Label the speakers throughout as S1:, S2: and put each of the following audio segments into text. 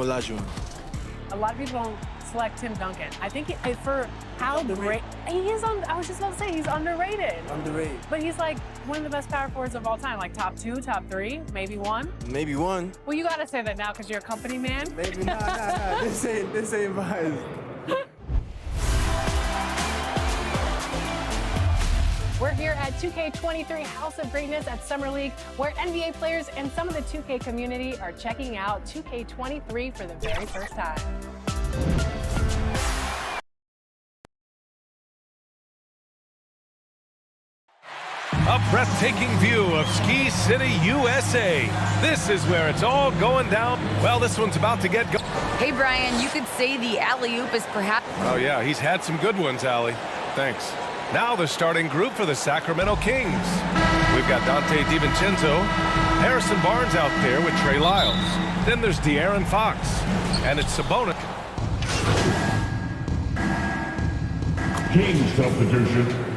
S1: Olajuwon.
S2: A lot of people don't select Tim Duncan. I think for how great he is I was just about to say he's underrated.
S1: Underrated.
S2: But he's like one of the best power forwards of all time, like top 2, top 3, maybe 1.
S1: Maybe 1.
S2: Well, you gotta say that now because you're a company man.
S1: Maybe nah. This ain't biased.
S2: We're here at 2K23 House of Greatness at Summer League, where NBA players and some of the 2K community are checking out 2K23 for the very first time.
S3: A breathtaking view of Ski City, USA. This is where it's all going down. Well, this one's about to get going.
S4: Hey, Brian, you could say the alley-oop is perhaps...
S3: Oh, yeah, he's had some good ones, Allie. Thanks. Now the starting group for the Sacramento Kings. We've got Dante DiVincenzo, Harrison Barnes out there with Trey Lyles. Then there's De'Aaron Fox, and it's Sabonis.
S5: Kings substitution.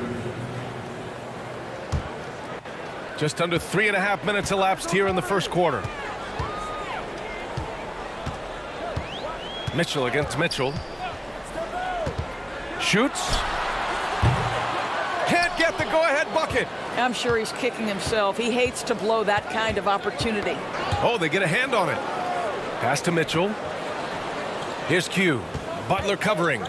S3: Just under 3.5 minutes elapsed here in the first quarter. Mitchell against Mitchell. Shoots. Can't get the go-ahead bucket.
S6: I'm sure he's kicking himself. He hates to blow that kind of opportunity.
S3: Oh, they get a hand on it. Pass to Mitchell. Here's Q. Butler covering.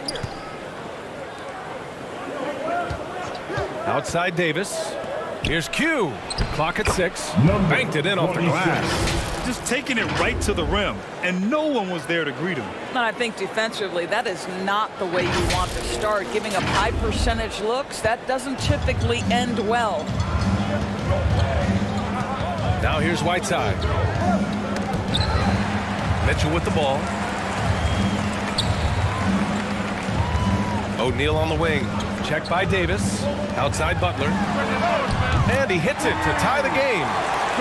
S3: Outside Davis. Here's Q. Clock at 6. Banked it in off the glass.
S7: Just taking it right to the rim, and no one was there to greet him.
S6: And I think defensively, that is not the way you want to start. Giving up high percentage looks, that doesn't typically end well.
S3: Now here's Whiteside. Mitchell with the ball. O'Neal on the wing. Checked by Davis. Outside Butler. And he hits it to tie the game.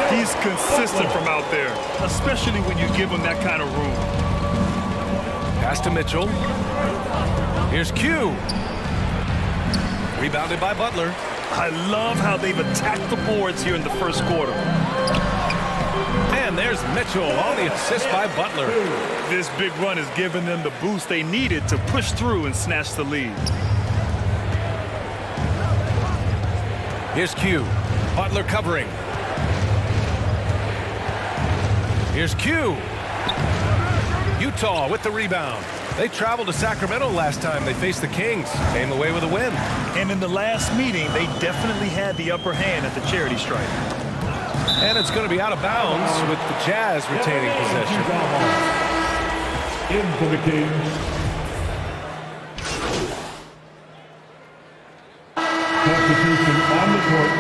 S7: He's consistent from out there, especially when you give him that kind of room.
S3: Pass to Mitchell. Here's Q. Rebounded by Butler.
S7: I love how they've attacked the boards here in the first quarter.
S3: And there's Mitchell on the assist by Butler.
S7: This big run has given them the boost they needed to push through and snatch the lead.
S3: Here's Q. Butler covering. Here's Q. Utah with the rebound. They traveled to Sacramento last time they faced the Kings. Came away with a win.
S7: And in the last meeting, they definitely had the upper hand at the charity stripe.
S3: And it's going to be out of bounds with the Jazz retaining possession.
S5: In for the Kings. Substitution on the court.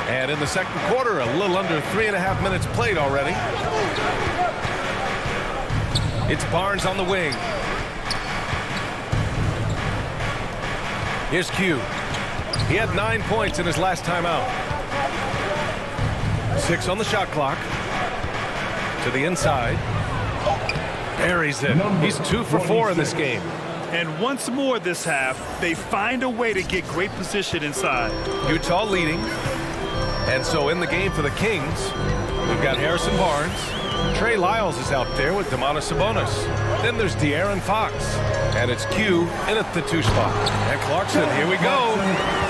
S3: And in the second quarter, a little under 3.5 minutes played already. It's Barnes on the wing. Here's Q. He had 9 points in his last time out. 6 on the shot clock. To the inside. Buries it. He's 2 for 4 in this game.
S7: And once more this half, they find a way to get great position inside.
S3: Utah leading. And so in the game for the Kings, we've got Harrison Barnes. Trey Lyles is out there with Domantas Sabonis. Then there's De'Aaron Fox. And it's Q in at the 2 spot. And Clarkson, here we go.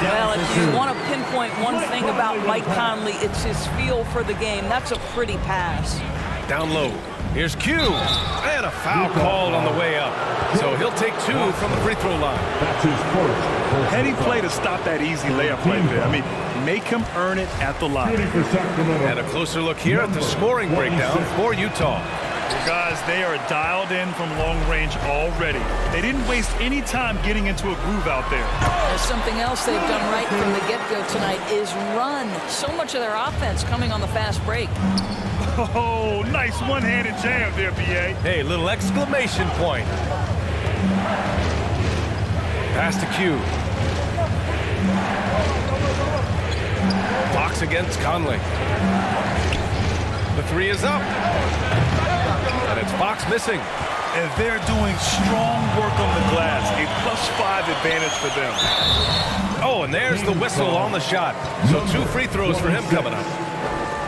S6: Well, if you want to pinpoint one thing about Mike Conley, it's his feel for the game. That's a pretty pass.
S3: Down low. Here's Q. And a foul called on the way up. So he'll take 2 from the free throw line.
S5: That's his first.
S7: Heady play to stop that easy layup right there. I mean, make him earn it at the line.
S3: And a closer look here at the scoring breakdown for Utah.
S7: Well, guys, they are dialed in from long range already. They didn't waste any time getting into a groove out there.
S6: There's something else they've done right from the get-go tonight is run. So much of their offense coming on the fast break.
S7: Oh, nice one-handed jam there, B.A.
S3: Hey, little exclamation point. Pass to Q. Fox against Conley. The 3 is up. And it's Fox missing.
S7: And they're doing strong work on the glass. A +5 advantage for them.
S3: Oh, and there's the whistle on the shot. So 2 free throws for him coming up.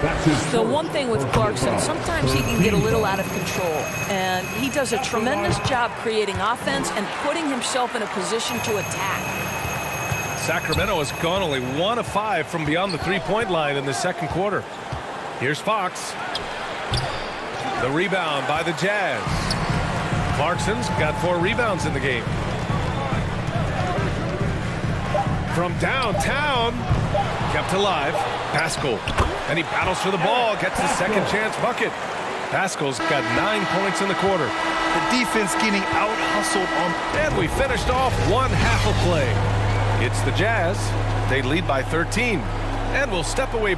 S5: That's his
S6: The
S5: first
S6: one thing with
S5: personal
S6: Clarkson,
S5: foul.
S6: sometimes he can get a little out of control, and he does a tremendous job creating offense and putting himself in a position to attack.
S3: Sacramento has gone only 1 of 5 from beyond the three-point line in the second quarter. Here's Fox. The rebound by the Jazz. Clarkson's got 4 rebounds in the game. From downtown, kept alive, Pascal. And he battles for the ball, gets his second chance bucket. Pascal's got 9 points in the quarter.
S7: The defense getting out-hustled on.
S3: And we finished off one half of play. It's the Jazz. They lead by 13. And we'll step away.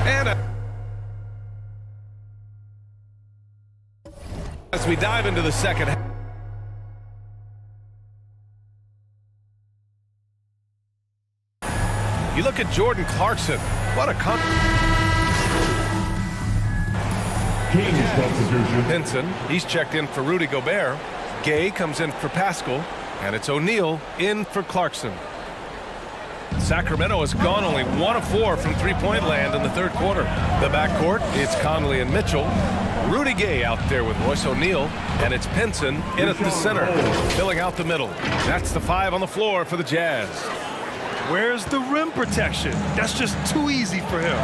S3: And as we dive into the second half. You look at Jordan Clarkson. What a
S5: Kings substitution.
S3: Pinson, he's checked in for Rudy Gobert. Gay comes in for Pascal. And it's O'Neal in for Clarkson. Sacramento has gone only 1 of 4 from three-point land in the third quarter. The backcourt, it's Conley and Mitchell. Rudy Gay out there with Royce O'Neal. And it's Pinson in at the center, filling out the middle. That's the 5 on the floor for the Jazz.
S7: Where's the rim protection? That's just too easy for him.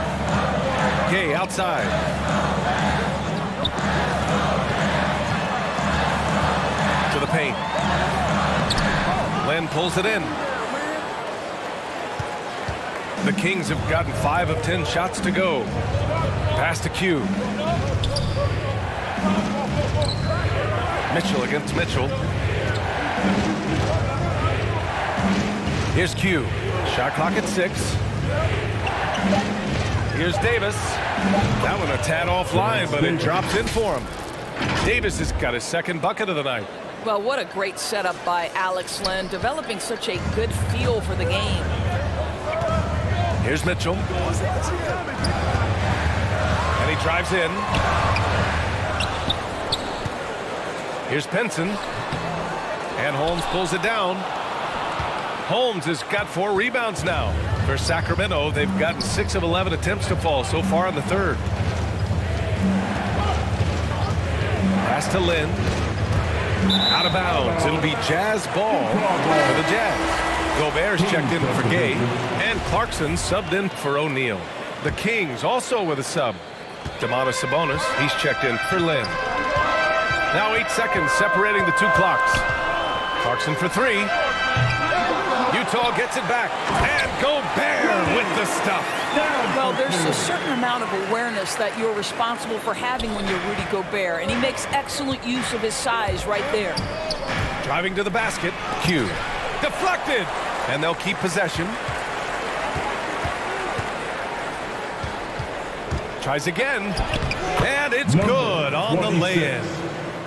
S3: Gay outside. To the paint. Len pulls it in. The Kings have gotten 5 of 10 shots to go. Pass to Q. Mitchell against Mitchell. Here's Q. Shot clock at 6. Here's Davis. That one a tad offline, but it drops in for him. Davis has got his second bucket of the night.
S6: Well, what a great setup by Alex Len, developing such a good feel for the game.
S3: Here's Mitchell. And he drives in. Here's Pinson. And Holmes pulls it down. Holmes has got 4 rebounds now. For Sacramento, they've gotten 6 of 11 attempts to fall so far in the third. Pass to Lynn. Out of bounds. It'll be Jazz ball for the Jazz. Gobert's checked in for Gay. And Clarkson subbed in for O'Neal. The Kings also with a sub. Domantas Sabonis, he's checked in for Lynn. Now 8 seconds separating the 2 clocks. Clarkson for 3. Utah gets it back. And Gobert with the stuff.
S6: Well, there's a certain amount of awareness that you're responsible for having when you're Rudy Gobert, and he makes excellent use of his size right there.
S3: Driving to the basket. Q. Deflected. And they'll keep possession. Tries again. And it's good on the lay-in.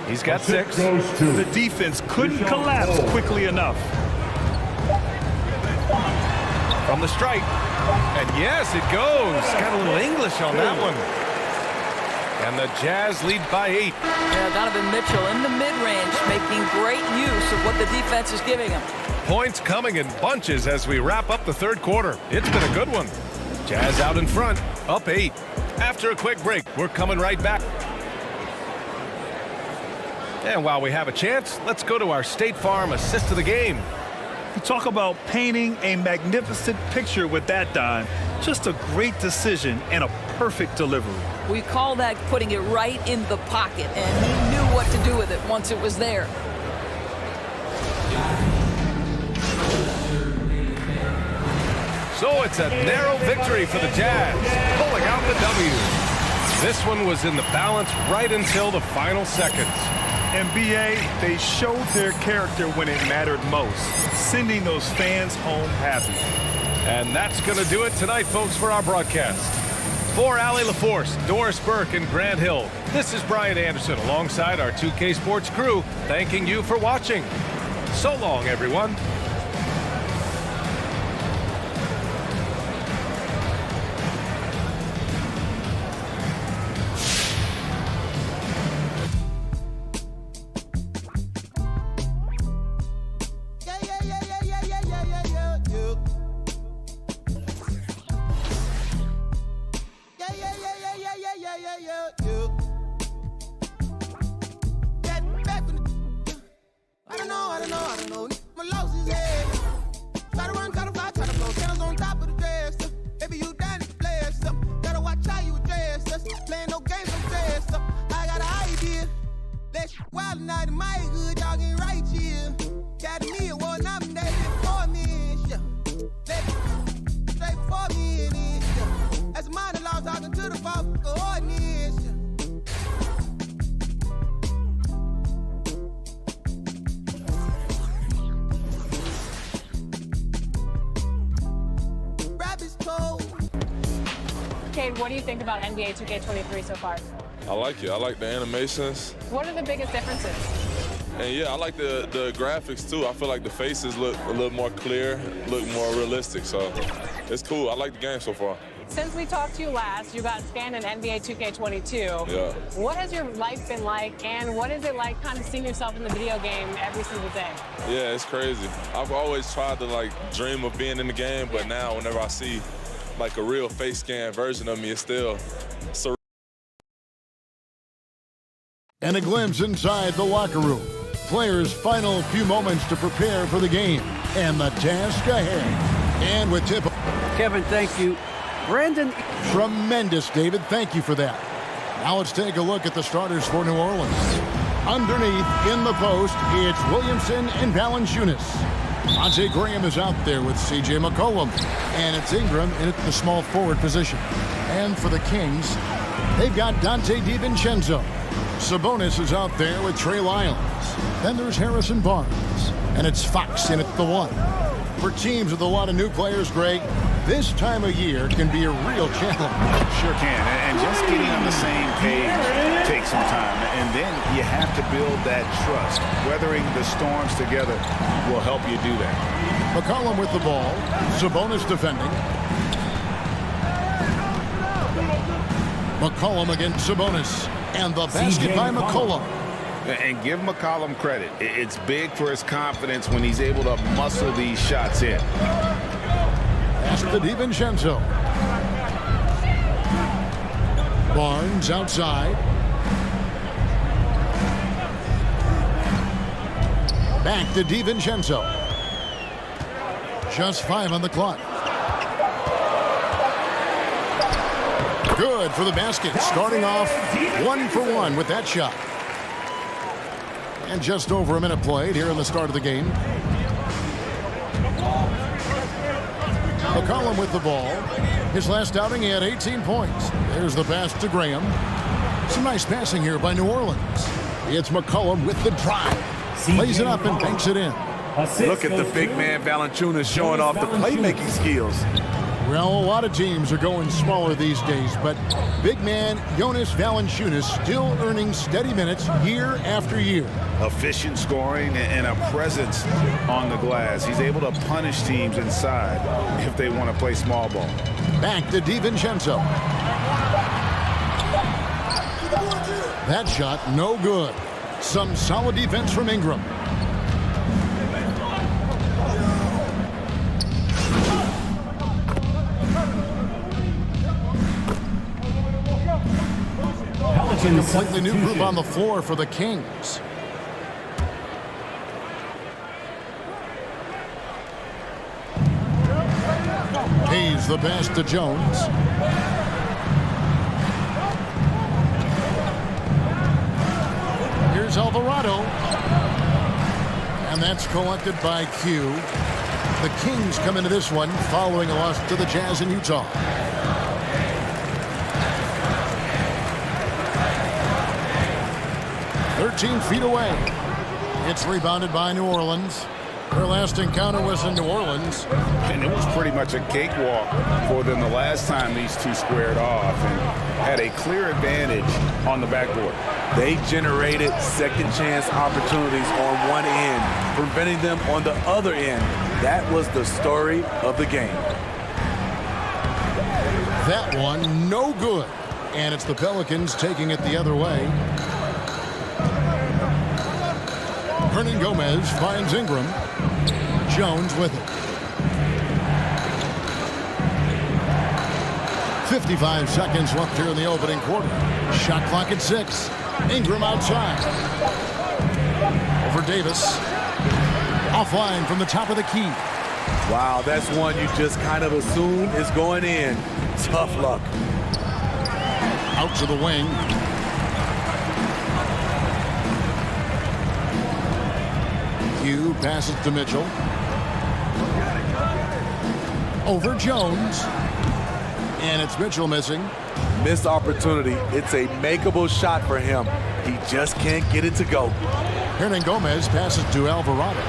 S3: He's got 6.
S7: The defense couldn't collapse quickly enough.
S3: From the stripe. And yes, it goes. Got a little English on that one. And the Jazz lead by 8.
S6: Yeah, Donovan Mitchell in the mid-range making great use of what the defense is giving him.
S3: Points coming in bunches as we wrap up the third quarter. It's been a good one. Jazz out in front, up 8. After a quick break, we're coming right back. And while we have a chance, let's go to our State Farm assist of the game.
S7: You talk about painting a magnificent picture with that dime. Just a great decision and a perfect delivery.
S6: We call that putting it right in the pocket, and he knew what to do with it once it was there.
S3: So it's a narrow victory for the Jazz, pulling out the W. This one was in the balance right until the final seconds.
S7: NBA, they showed their character when it mattered most, sending those fans home happy.
S3: And that's going to do it tonight, folks, for our broadcast. For Allie LaForce, Doris Burke, and Grant Hill, this is Brian Anderson alongside our 2K Sports crew, thanking you for watching. So long, everyone.
S2: Cade, what do you think about NBA 2K23 so far?
S8: I like it. I like the animations.
S2: What are the biggest differences?
S8: And yeah, I like the graphics too. I feel like the faces look a little more clear, look more realistic. So it's cool. I like the game so far.
S2: Since we talked to you last, you got scanned in NBA 2K22.
S8: Yeah.
S2: What has your life been like, and what is it like kind of seeing yourself in the video game every single day?
S8: Yeah, it's crazy. I've always tried to like dream of being in the game, but now whenever I see like a real face scan version of me, it's still surreal.
S9: And a glimpse inside the locker room. Players' final few moments to prepare for the game and the task ahead. And with tip.
S10: Kevin, thank you. Brandon.
S9: Tremendous, David. Thank you for that. Now let's take a look at the starters for New Orleans. Underneath, in the post, it's Williamson and Valanciunas. Monte Graham is out there with C.J. McCollum. And it's Ingram in at the small forward position. And for the Kings, they've got Dante DiVincenzo. Sabonis is out there with Trey Lyles. Then there's Harrison Barnes. And it's Fox in at the 1. For teams with a lot of new players, Greg, this time of year can be a real challenge.
S11: Sure can. And just getting on the same page takes some time. And then you have to build that trust. Weathering the storms together will help you do that.
S9: McCollum with the ball. Sabonis defending. McCollum against Sabonis. And the basket by McCollum.
S11: And give McCollum credit. It's big for his confidence when he's able to muscle these shots in.
S9: Pass to DiVincenzo. Barnes outside. Back to DiVincenzo. Just 5 on the clock. Good for the basket. Starting off 1 for 1 with that shot. And just over a minute played here in the start of the game. McCollum with the ball. His last outing, he had 18 points. There's the pass to Graham. Some nice passing here by New Orleans. It's McCollum with the drive. Lays it up and banks it in.
S12: Look at the big man Valanciunas showing off the playmaking skills.
S9: Well, a lot of teams are going smaller these days, but big man Jonas Valanciunas still earning steady minutes year after year.
S11: Efficient scoring and a presence on the glass. He's able to punish teams inside if they want to play small ball.
S9: Back to DiVincenzo. That shot no good. Some solid defense from Ingram. A completely new group on the floor for the Kings. Hayes the pass to Jones. Here's Alvarado. And that's collected by Q. The Kings come into this one following a loss to the Jazz in Utah. Feet away. It's rebounded by New Orleans. Their last encounter was in New Orleans.
S11: And it was pretty much a cakewalk for them the last time these two squared off and had a clear advantage on the backboard.
S12: They generated second chance opportunities on one end, preventing them on the other end. That was the story of the game.
S9: That one no good. And it's the Pelicans taking it the other way. Hernan Gomez finds Ingram. Jones with it. 55 seconds left here in the opening quarter. Shot clock at 6. Ingram outside. Over Davis. Offline from the top of the key.
S12: Wow, that's one you just kind of assume is going in. Tough luck.
S9: Out to the wing. Hugh passes to Mitchell. Over Jones. And it's Mitchell missing.
S12: Missed opportunity. It's a makeable shot for him. He just can't get it to go.
S9: Hernan Gomez passes to Alvarado.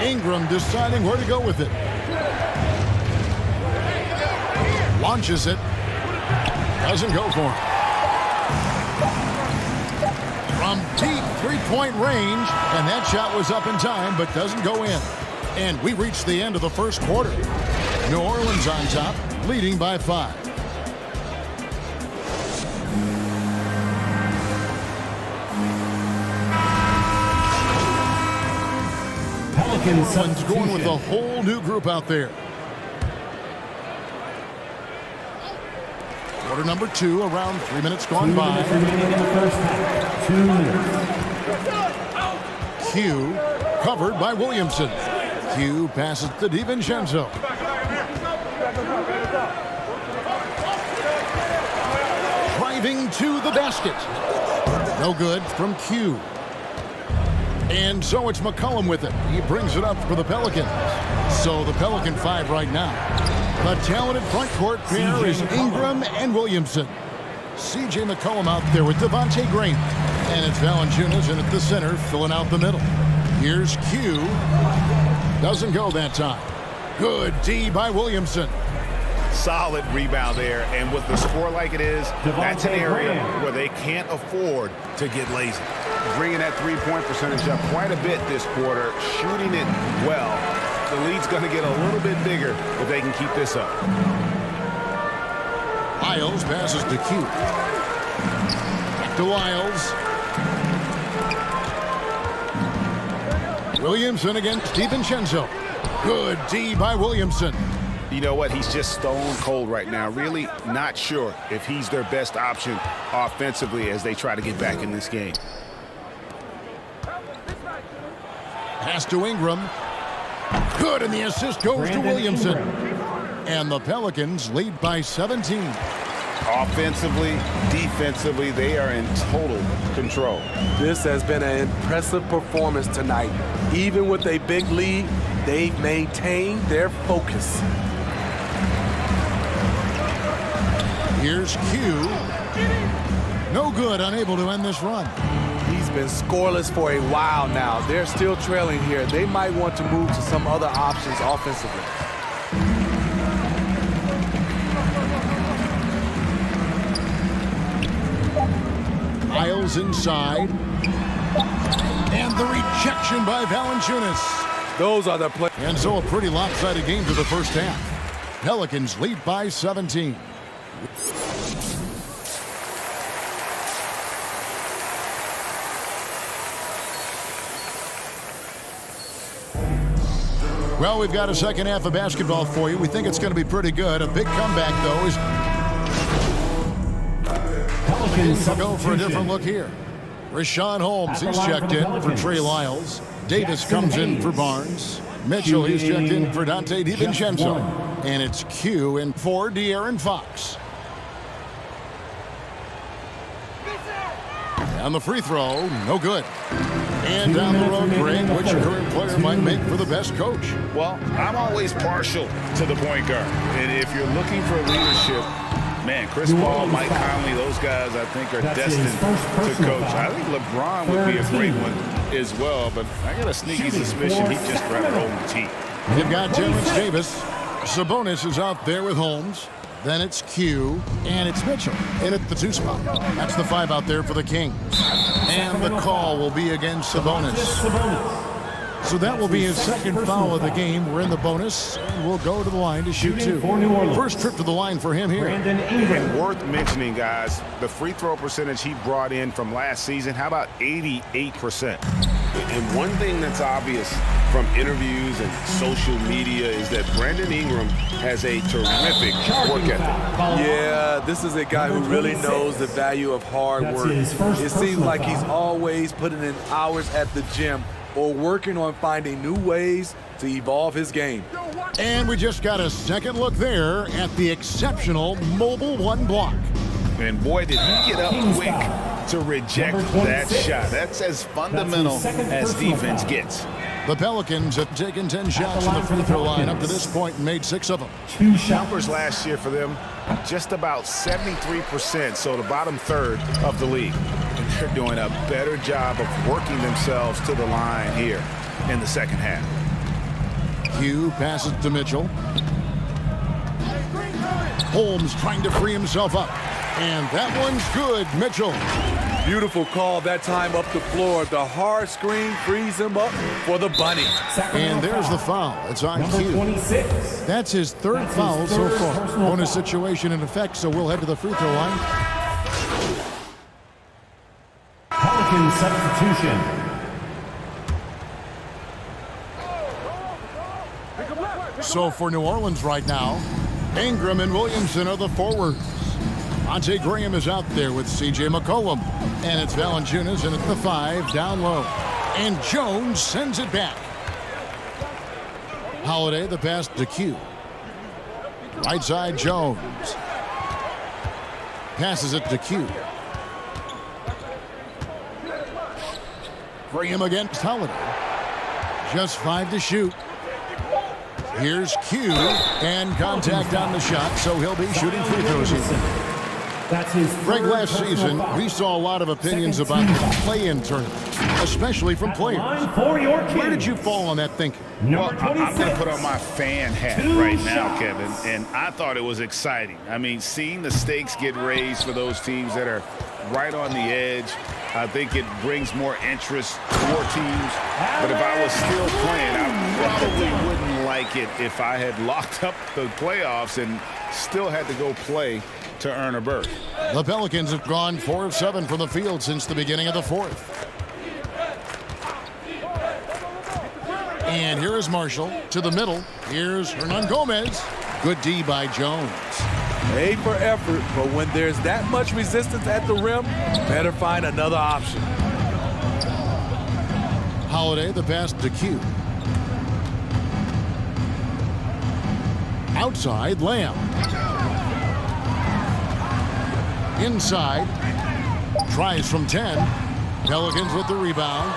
S9: Ingram deciding where to go with it. Launches it. Doesn't go for it. From deep three-point range, and that shot was up in time, but doesn't go in. And we reached the end of the first quarter. New Orleans on top, leading by 5. Pelicans going with a whole new group out there. Quarter number 2, around 3 minutes gone by.
S5: 2 minutes.
S9: Q covered by Williamson. Q passes to DiVincenzo. Driving to the basket. No good from Q. And so it's McCollum with it. He brings it up for the Pelicans. So the Pelican 5 right now. The talented front court pair is Ingram and Williamson. C.J. McCollum out there with Devontae Graham. And it's Valanciunas in at the center, filling out the middle. Here's Q. Doesn't go that time. Good D by Williamson.
S11: Solid rebound there, and with the score like it is, that's an area where they can't afford to get lazy. Bringing that three-point percentage up quite a bit this quarter, shooting it well. The lead's going to get a little bit bigger if they can keep this up.
S9: Lyles passes to Q. Back to Lyles. Williamson against DiVincenzo. Good D by Williamson.
S11: You know what? He's just stone cold right now. Really not sure if he's their best option offensively as they try to get back in this game.
S9: Pass to Ingram. Good, and the assist goes to Williamson. And the Pelicans lead by 17.
S11: Offensively, defensively, they are in total control.
S12: This has been an impressive performance tonight. Even with a big lead, they've maintained their focus.
S9: Here's Q. No good, unable to end this run.
S12: He's been scoreless for a while now. They're still trailing here. They might want to move to some other options offensively.
S9: Lyles inside. And the rejection by Valanciunas.
S12: Those are the plays.
S9: And so a pretty lopsided game to the first half. Pelicans lead by 17. Well, we've got a second half of basketball for you. We think it's going to be pretty good. A big comeback, though, is we'll go for a different look here. Rashawn Holmes, he's checked in for Trey Lyles. Davis comes in for Barnes. Mitchell, he's checked in for Dante DiVincenzo. And it's Q in for De'Aaron Fox. And the free throw, no good. And down the road, Greg, which current player might make for the best coach?
S11: Well, I'm always partial to the point guard. And if you're looking for leadership, man, Chris Paul, Mike Conley, those guys I think are destined to coach. I think LeBron would be a great one as well, but I got a sneaky suspicion he just grabbed rolling team.
S9: You've got Terrence Davis. Sabonis is out there with Holmes. Then it's Q, and it's Mitchell in at the 2 spot. That's the 5 out there for the Kings. And the call will be against Sabonis. So that will be his second foul of the game. We're in the bonus, and we'll go to the line to shoot 2. First trip to the line for him here.
S11: And worth mentioning, guys, the free throw percentage he brought in from last season, how about 88%?
S13: And one thing that's obvious from interviews and social media is that Brandon Ingram has a terrific work ethic.
S12: Yeah, this is a guy who really knows the value of hard work. It seems like he's always putting in hours at the gym or working on finding new ways to evolve his game.
S9: And we just got a second look there at the exceptional mobile 1 block.
S11: And boy, did he get up quick to reject that shot. That's as fundamental as defense gets.
S9: The Pelicans have taken 10 shots from the free throw line up to this point and made 6 of them.
S11: Numbers last year for them, just about 73%, so the bottom third of the league. And they're doing a better job of working themselves to the line here in the second half.
S9: Q passes to Mitchell. Holmes trying to free himself up. And that one's good, Mitchell.
S12: Beautiful call that time up the floor. The hard screen frees him up for the bunny.
S9: And there's the foul. It's on cue. That's his third foul so far. Bonus situation in effect, so we'll head to the free throw line.
S5: Pelican substitution.
S9: So for New Orleans right now, Ingram and Williamson are the forwards. Monte Graham is out there with C.J. McCollum. And it's Valanciunas in at the 5, down low. And Jones sends it back. Holiday, the pass to Q. Right side, Jones. Passes it to Q. Graham against Holiday. Just 5 to shoot. Here's Q, and contact on the shot, so he'll be shooting free throws here. Greg, last season, we saw a lot of opinions about the play-in tournament, especially from players. Where did you fall on that thinking?
S11: Well, I'm going to put on my fan hat right now, Kevin, and I thought it was exciting. I mean, seeing the stakes get raised for those teams that are right on the edge, I think it brings more interest for teams. But if I was still playing, I probably wouldn't like it if I had locked up the playoffs and still had to go play to earn a berth.
S9: The Pelicans have gone 4 of 7 from the field since the beginning of the fourth. And here is Marshall to the middle. Here's Hernan Gomez. Good D by Jones.
S12: Made for effort, but when there's that much resistance at the rim, better find another option.
S9: Holiday, the pass to Q. Outside, Lamb. Inside. Tries from 10. Pelicans with the rebound.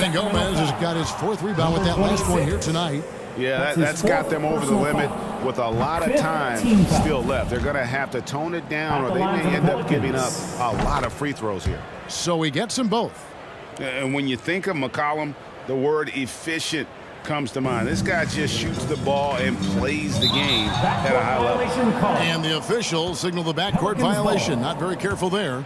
S9: And Gomez has got his 4th rebound with that last one here tonight.
S11: Yeah, that's got them over the limit with a lot of time still left. They're going to have to tone it down, or they may end up giving up a lot of free throws here.
S9: So he gets them both.
S11: And when you think of McCollum, the word efficient comes to mind. This guy just shoots the ball and plays the game at a high level.
S9: And the officials signal the backcourt violation. Not very careful there.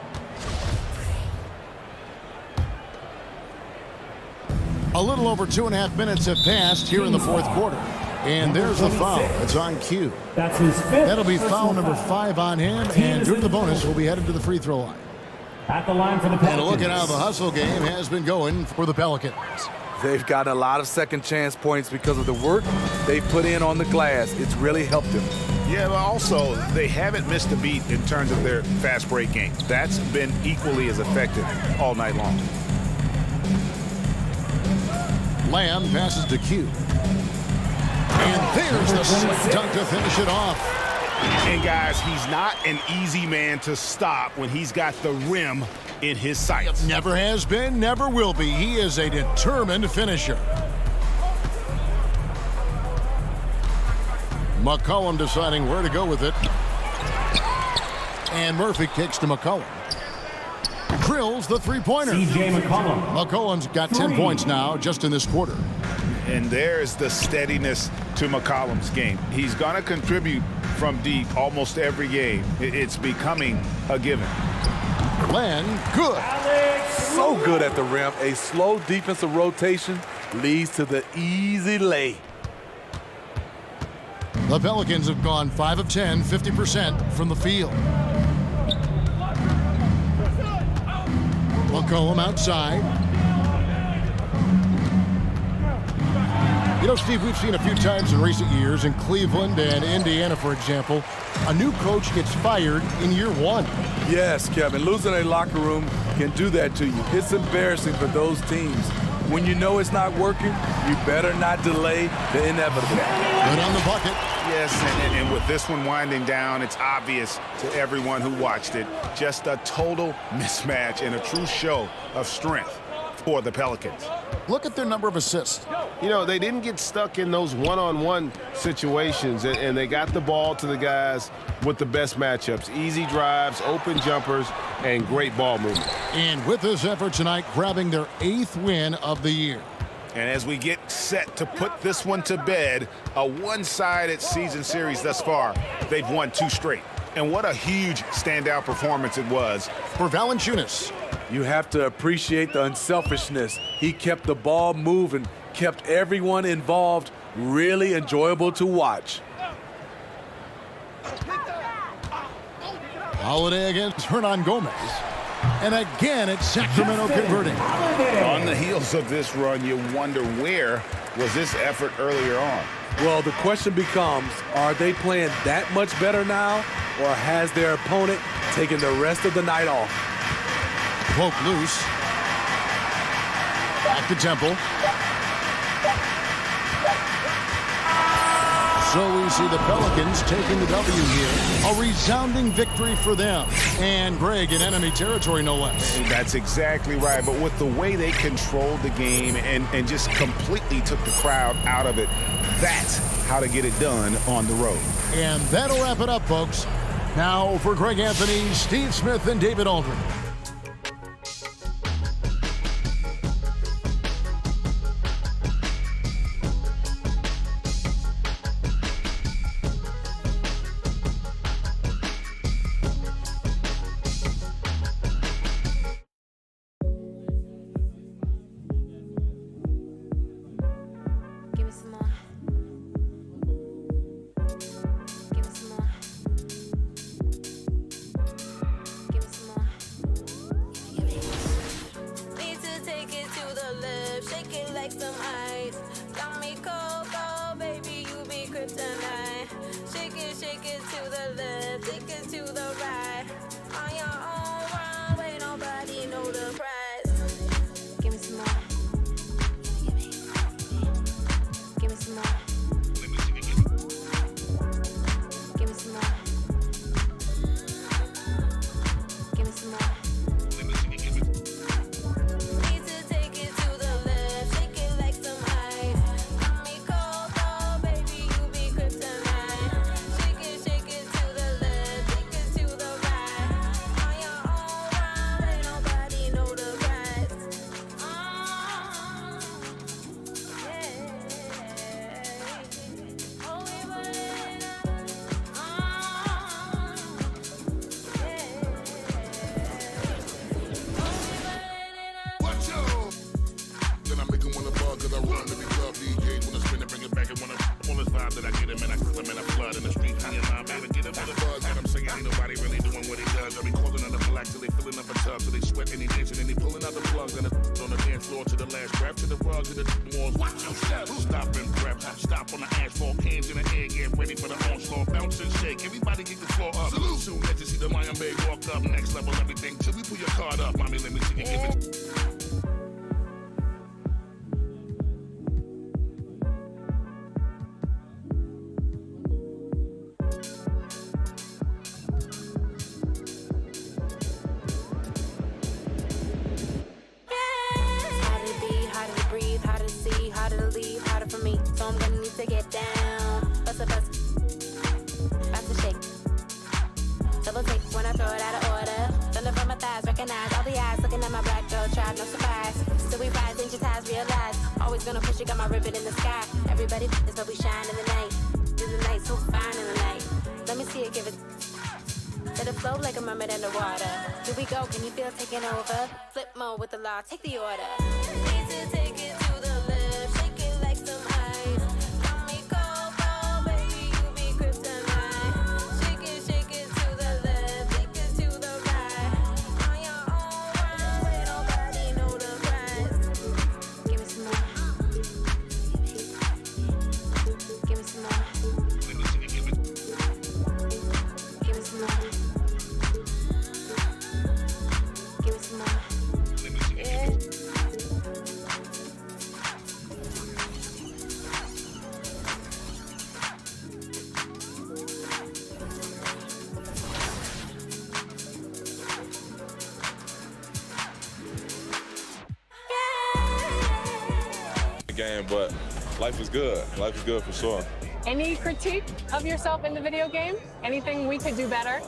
S9: A little over 2.5 minutes have passed here in the fourth quarter. And there's the foul. It's on cue.
S5: That's his 5th.
S9: That'll be foul number 5 on him. And during the bonus, we'll be headed to the free throw line.
S5: At the line for the Pelicans.
S9: And look at how the hustle game has been going for the Pelicans.
S12: They've gotten a lot of second chance points because of the work they've put in on the glass. It's really helped them.
S11: Yeah, but also they haven't missed a beat in terms of their fast break game. That's been equally as effective all night long.
S9: Lamb passes to Q. And there's the slick dunk to finish it off.
S11: And guys, he's not an easy man to stop when he's got the rim in his sights.
S9: Never has been, never will be. He is a determined finisher. McCollum deciding where to go with it. And Murphy kicks to McCollum. Drills the three-pointer.
S5: C.J. McCollum.
S9: McCollum's got 10 points now just in this quarter.
S11: And there's the steadiness to McCollum's game. He's going to contribute from deep almost every game. It's becoming a given.
S9: Glenn, good.
S12: So good at the rim. A slow defensive rotation leads to the easy lay.
S9: The Pelicans have gone 5 of 10, 50% from the field. McCollum outside. You know, Steve, we've seen a few times in recent years in Cleveland and Indiana, for example, a new coach gets fired in year 1.
S12: Yes, Kevin, losing a locker room can do that to you. It's embarrassing for those teams. When you know it's not working, you better not delay the inevitable.
S9: Good on the bucket.
S11: Yes, and with this one winding down, it's obvious to everyone who watched it. Just a total mismatch and a true show of strength for the Pelicans.
S9: Look at their number of assists.
S13: You know, they didn't get stuck in those one-on-one situations, and they got the ball to the guys with the best matchups. Easy drives, open jumpers, and great ball movement.
S9: And with this effort tonight, grabbing their 8th win of the year.
S11: And as we get set to put this one to bed, a one-sided season series thus far, they've won 2 straight. And what a huge standout performance it was
S9: for Valanciunas.
S12: You have to appreciate the unselfishness. He kept the ball moving, kept everyone involved, really enjoyable to watch.
S9: Holiday against Hernan Gomez. And again, it's Sacramento converting.
S11: On the heels of this run, you wonder where was this effort earlier on?
S12: Well, the question becomes, are they playing that much better now, or has their opponent taken the rest of the night off?
S9: Poke loose. Back to Temple. So we see the Pelicans taking the W here. A resounding victory for them. And Greg in enemy territory, no less.
S11: That's exactly right. But with the way they controlled the game and just completely took the crowd out of it, that's how to get it done on the road.
S9: And that'll wrap it up, folks. Now for Greg Anthony, Steve Smith, and David Aldridge.
S14: Take the order. Need to take it to the left, shake it like some ice. Got me cold, cold, baby, you be kryptonite. Shake it to the left, take it to the right. On your own run, where nobody know the price. Give me some more. Give me some more. Give me some more. Give me some more.
S8: Game, but life is good. Life is good for sure.
S2: Any critique of yourself in the video game? Anything we could do better?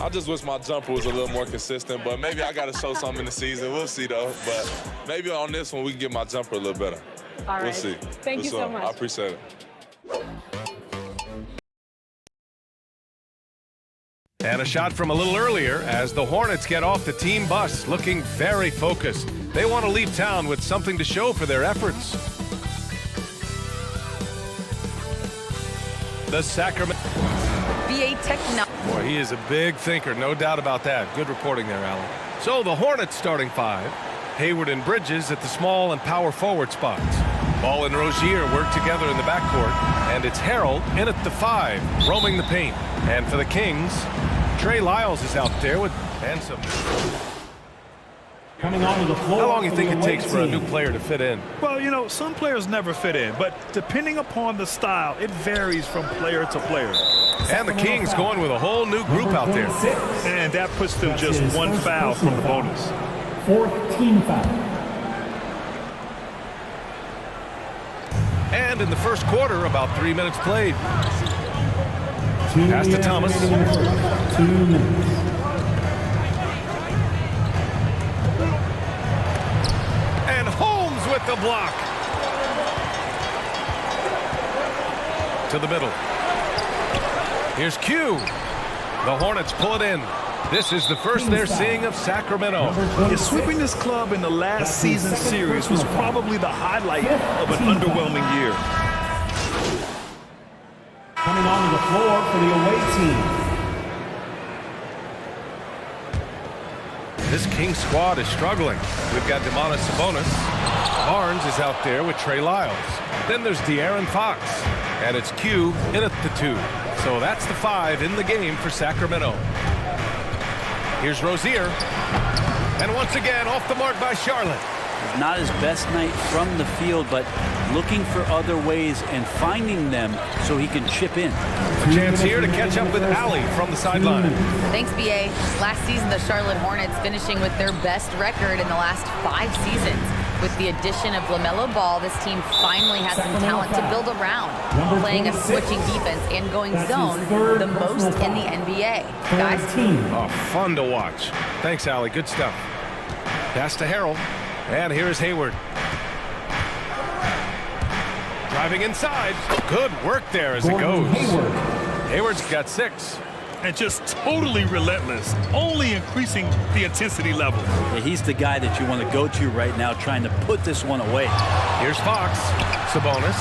S8: I just wish my jumper was a little more consistent, but maybe I got to show something in the season. We'll see, though. But maybe on this one, we can get my jumper a little better.
S2: All right.
S8: We'll see.
S2: Thank you so much.
S8: I appreciate it.
S3: And a shot from a little earlier as the Hornets get off the team bus, looking very focused. They want to leave town with something to show for their efforts. The Sacramento.
S4: BA Technology.
S3: Boy, he is a big thinker, no doubt about that. Good reporting there, Alan. So the Hornets starting five. Hayward and Bridges at the small and power forward spots. Ball and Rozier work together in the backcourt, and it's Harrell in at the 5, roaming the paint. And for the Kings, Trey Lyles is out there with handsome.
S5: Coming onto the floor.
S3: How long do you think it takes for a new player to fit in?
S7: Well, you know, some players never fit in, but depending upon the style, it varies from player to player.
S3: And the Kings going with a whole new group out there.
S7: And that puts them just one foul from the bonus.
S5: Fourth team foul.
S3: And in the first quarter, about 3 minutes played. Pass to Thomas.
S5: 2 minutes.
S3: And Holmes with the block. To the middle. Here's Q. The Hornets pull it in. This is the first they're seeing of Sacramento.
S7: Yeah, sweeping this club in the last season series was probably the highlight of an underwhelming year.
S5: Coming onto the floor for the away team.
S3: This King squad is struggling. We've got Sabonis. Barnes is out there with Trey Lyles. Then there's De'Aaron Fox. And it's Q in at the 2. So that's the 5 in the game for Sacramento. Here's Rozier. And once again, off the mark by Charlotte.
S10: Not his best night from the field, but looking for other ways and finding them so he can chip in.
S3: A chance here to catch up with Allie from the sideline.
S4: Thanks, BA. Last season, the Charlotte Hornets finishing with their best record in the last 5 seasons. With the addition of LaMelo Ball, this team finally has some talent to build around, playing a switching defense and going zone the most in the NBA. Guys?
S3: Oh, fun to watch. Thanks, Allie. Good stuff. Pass to Harrell. And here's Hayward. Driving inside. Good work there as it goes. Hayward's got 6.
S7: And just totally relentless, only increasing the intensity level.
S10: Yeah, he's the guy that you want to go to right now, trying to put this one away.
S3: Here's Fox. Sabonis.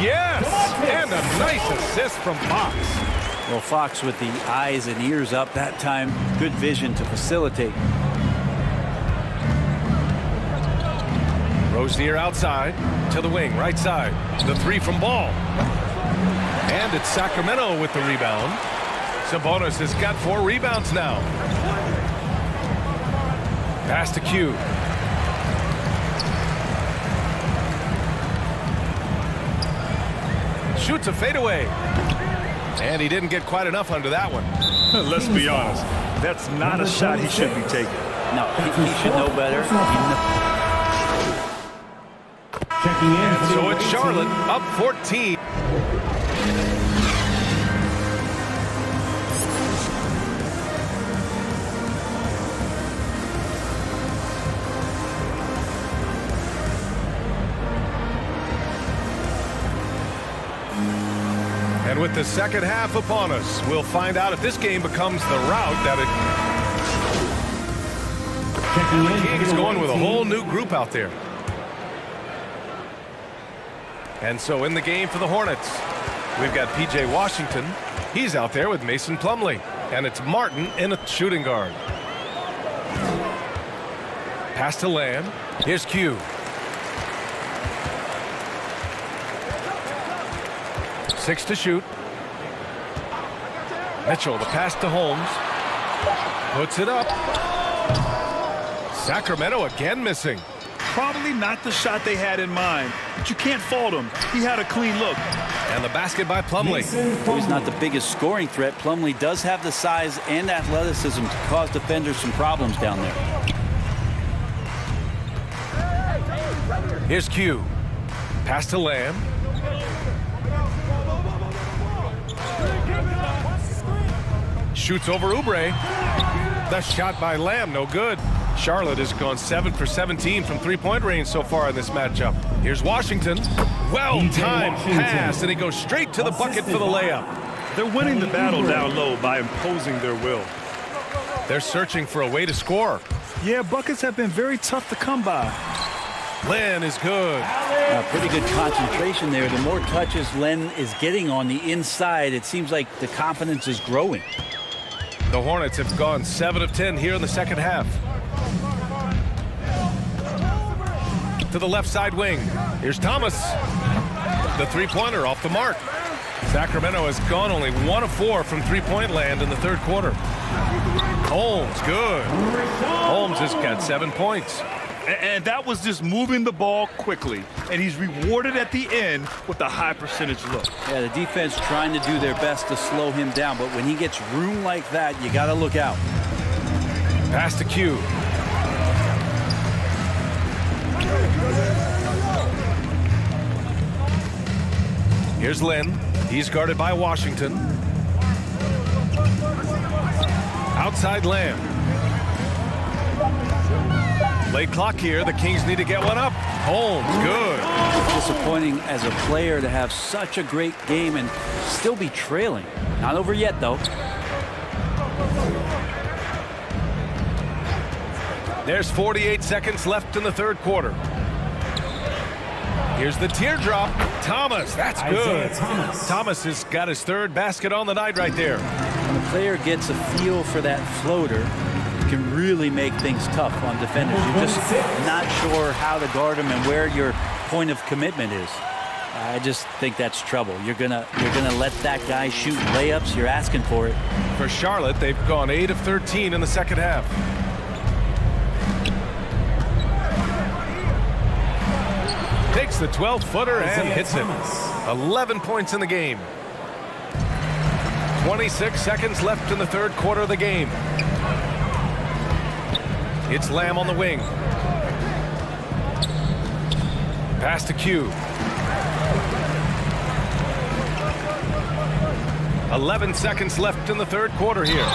S3: Yes! And a nice assist from Fox.
S10: Well, Fox with the eyes and ears up that time. Good vision to facilitate.
S3: Rozier outside to the wing, right side. The 3 from Ball. And it's Sacramento with the rebound. Sabonis has got 4 rebounds now. Pass to Q. Shoots a fadeaway. And he didn't get quite enough under that one.
S7: Let's be honest. That's not a shot he should be taking.
S10: No, he should know better.
S5: Checking in.
S3: And so it's Charlotte up 14. And with the second half upon us, we'll find out if this game becomes the route that it... The Kings going with a whole new group out there. And so in the game for the Hornets, we've got P.J. Washington. He's out there with Mason Plumlee. And it's Martin in a shooting guard. Pass to Lamb. Here's Q. Six to shoot. Mitchell, the pass to Holmes. Puts it up. Sacramento again missing.
S7: Probably not the shot they had in mind, but you can't fault him. He had a clean look.
S3: And the basket by Plumlee.
S10: Though he's not the biggest scoring threat, Plumlee does have the size and athleticism to cause defenders some problems down there.
S3: Here's Q. Pass to Lamb. Shoots over Oubre. The shot by Lamb, no good. Charlotte has gone 7 for 17 from three-point range so far in this matchup. Here's Washington. Well-timed pass, and he goes straight to the bucket for the layup.
S7: They're winning the battle down low by imposing their will.
S3: They're searching for a way to score.
S7: Yeah, buckets have been very tough to come by.
S3: Len is good.
S10: Pretty good concentration there. The more touches Len is getting on the inside, it seems like the confidence is growing.
S3: The Hornets have gone 7 of 10 here in the second half. To the left side wing. Here's Thomas. The three-pointer off the mark. Sacramento has gone only 1 of 4 from three-point land in the third quarter. Holmes, good. Holmes has got 7 points.
S7: And that was just moving the ball quickly. And he's rewarded at the end with a high percentage look.
S10: Yeah, the defense trying to do their best to slow him down, but when he gets room like that, you got to look out.
S3: Pass to Q. Here's Lynn. He's guarded by Washington. Outside Lamb. Late clock here. The Kings need to get one up. Holmes, good.
S10: It's disappointing as a player to have such a great game and still be trailing. Not over yet, though.
S3: There's 48 seconds left in the third quarter. Here's the teardrop. Thomas, that's good. Thomas has got his third basket on the night right there.
S10: When the player gets a feel for that floater, it can really make things tough on defenders. You're just not sure how to guard them and where your point of commitment is. I just think that's trouble. You're gonna let that guy shoot layups. You're asking for it.
S3: For Charlotte, they've gone 8 of 13 in the second half. Takes the 12-footer and hits it. 11 points in the game. 26 seconds left in the third quarter of the game. It's Lamb on the wing. Pass to Q. 11 seconds left in the third quarter here.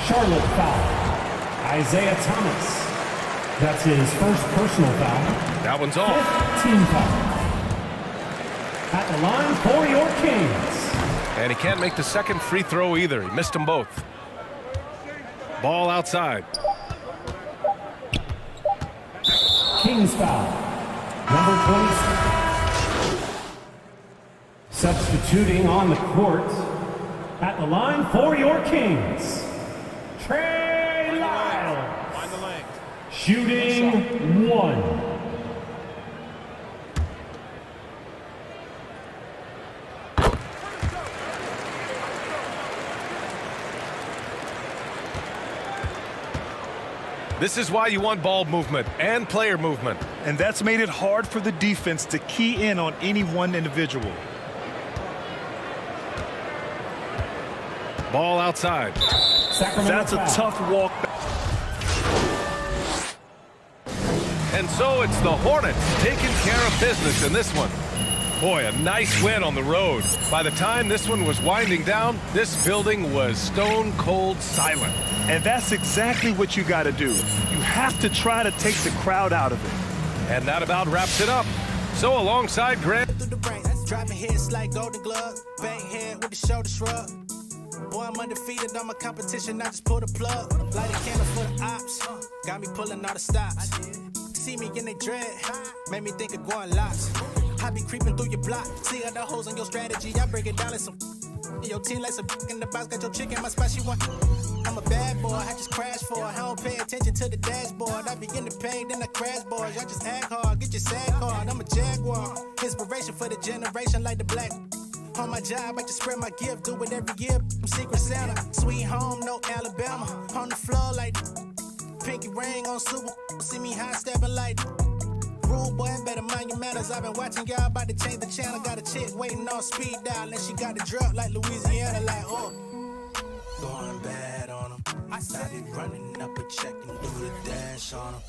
S5: Charlotte foul. Isaiah Thomas. That's his first personal foul.
S3: That one's off.
S5: Team foul. At the line for your Kings.
S3: And he can't make the second free throw either. He missed them both. Ball outside.
S5: Kings foul. Number 26. Substituting on the court. At the line for your Kings. Trey Lyles. Shooting 1.
S3: This is why you want ball movement and player movement.
S7: And that's made it hard for the defense to key in on any one individual.
S3: Ball outside.
S7: That's a tough walk.
S3: And so it's the Hornets taking care of business in this one. Boy, a nice win on the road. By the time this one was winding down, this building was stone cold silent.
S7: And that's exactly what you got to do. You have to try to take the crowd out of it.
S3: And that about wraps it up. So alongside Grant.
S15: Driving hits like Golden Glove, bang head with the shoulder shrug. Boy, I'm undefeated on my competition, I just pull the plug. Light a candle for the ops, got me pulling all the stops. See me in they dread, made me think of going lots. I be creeping through your block, see other holes in your strategy, I break it down like some. Your team like some in the box, got your chick in my spot, she want. I'm a bad boy, I just crash for it. I don't pay attention to the dashboard. I begin to pay, then I crash boys. Y'all just act hard, get your sad card. I'm a jaguar, inspiration for the generation like the black. On my job, I just spread my gift, do it every year. I'm Secret Santa, sweet home, no Alabama. On the floor like pinky ring on Super. See me high stepping like rude boy, better mind your manners. I've been watching y'all about to change the channel. Got a chick waiting on speed dial, and she got the drop like Louisiana, like oh. Going bad on them. Started running up a check and do the dash on them.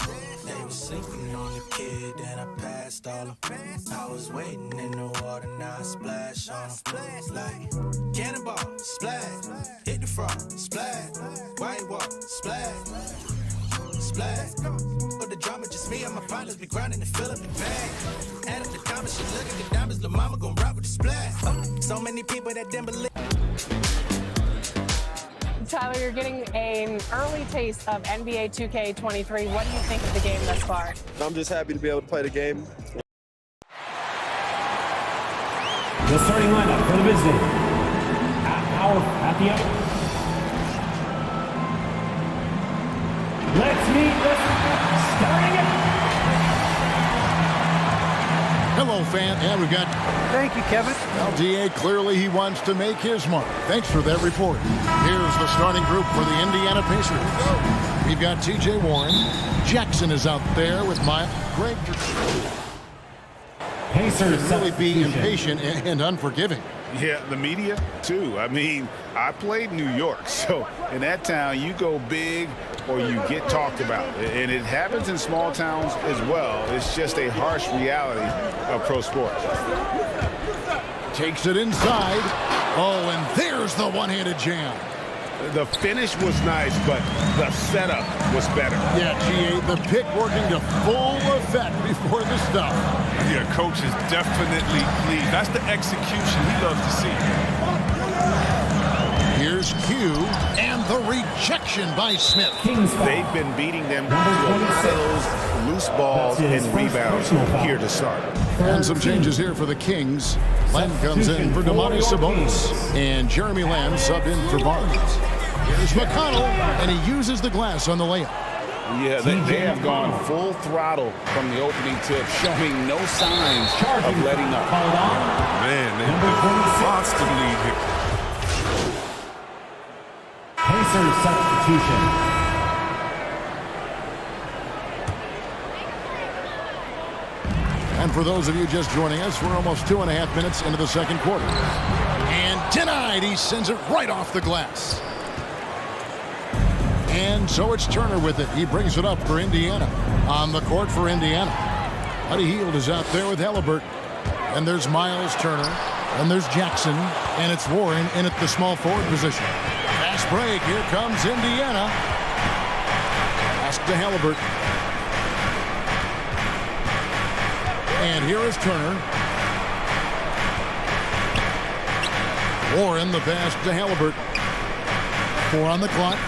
S15: They was sleeping on the kid, then I passed all them. I was waiting in the water, now I splash on them. Like cannonball, splash, hit the frog, splash, white walk, splash, splash. But the drama just me and my partners be grinding and fill up the bag. Add up the comments, shit, look at the diamonds, lil' mama gon' rock with the splash. So many people that didn't believe.
S2: Tyler, you're getting an early taste of NBA 2K23. What do you think of the game thus far?
S16: I'm just happy to be able to play the game.
S5: The starting lineup for the visiting. At the hour. Let's meet the starting it.
S9: Hello, fan. And we've got...
S17: Thank you, Kevin.
S9: LDA, clearly he wants to make his mark. Thanks for that report. Here's the starting group for the Indiana Pacers. We've got T.J. Warren. Jackson is out there with Miles. Greg.
S5: Pacers
S9: really be impatient and unforgiving.
S11: Yeah, the media, too. I mean, I played New York, so in that town, you go big or you get talked about. And it happens in small towns as well. It's just a harsh reality of pro sports.
S9: Takes it inside. Oh, and there's the one-handed jam.
S11: The finish was nice, but the setup was better.
S9: Yeah, GA, the pick working to full effect before the stuff.
S3: Yeah, coach is definitely pleased. That's the execution he loves to see.
S9: Here's Q and the rejection by Smith.
S11: They've been beating them to a lot of those loose balls and rebounds here to start.
S9: And some changes here for the Kings. Len comes in for Sabonis, and Jeremy Lamb subbed in for Barnes. Here's McConnell, and he uses the glass on the layup.
S11: Yeah, they have gone full throttle from the opening tip, showing no signs of letting up.
S3: Man, they lost the lead here.
S5: Pacers substitution.
S9: And for those of you just joining us, we're almost 2.5 minutes into the second quarter. And denied, he sends it right off the glass. And so it's Turner with it. He brings it up for Indiana. On the court for Indiana. Buddy Hield is out there with Halliburton. And there's Miles Turner. And there's Jackson. And it's Warren in at the small forward position. Fast break. Here comes Indiana. Pass to Halliburton. And here is Turner. Warren, the pass to Halliburton. 4 on the clock.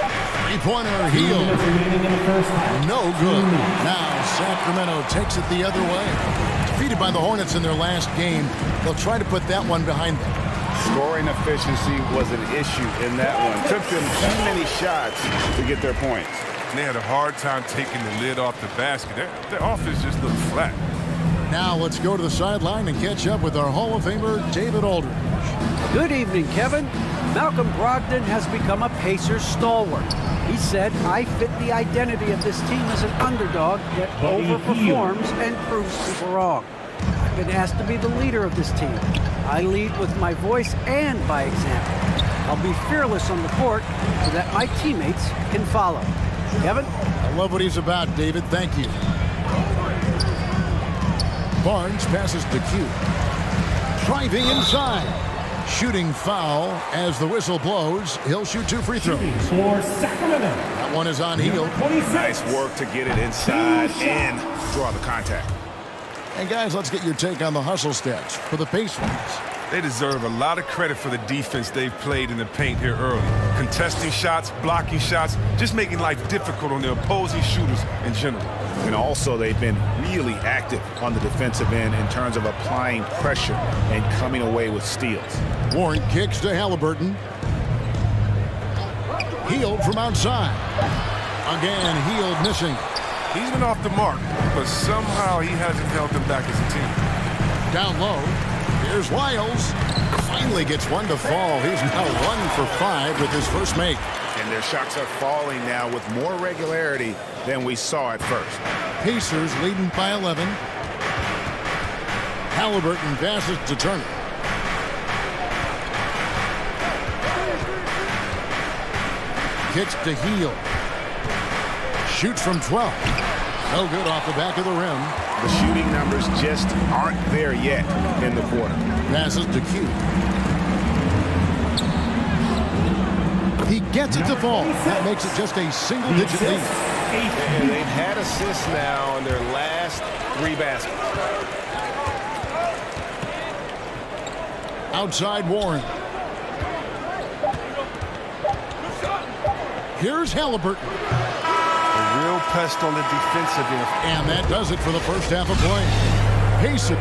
S9: Three-pointer, Hield. No good. Now Sacramento takes it the other way. Defeated by the Hornets in their last game. They'll try to put that one behind them.
S11: Scoring efficiency was an issue in that one. Took them too many shots to get their points.
S3: And they had a hard time taking the lid off the basket. Their offense just looked flat.
S9: Now let's go to the sideline and catch up with our Hall of Famer, David Aldridge.
S17: Good evening, Kevin. Malcolm Brogdon has become a Pacers stalwart. He said, I fit the identity of this team as an underdog that overperforms and proves people wrong. I've been asked to be the leader of this team. I lead with my voice and by example. I'll be fearless on the court so that my teammates can follow. Kevin?
S9: I love what he's about, David. Thank you. Barnes passes to Q. Driving inside. Shooting foul as the whistle blows. He'll shoot 2 free throws.
S5: For Sacramento.
S9: That one is on Hield.
S11: Nice work to get it inside and draw the contact.
S9: And guys, let's get your take on the hustle stats for the Pacers.
S3: They deserve a lot of credit for the defense they've played in the paint here early. Contesting shots, blocking shots, just making life difficult on the opposing shooters in general.
S11: And also they've been really active on the defensive end in terms of applying pressure and coming away with steals.
S9: Warren kicks to Halliburton. Hield from outside. Again, Hield missing.
S3: He's been off the mark, but somehow he hasn't held them back as a team.
S9: Down low. Here's Wiles. Finally gets one to fall. He's now 1 for 5 with his first make.
S11: And their shots are falling now with more regularity than we saw at first.
S9: Pacers leading by 11. Halliburton passes to Turner. kicks to Heel. Shoots from 12. No good off the back of the rim.
S11: The shooting numbers just aren't there yet in the quarter.
S9: Passes to Q. He gets it to fall. That makes it just a single-digit lead.
S11: And they've had assists now in their last 3 baskets.
S9: Outside Warren. Here's Halliburton.
S12: A real pest on the defensive end.
S9: And that does it for the first half of play. Pacers.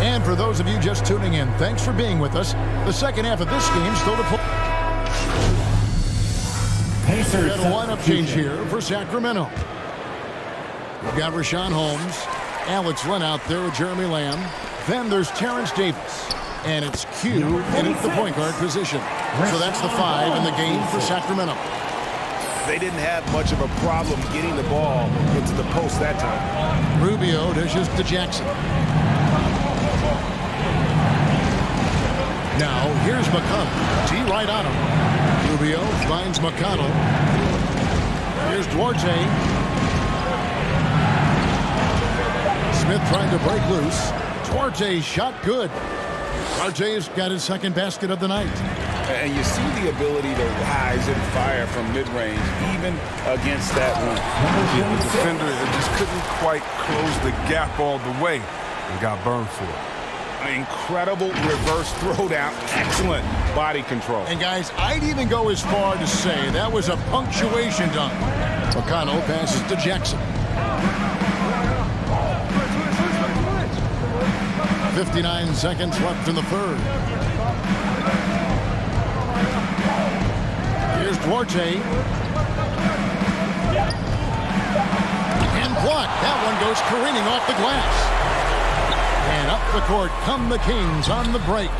S9: And for those of you just tuning in, thanks for being with us. The second half of this game still to play. Pacers. Got a lineup change here for Sacramento. We've got Rashawn Holmes, Alex Len out there with Jeremy Lamb. Then there's Terrence Davis. And it's Q in the point guard position. So that's the 5 in the game for Sacramento.
S11: They didn't have much of a problem getting the ball into the post that time.
S9: Rubio dishes to Jackson. Now, here's McConnell. T right on him. Rubio finds McConnell. Here's Duarte. Smith trying to break loose. Duarte shot good. Duarte's got his second basket of the night.
S11: And you see the ability to rise and fire from mid-range, even against that run.
S12: The defender just couldn't quite close the gap all the way and got burned for it.
S11: Incredible reverse throwdown. Excellent body control.
S9: And guys, I'd even go as far to say that was a punctuation dunk. McConnell passes to Jackson. 59 seconds left in the third. Here's Duarte. And blocked. That one goes careening off the glass. And up the court come the Kings on the break.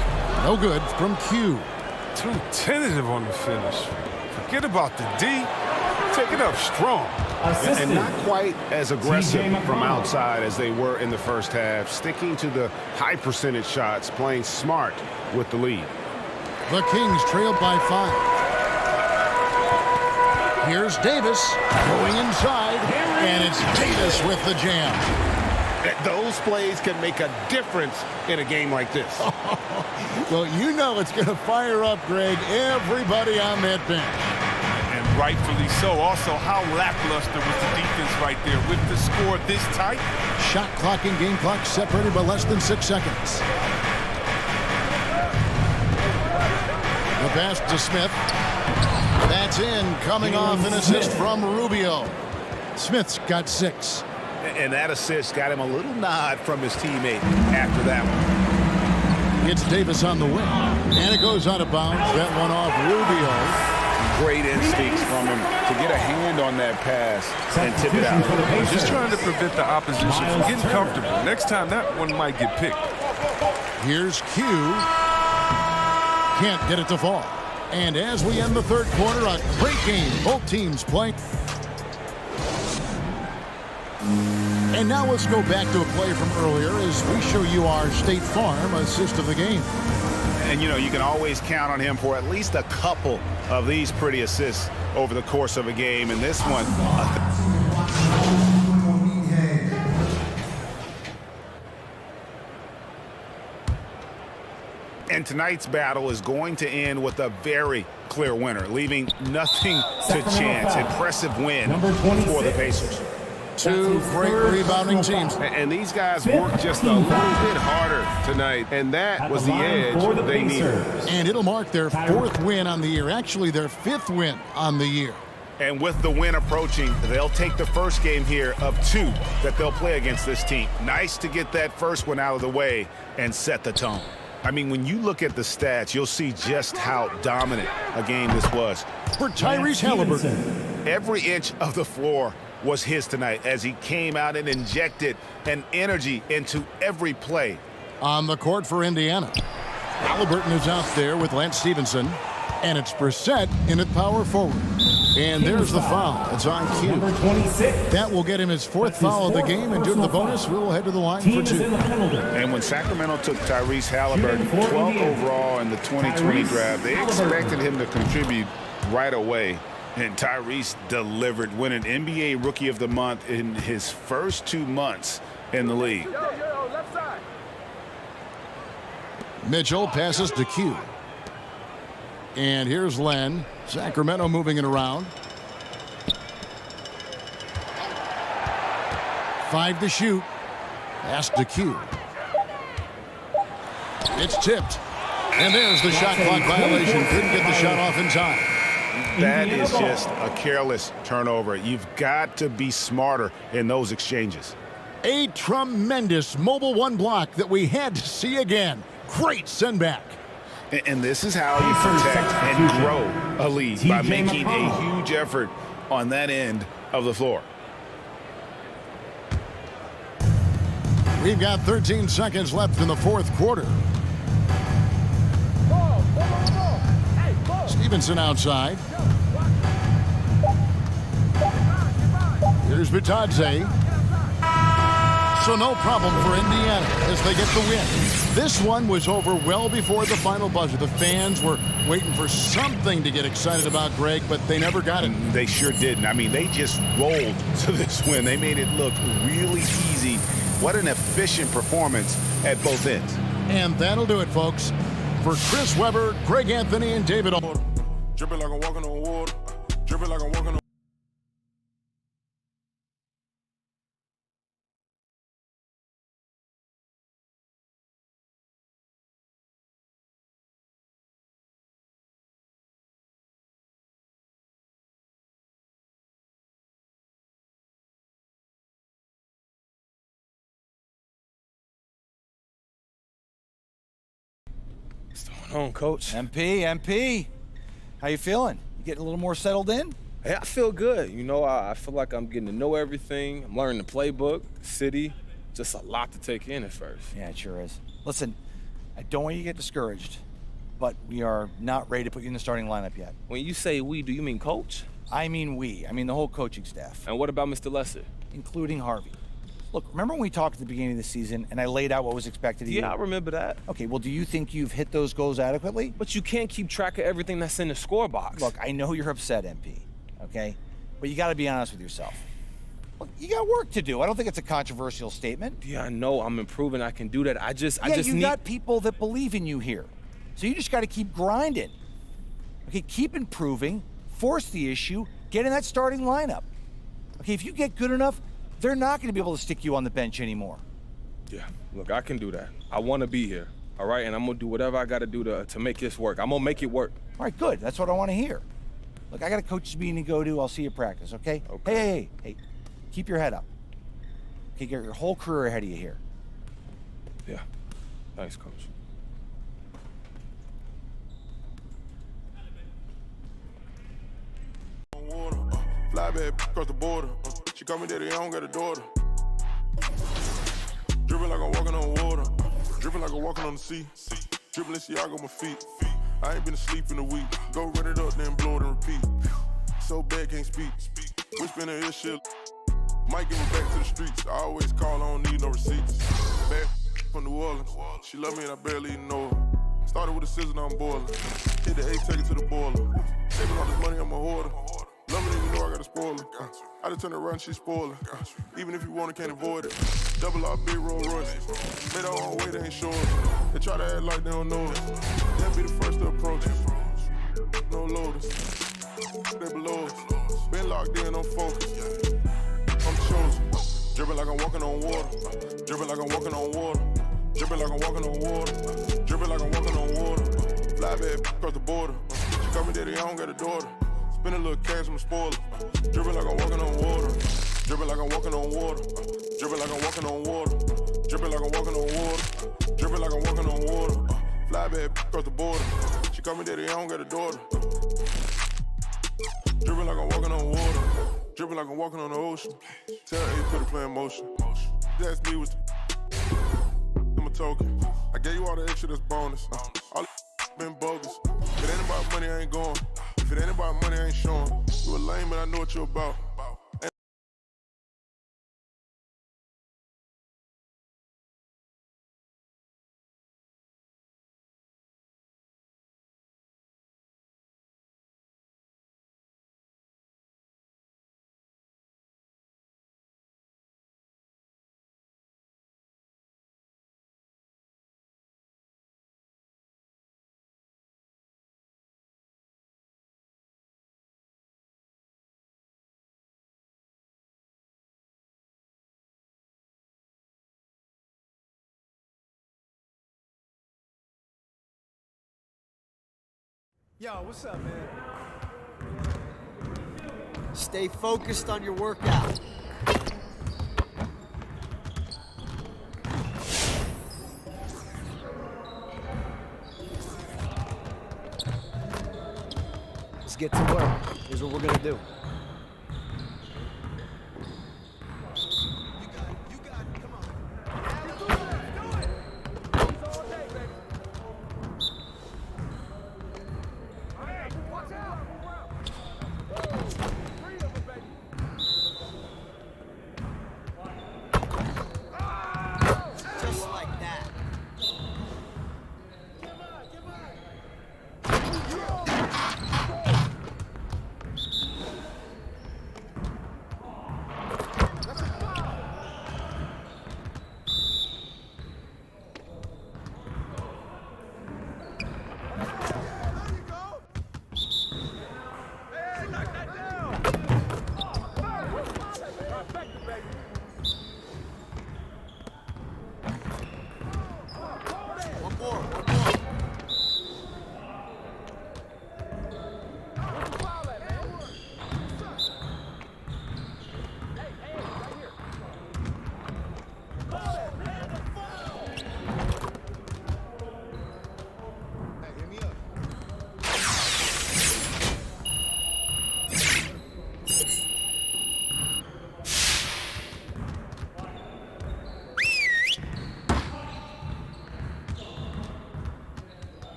S9: No good from Q.
S12: Too tentative on the finish. Forget about the D. Take it up strong.
S11: And not quite as aggressive from outside as they were in the first half. Sticking to the high percentage shots, playing smart with the lead.
S9: The Kings trailed by 5. Here's Davis going inside. And it's Davis with the jam.
S11: Those plays can make a difference in a game like this.
S9: Well, you know it's going to fire up, Greg, everybody on that bench.
S12: And rightfully so. Also, how lackluster was the defense right there with the score this tight.
S9: Shot clock and game clock separated by less than 6 seconds. The pass to Smith. That's in, coming off an assist from Rubio. Smith's got 6.
S11: And that assist got him a little nod from his teammate after that one.
S9: It's Davis on the wing. And it goes out of bounds. That one off Rubio.
S11: Great instincts from him to get a hand on that pass and tip it out.
S12: Just trying to prevent the opposition from getting comfortable. Next time, that one might get picked.
S9: Here's Q. Can't get it to fall. And as we end the third quarter, a great game. Both teams playing. And now let's go back to a play from earlier as we show you our State Farm assist of the game.
S11: And, you know, you can always count on him for at least a couple of these pretty assists over the course of a game. And this one... And tonight's battle is going to end with a very clear winner, leaving nothing to chance. Impressive win for the Pacers.
S9: Two great rebounding teams.
S11: And these guys worked just a little bit harder tonight, and that was the edge they needed.
S9: And it'll mark their 4th win on the year, actually their 5th win on the year.
S11: And with the win approaching, they'll take the first game here of 2 that they'll play against this team. Nice to get that first one out of the way and set the tone. I mean, when you look at the stats, you'll see just how dominant a game this was.
S9: For Tyrese Halliburton.
S11: Every inch of the floor was his tonight as he came out and injected an energy into every play.
S9: On the court for Indiana, Halliburton is out there with Lance Stevenson, and it's Brissett in at power forward. And there's the foul. It's on cue.
S5: Number 26.
S9: That will get him his fourth foul of the game, and due to the bonus, we'll head to the line
S5: Team
S9: for
S5: is
S9: 2.
S5: in the penalty.
S11: And when Sacramento took Tyrese Halliburton, 12 overall in the 2020 draft, they expected him to contribute right away. And Tyrese delivered, winning NBA Rookie of the Month in his first 2 months in the league.
S9: Mitchell passes to Q. And here's Len. Sacramento moving it around. 5 to shoot. Pass to Q. It's tipped. And there's the shot clock violation. Couldn't get the shot off in time.
S11: That is just a careless turnover. You've got to be smarter in those exchanges.
S9: A tremendous Mobile One block that we had to see again. Great send back.
S11: And this is how you protect and grow a lead, by making a huge effort on that end of the floor.
S9: We've got 13 seconds left in the fourth quarter. Stevenson outside. Here's Bitadze. So no problem for Indiana as they get the win. This one was over well before the final buzzer. The fans were waiting for something to get excited about, Greg, but they never got it.
S11: They sure didn't. I mean, they just rolled to this win. They made it look really easy. What an efficient performance at both ends.
S9: And that'll do it, folks. For Chris Webber, Greg Anthony, and David Olden.
S18: Dripping like I'm walking on water. Dripping like I'm walking on.
S19: What's going on, Coach?
S20: MP. How you feeling? You getting a little more settled in?
S19: Hey, I feel good. You know, I feel like I'm getting to know everything. I'm learning the playbook, city. Just a lot to take in at first.
S20: Yeah, it sure is. Listen, I don't want you to get discouraged, but we are not ready to put you in the starting lineup yet.
S19: When you say we, do you mean coach?
S20: I mean we. I mean the whole coaching staff.
S19: And what about Mr. Lesser?
S20: Including Harvey. Look, remember when we talked at the beginning of the season and I laid out what was expected of you?
S19: Yeah, I remember that.
S20: Okay, well, do you think you've hit those goals adequately?
S19: But you can't keep track of everything that's in the score box.
S20: Look, I know you're upset, MP, okay? But you got to be honest with yourself. Look, you got work to do. I don't think it's a controversial statement.
S19: Yeah, I know. I'm improving. I can do that. I just
S20: you got people that believe in you here. So you just got to keep grinding. Okay, keep improving, force the issue, get in that starting lineup. Okay, if you get good enough, they're not going to be able to stick you on the bench anymore.
S19: Yeah, look, I can do that. I want to be here, all right? And I'm going to do whatever I got to do to make this work. I'm going to make it work.
S20: All right, good. That's what I want to hear. Look, I got a coach's meeting to go to. I'll see you practice, okay? Hey, keep your head up. Okay, get your whole career ahead of you here.
S19: Yeah, thanks, Coach.
S18: Fly back across the border. She call me daddy, I don't got a daughter. Dripping like I'm walking on water. Dripping like I'm walking on the sea. Dribbling Santiago on my feet. I ain't been asleep in a week. Go run it up, then blow it and repeat. So bad, can't speak. Whispering in her shit. Might get me back to the streets. I always call, I don't need no receipts. Bad from New Orleans. She love me and I barely even know her. Started with a scissor, now I'm boiling. Hit the A, take it to the boiler. Saving all this money, I'm a hoarder. Love it, even know I got a spoiler. I just turn it around, she's spoiling. Even if you want it, can't avoid it. Double R, big roll Royce. Made our own way, they ain't sure. They try to act like they don't know it. They'll be the first to approach it. No loaders. They below us. Been locked in, I'm focused. I'm chosen. Dripping like I'm walking on water. Dripping like I'm walking on water. Dripping like I'm walking on water. Dripping like I'm walking on water. Fly back across the border. She call me daddy, I don't got a daughter. Spend a little cash from the spoiler. Dripping like I'm walking on water. Dripping like I'm walking on water. Dripping like I'm walking on water. Dripping like I'm walking on water. Dripping like I'm walking on water. Fly back across the border. She call me daddy, I don't got a daughter. Dripping like I'm walking on water. Dripping like I'm walking on the ocean. Tell A, put a play in motion. That's me was I'm a token. I gave you all the extra that's bonus. All been bogus. If it ain't about money, I ain't going. If it ain't about money, I ain't showing. You a lame, but I know what you're about.
S21: Yo, what's up, man?
S22: Stay focused on your workout.
S21: Let's get to work. Here's what we're gonna do.
S22: Just like that.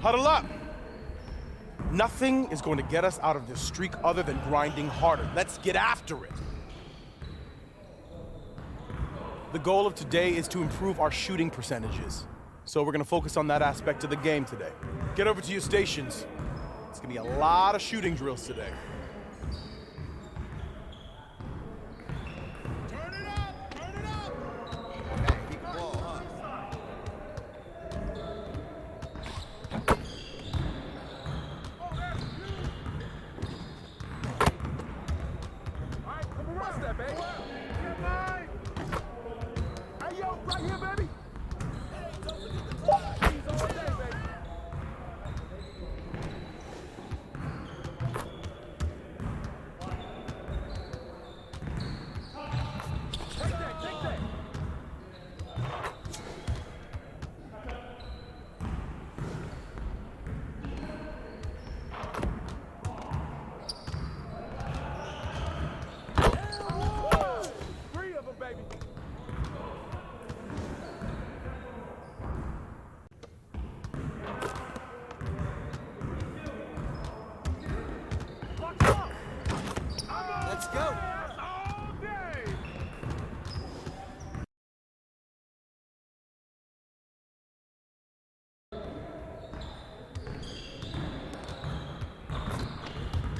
S23: Huddle up. Nothing is going to get us out of this streak other than grinding harder. Let's get after it. The goal of today is to improve our shooting percentages. So we're going to focus on that aspect of the game today. Get over to your stations. It's going to be a lot of shooting drills today.
S22: Let's go.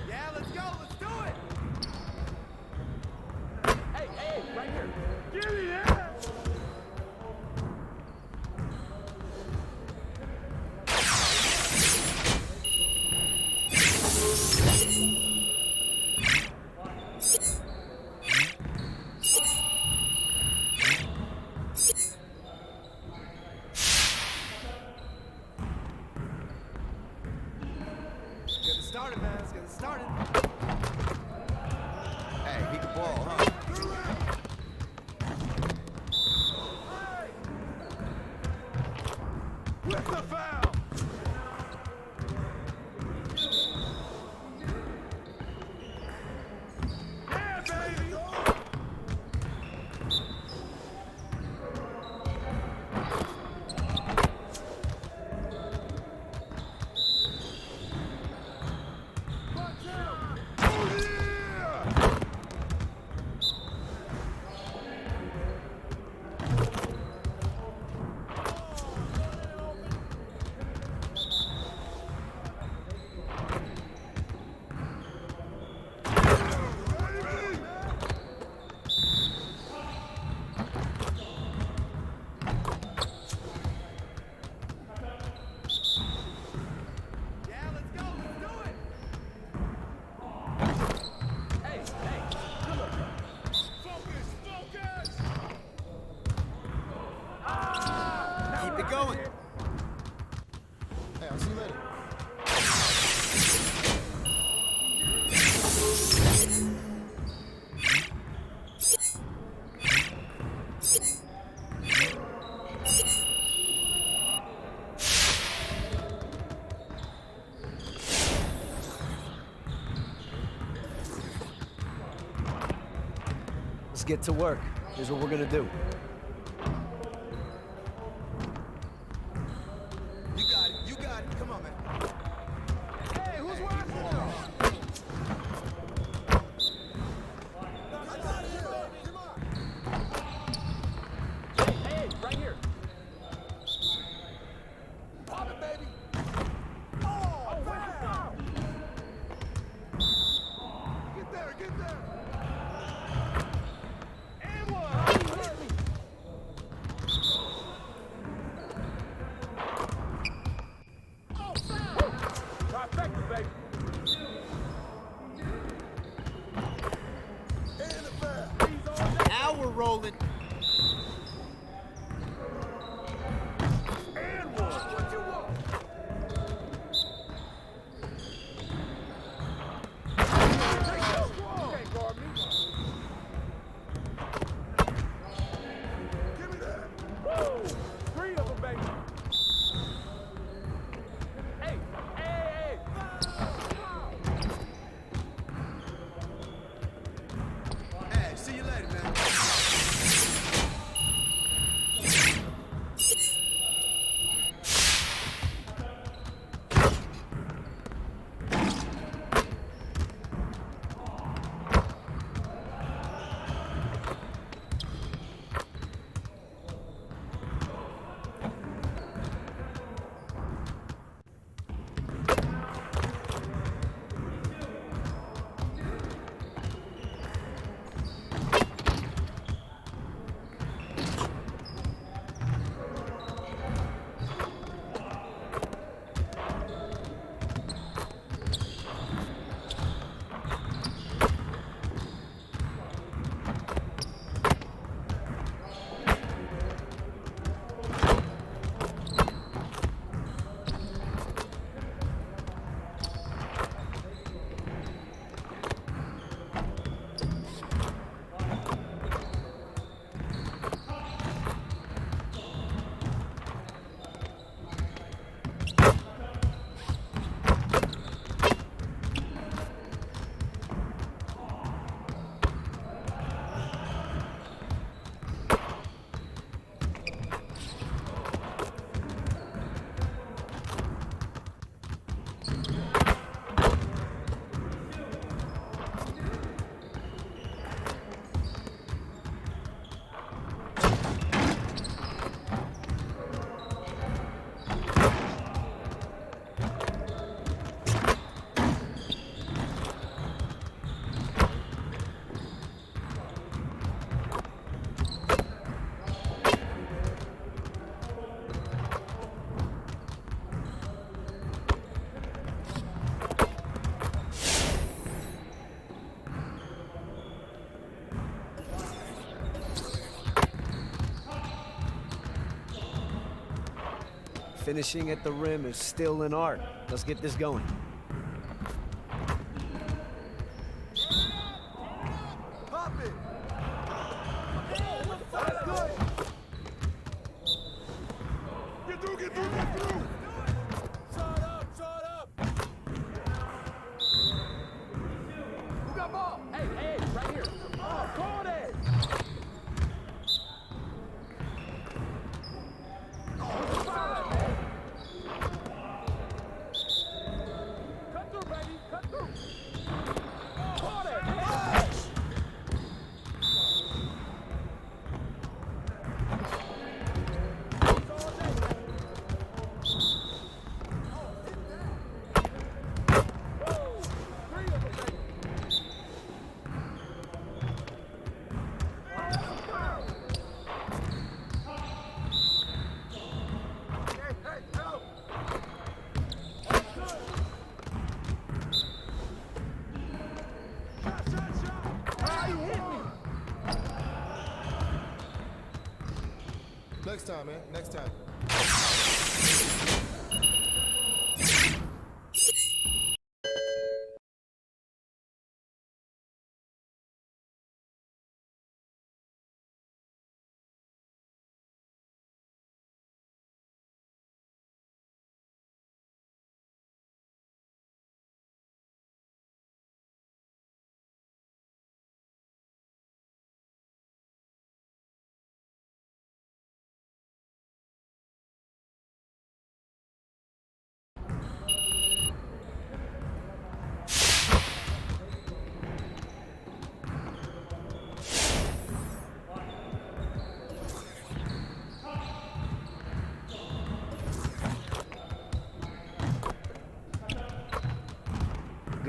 S21: Yeah, let's go. Let's do it. Hey, right here. Give me that. Get it started, man. Let's get it started.
S22: Hey, beat the ball, huh?
S18: With the foul. Yeah, baby.
S22: going.
S9: Hey, I'll see you later.
S22: Let's get to work. Here's what we're gonna do. You got it. You got it. Come on, man. Hey, who's watching now?
S21: Hey, right here. Pop it, baby. Oh, wow. Get there, get there. And one. Oh, foul. Trifecta, baby. And the foul.
S22: Now we're rolling.
S21: And one. What you want? Three of them, baby. Hey, hey, hey.
S22: Hey, see you later, man. Finishing at the rim is still an art. Let's get this going.
S21: Pop it. That's good. Get through, get through, get through. Shut up, shut up. Who got ball? Hey, hey, right here. Oh, call it. Cut through, baby, cut through. Call it. Flash.
S1: Next time, man. Next time.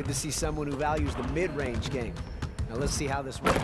S17: Good to see someone who values the mid-range game. Now let's see how this works.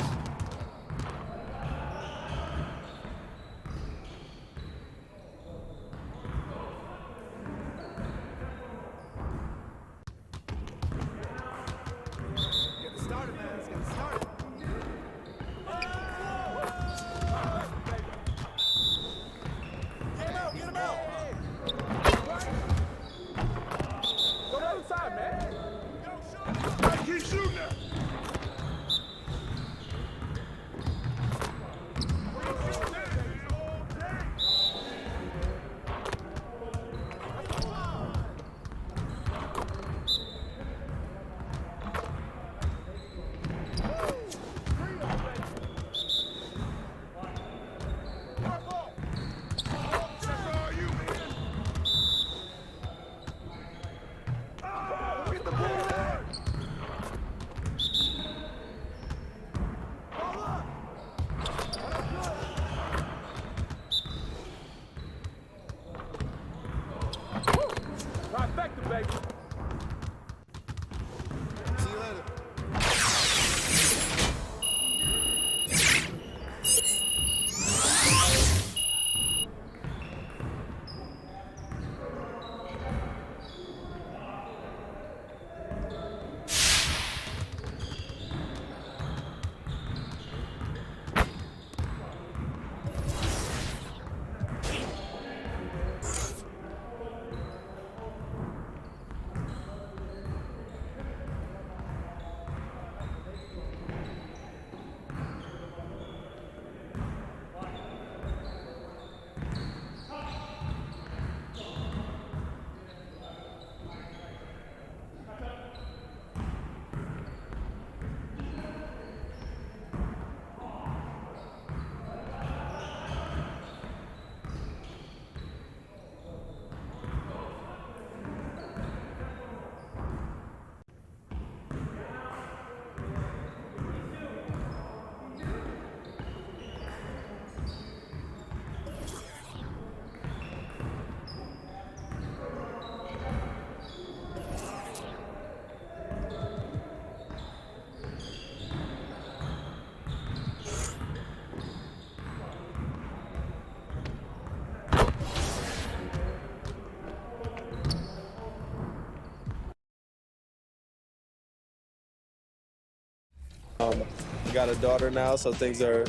S16: Got a daughter now, so things are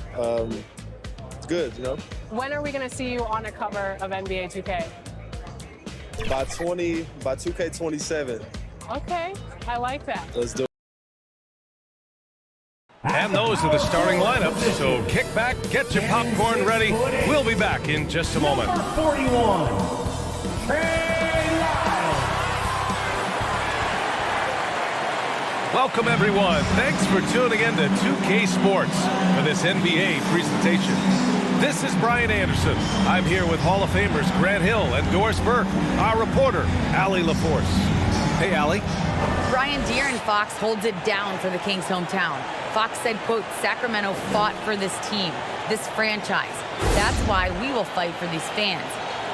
S16: good, you know?
S2: When are we going to see you on a cover of NBA 2K?
S16: By 2K27.
S2: Okay, I like that.
S16: Let's do it.
S3: And those are the starting lineups, so kick back, get your popcorn ready. We'll be back in just a moment.
S5: Number 41, Trey Lyles.
S3: Welcome, everyone. Thanks for tuning in to 2K Sports for this NBA presentation. This is Brian Anderson. I'm here with Hall of Famers Grant Hill and Doris Burke, our reporter, Allie LaForce. Hey, Allie.
S4: Brian Deere Fox holds it down for the Kings' hometown. Fox said, quote, Sacramento fought for this team, this franchise. That's why we will fight for these fans.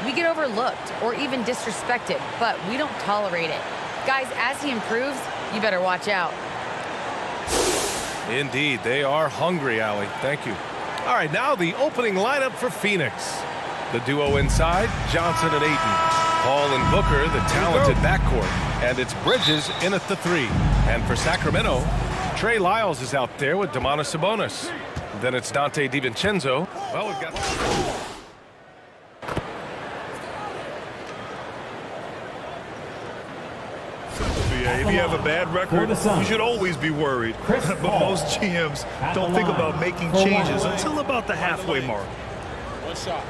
S4: We get overlooked or even disrespected, but we don't tolerate it. Guys, as he improves, you better watch out.
S3: Indeed, they are hungry, Allie. Thank you. All right, now the opening lineup for Phoenix. The duo inside, Johnson and Ayton. Hall and Booker, the talented backcourt. And it's Bridges in at the 3. And for Sacramento, Trey Lyles is out there with Domantas Sabonis. Then it's Dante DiVincenzo. Well, we've got...
S7: If you have a bad record, you should always be worried. But most GMs don't think about making changes until about the halfway mark.
S8: One shot.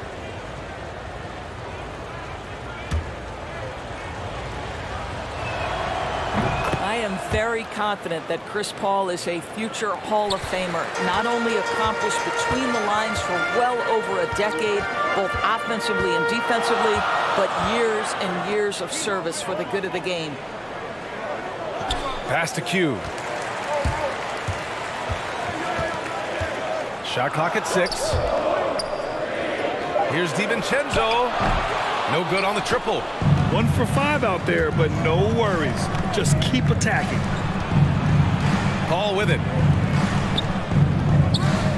S1: I am very confident that Chris Paul is a future Hall of Famer, not only accomplished between the lines for well over a decade, both offensively and defensively, but years and years of service for the good of the game.
S3: Pass to Q. Shot clock at 6. Here's DiVincenzo. No good on the triple.
S7: 1 for 5 out there, but no worries. Just keep attacking.
S3: Paul with it.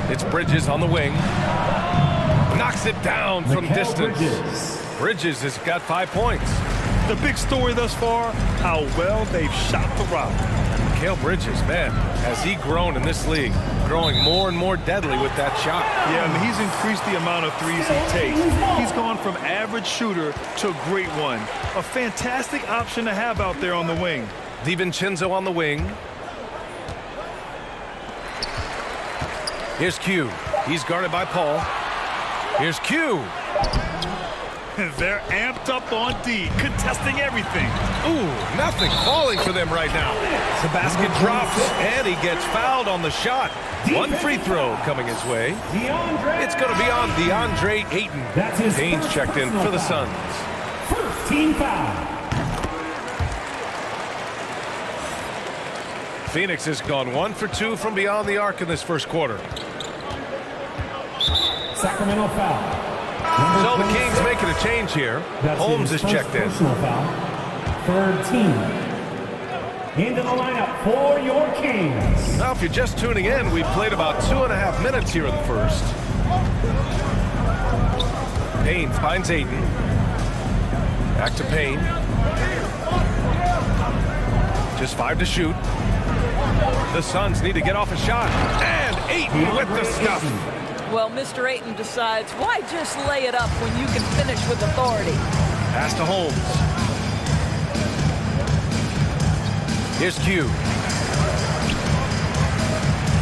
S3: It's Bridges on the wing. Knocks it down from distance. Bridges has got 5 points.
S7: The big story thus far, how well they've shot the rock.
S3: Mikal Bridges, man, has he grown in this league, growing more and more deadly with that shot.
S7: Yeah, I mean, he's increased the amount of threes he takes. He's gone from average shooter to great one. A fantastic option to have out there on the wing.
S3: DiVincenzo on the wing. Here's Q. He's guarded by Paul. Here's Q.
S7: They're amped up on D, contesting everything.
S3: Ooh, nothing falling for them right now. The basket drops, and he gets fouled on the shot. One free throw coming his way. It's going to be on DeAndre Ayton. Haynes checked in for the Suns.
S5: First team foul.
S3: Phoenix has gone 1 for 2 from beyond the arc in this first quarter.
S5: Sacramento foul.
S3: So the Kings making a change here. Holmes is checked in.
S5: Third team. Into the lineup for your Kings.
S3: Now, if you're just tuning in, we've played about 2.5 minutes here in the first. Payne finds Ayton. Back to Payne. Just 5 to shoot. The Suns need to get off a shot. And Ayton with the stuff.
S1: Well, Mr. Ayton decides, why just lay it up when you can finish with authority?
S3: Pass to Holmes. Here's Q.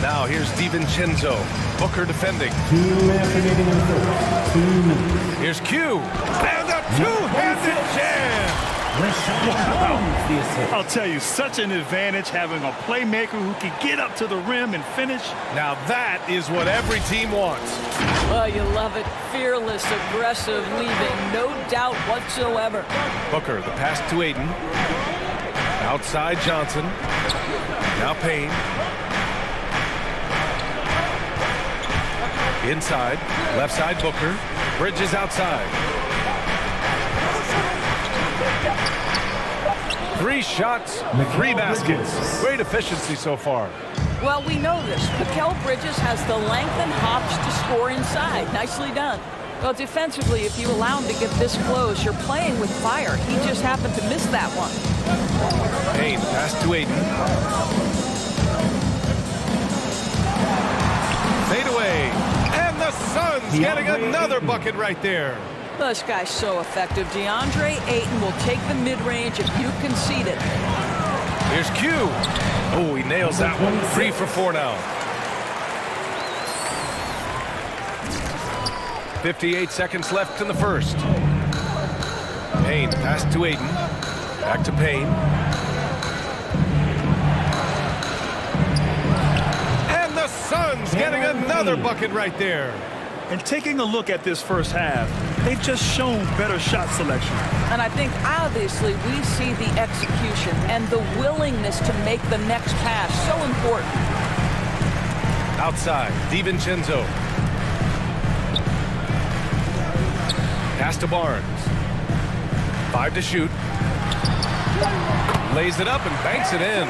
S3: Now here's DiVincenzo. Booker defending.
S5: 2 minutes remaining in the first. 2 minutes.
S3: Here's Q. And a two-handed jam.
S7: I'll tell you, such an advantage having a playmaker who can get up to the rim and finish.
S3: Now that is what every team wants.
S1: Well, you love it. Fearless, aggressive, leaving no doubt whatsoever.
S3: Booker, the pass to Ayton. Outside Johnson. Now Payne. Inside. Left side Booker. Bridges outside. 3 shots, 3 baskets. Great efficiency so far.
S1: Well, we know this. Mikal Bridges has the length and hops to score inside. Nicely done. Well, defensively, if you allow him to get this close, you're playing with fire. He just happened to miss that one.
S3: Payne, pass to Ayton. Fade away. And the Suns getting another bucket right there.
S1: This guy's so effective. DeAndre Ayton will take the mid-range if you concede it.
S3: Here's Q. Oh, he nails that one. 3 for 4 now. 58 seconds left in the first. Payne, pass to Ayton. Back to Payne. And the Suns getting another bucket right there.
S7: And taking a look at this first half, they've just shown better shot selection.
S1: And I think obviously we see the execution and the willingness to make the next pass so important.
S3: Outside, DiVincenzo. Pass to Barnes. 5 to shoot. Lays it up and banks it in.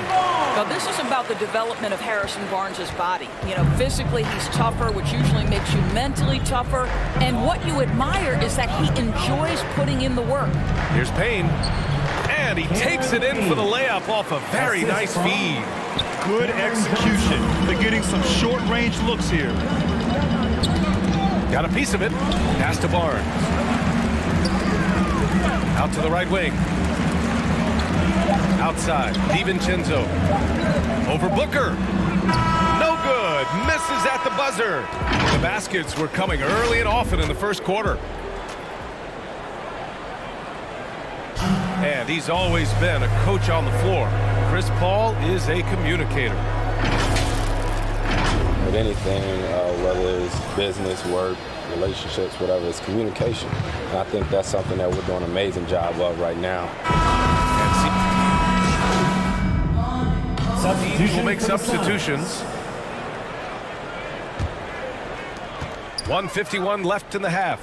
S1: Now, this is about the development of Harrison Barnes' body. You know, physically he's tougher, which usually makes you mentally tougher. And what you admire is that he enjoys putting in the work.
S3: Here's Payne. And he takes it in for the layup off a very nice feed.
S7: Good execution. They're getting some short-range looks here.
S3: Got a piece of it. Pass to Barnes. Out to the right wing. Outside, DiVincenzo. Over Booker. No good. Misses at the buzzer. The baskets were coming early and often in the first quarter. And he's always been a coach on the floor. Chris Paul is a communicator.
S6: With anything, whether it's business, work, relationships, whatever, it's communication. And I think that's something that we're doing an amazing job of right now.
S3: Teams will make substitutions. 1:51 left in the half.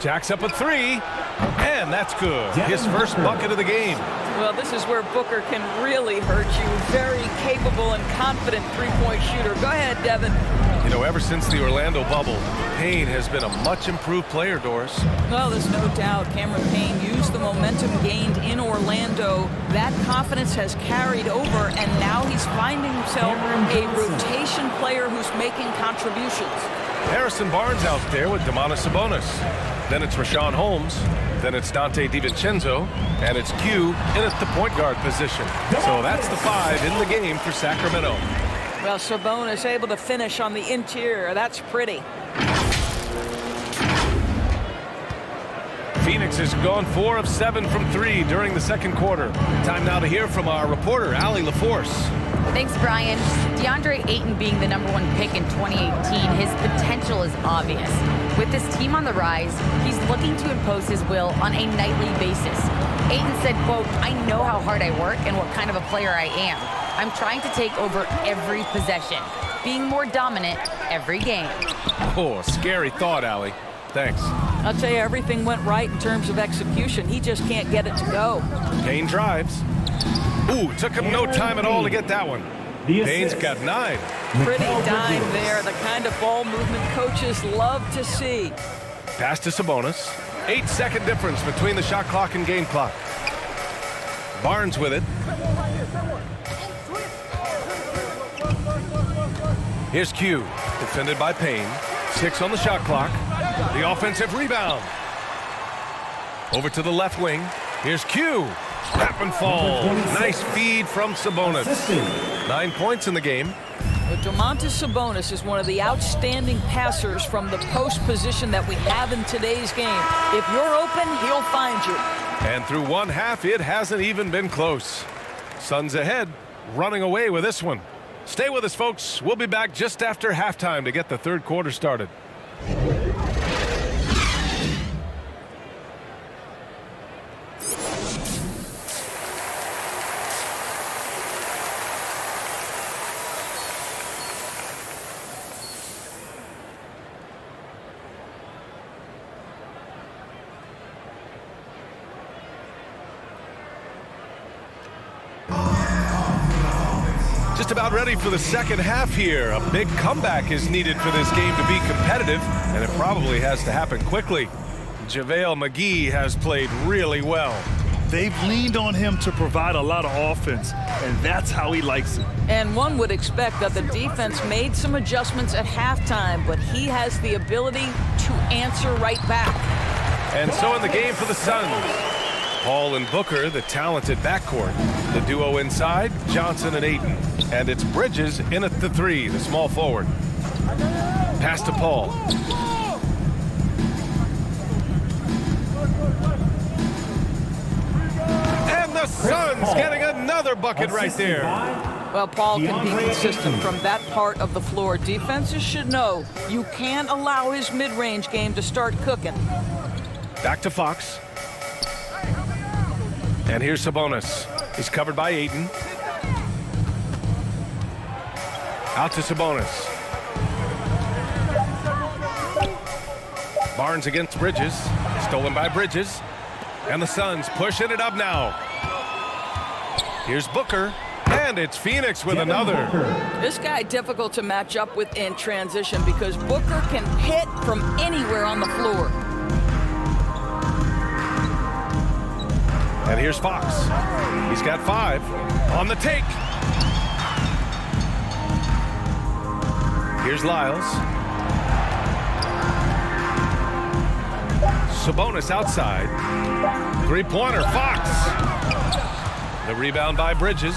S3: Jacks up a three, and that's good. His first bucket of the game.
S1: Well, this is where Booker can really hurt you. Very capable and confident three-point shooter. Go ahead, Devin.
S3: You know, ever since the Orlando bubble, Payne has been a much improved player, Doris.
S1: Well, there's no doubt Cameron Payne used the momentum gained in Orlando. That confidence has carried over, and now he's finding himself a rotation player who's making contributions.
S3: Harrison Barnes out there with Sabonis. Then it's Rashawn Holmes. Then it's Dante DiVincenzo. And it's Q in at the point guard position. So that's the 5 in the game for Sacramento.
S1: Well, Sabonis able to finish on the interior. That's pretty.
S3: Phoenix has gone 4 of 7 from 3 during the second quarter. Time now to hear from our reporter, Allie LaForce.
S4: Thanks, Brian. DeAndre Ayton being the #1 pick in 2018, his potential is obvious. With this team on the rise, he's looking to impose his will on a nightly basis. Ayton said, quote, "I know how hard I work and what kind of a player I am. I'm trying to take over every possession, being more dominant every game."
S3: Oh, scary thought, Allie. Thanks.
S1: I'll tell you, everything went right in terms of execution. He just can't get it to go.
S3: Payne drives. Ooh, took him no time at all to get that one. Payne's got 9.
S1: Pretty dime there, the kind of ball movement coaches love to see.
S3: Pass to Sabonis. 8-second difference between the shot clock and game clock. Barnes with it. Here's Q, defended by Payne. 6 on the shot clock. The offensive rebound. Over to the left wing. Here's Q. Tap and fall. Nice feed from Sabonis. 9 points in the game.
S1: Domantas Sabonis is one of the outstanding passers from the post position that we have in today's game. If you're open, he'll find you.
S3: And through one half, it hasn't even been close. Suns ahead, running away with this one. Stay with us, folks. We'll be back just after halftime to get the third quarter started. Just about ready for the second half here. A big comeback is needed for this game to be competitive, and it probably has to happen quickly. JaVale McGee has played really well.
S7: They've leaned on him to provide a lot of offense, and that's how he likes it.
S1: And one would expect that the defense made some adjustments at halftime, but he has the ability to answer right back.
S3: And so in the game for the Suns, Paul and Booker, the talented backcourt. The duo inside, Johnson and Ayton. And it's Bridges in at the 3, the small forward. Pass to Paul. And the Suns getting another bucket right there.
S1: Well, Paul can be consistent from that part of the floor. Defenses should know you can't allow his mid-range game to start cooking.
S3: Back to Fox. And here's Sabonis. He's covered by Ayton. Out to Sabonis. Barnes against Bridges. Stolen by Bridges. And the Suns pushing it up now. Here's Booker. And it's Phoenix with another.
S1: This guy difficult to match up with in transition because Booker can hit from anywhere on the floor.
S3: And here's Fox. He's got 5 on the take. Here's Lyles. Sabonis outside. Three-pointer, Fox. The rebound by Bridges.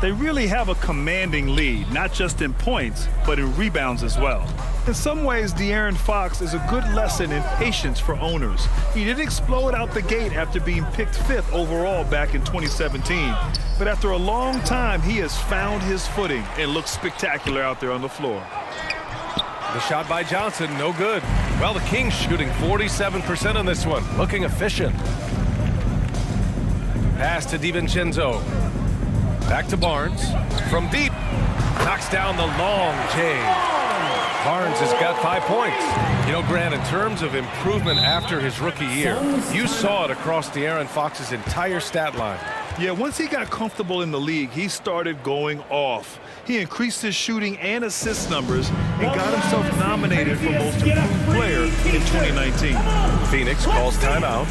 S7: They really have a commanding lead, not just in points, but in rebounds as well. In some ways, De'Aaron Fox is a good lesson in patience for owners. He didn't explode out the gate after being picked 5th overall back in 2017. But after a long time, he has found his footing and looks spectacular out there on the floor.
S3: The shot by Johnson, no good. Well, the Kings shooting 47% on this one, looking efficient. Pass to DiVincenzo. Back to Barnes. From deep. Knocks down the long J. Barnes has got 5 points. You know, Grant, in terms of improvement after his rookie year, you saw it across De'Aaron Fox's entire stat line.
S7: Yeah, once he got comfortable in the league, he started going off. He increased his shooting and assist numbers and got himself nominated for Most Improved Player in 2019.
S3: Phoenix calls timeout.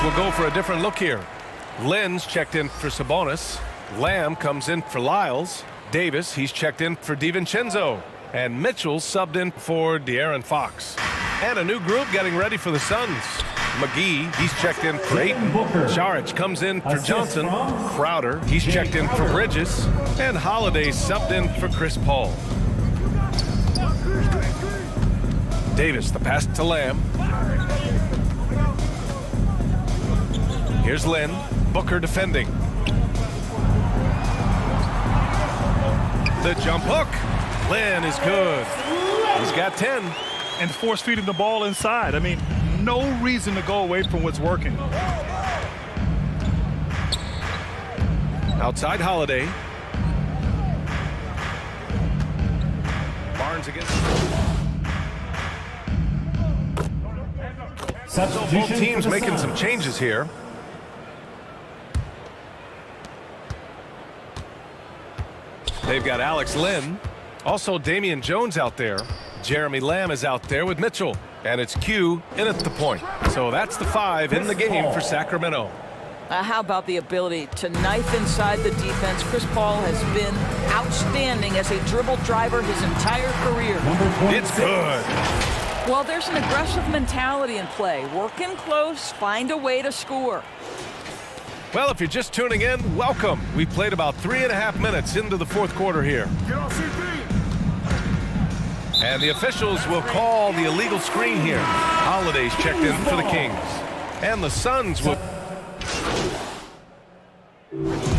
S3: We'll go for a different look here. Lynn's checked in for Sabonis. Lamb comes in for Lyles. Davis, he's checked in for DiVincenzo. And Mitchell subbed in for De'Aaron Fox. And a new group getting ready for the Suns. McGee, he's checked in for Ayton. Saric comes in for Johnson. Crowder, he's checked in for Bridges. And Holiday subbed in for Chris Paul. Davis, the pass to Lamb. Here's Lynn. Booker defending. The jump hook. Lynn is good. He's got 10.
S7: And force feeding the ball inside. I mean, no reason to go away from what's working.
S3: Outside Holiday. Barnes against. So both teams making some changes here. They've got Alex Lynn. Also Damian Jones out there. Jeremy Lamb is out there with Mitchell. And it's Q in at the point. So that's the 5 in the game for Sacramento.
S1: How about the ability to knife inside the defense? Chris Paul has been outstanding as a dribble driver his entire career.
S3: It's good.
S1: Well, there's an aggressive mentality in play. Work in close, find a way to score.
S3: Well, if you're just tuning in, welcome. We've played about 3.5 minutes into the fourth quarter here.
S18: Get on CP.
S3: And the officials will call the illegal screen here. Holiday's checked in for the Kings. And the Suns will...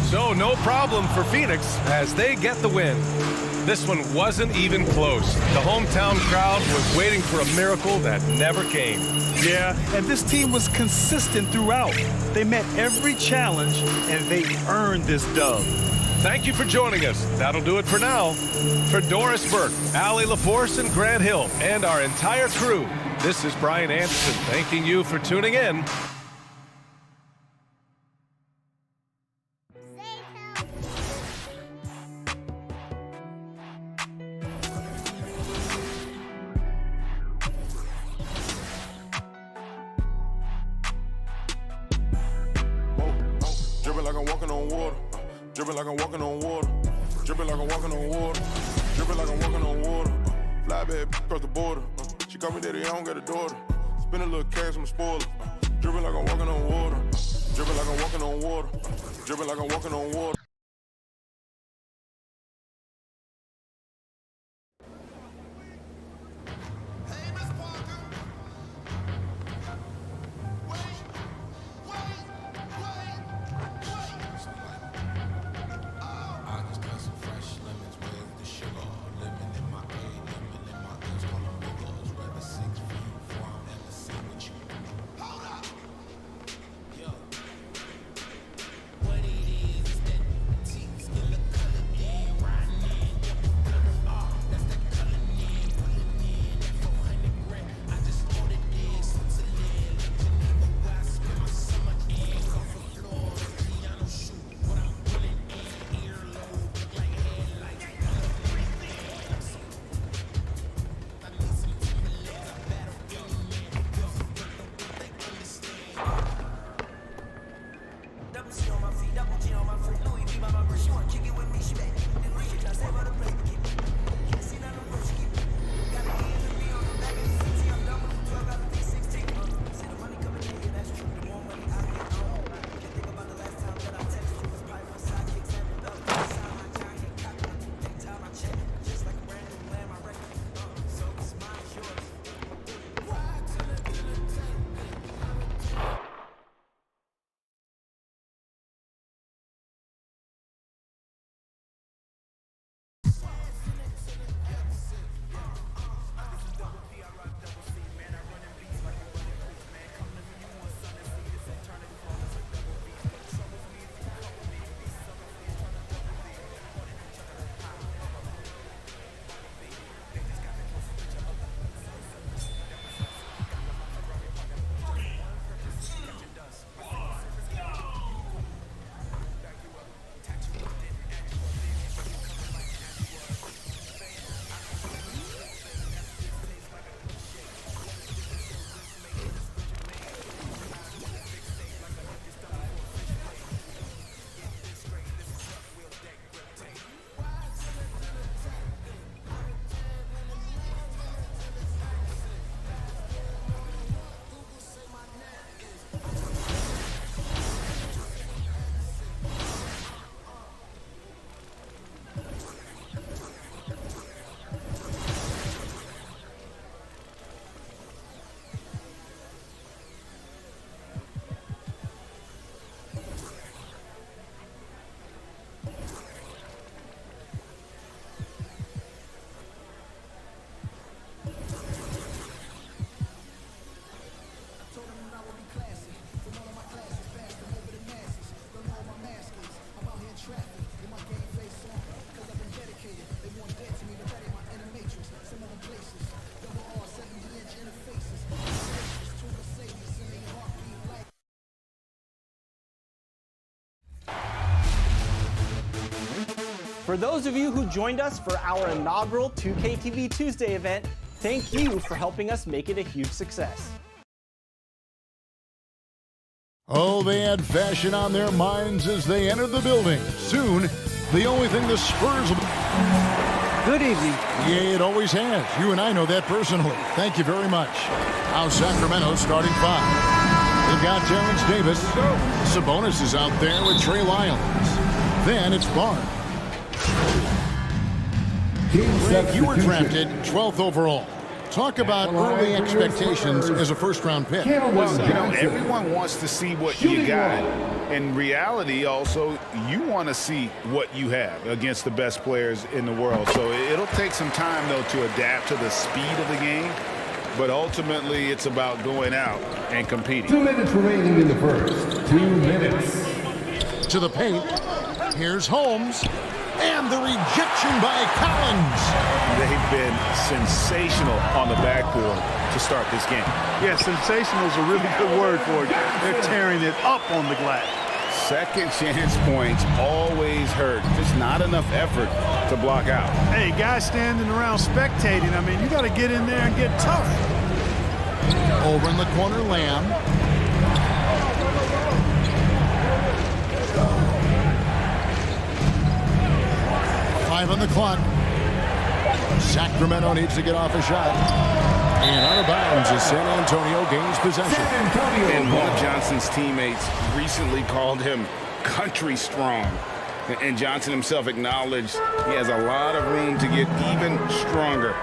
S3: So no problem for Phoenix as they get the win. This one wasn't even close. The hometown crowd was waiting for a miracle that never came.
S7: Yeah, and this team was consistent throughout. They met every challenge, and they earned this dub.
S3: Thank you for joining us. That'll do it for now. For Doris Burke, Allie LaForce, and Grant Hill, and our entire crew, this is Brian Anderson thanking you for tuning in.
S18: Dripping like I'm walking on water. Dripping like I'm walking on water. Dripping like I'm walking on water. Dripping like I'm walking on water. Fly bad across the border. She call me daddy, I don't got a daughter. Spend a little cash on the spoiler. Dripping like I'm walking on water. Dripping like I'm walking on water. Dripping like I'm walking on water.
S10: For those of you who joined us for our inaugural 2K TV Tuesday event, thank you for helping us make it a huge success.
S9: Oh, they had fashion on their minds as they entered the building. Soon, the only thing the Spurs will...
S17: Good evening.
S9: Yeah, it always has. You and I know that personally. Thank you very much. Now Sacramento starting five. They've got Terrence Davis. Sabonis is out there with Trey Lyles. Then it's Barnes. Greg, you were drafted 12th overall. Talk about early expectations as a first-round pick.
S11: Well, you know, everyone wants to see what you got. In reality, also, you want to see what you have against the best players in the world. So it'll take some time, though, to adapt to the speed of the game. But ultimately, it's about going out and competing.
S5: 2 minutes remaining in the first. 2 minutes.
S9: To the paint. Here's Holmes. And the rejection by Collins.
S11: They've been sensational on the backboard to start this game.
S7: Yeah, sensational is a really good word for it. They're tearing it up on the glass.
S11: Second chance points always hurt. Just not enough effort to block out.
S7: Hey, guys standing around spectating, I mean, you got to get in there and get tough.
S9: Over in the corner, Lamb. Five on the clock. Sacramento needs to get off a shot. And out of bounds as San Antonio gains possession.
S11: And one of Johnson's teammates recently called him country strong. And Johnson himself acknowledged he has a lot of room to get even stronger.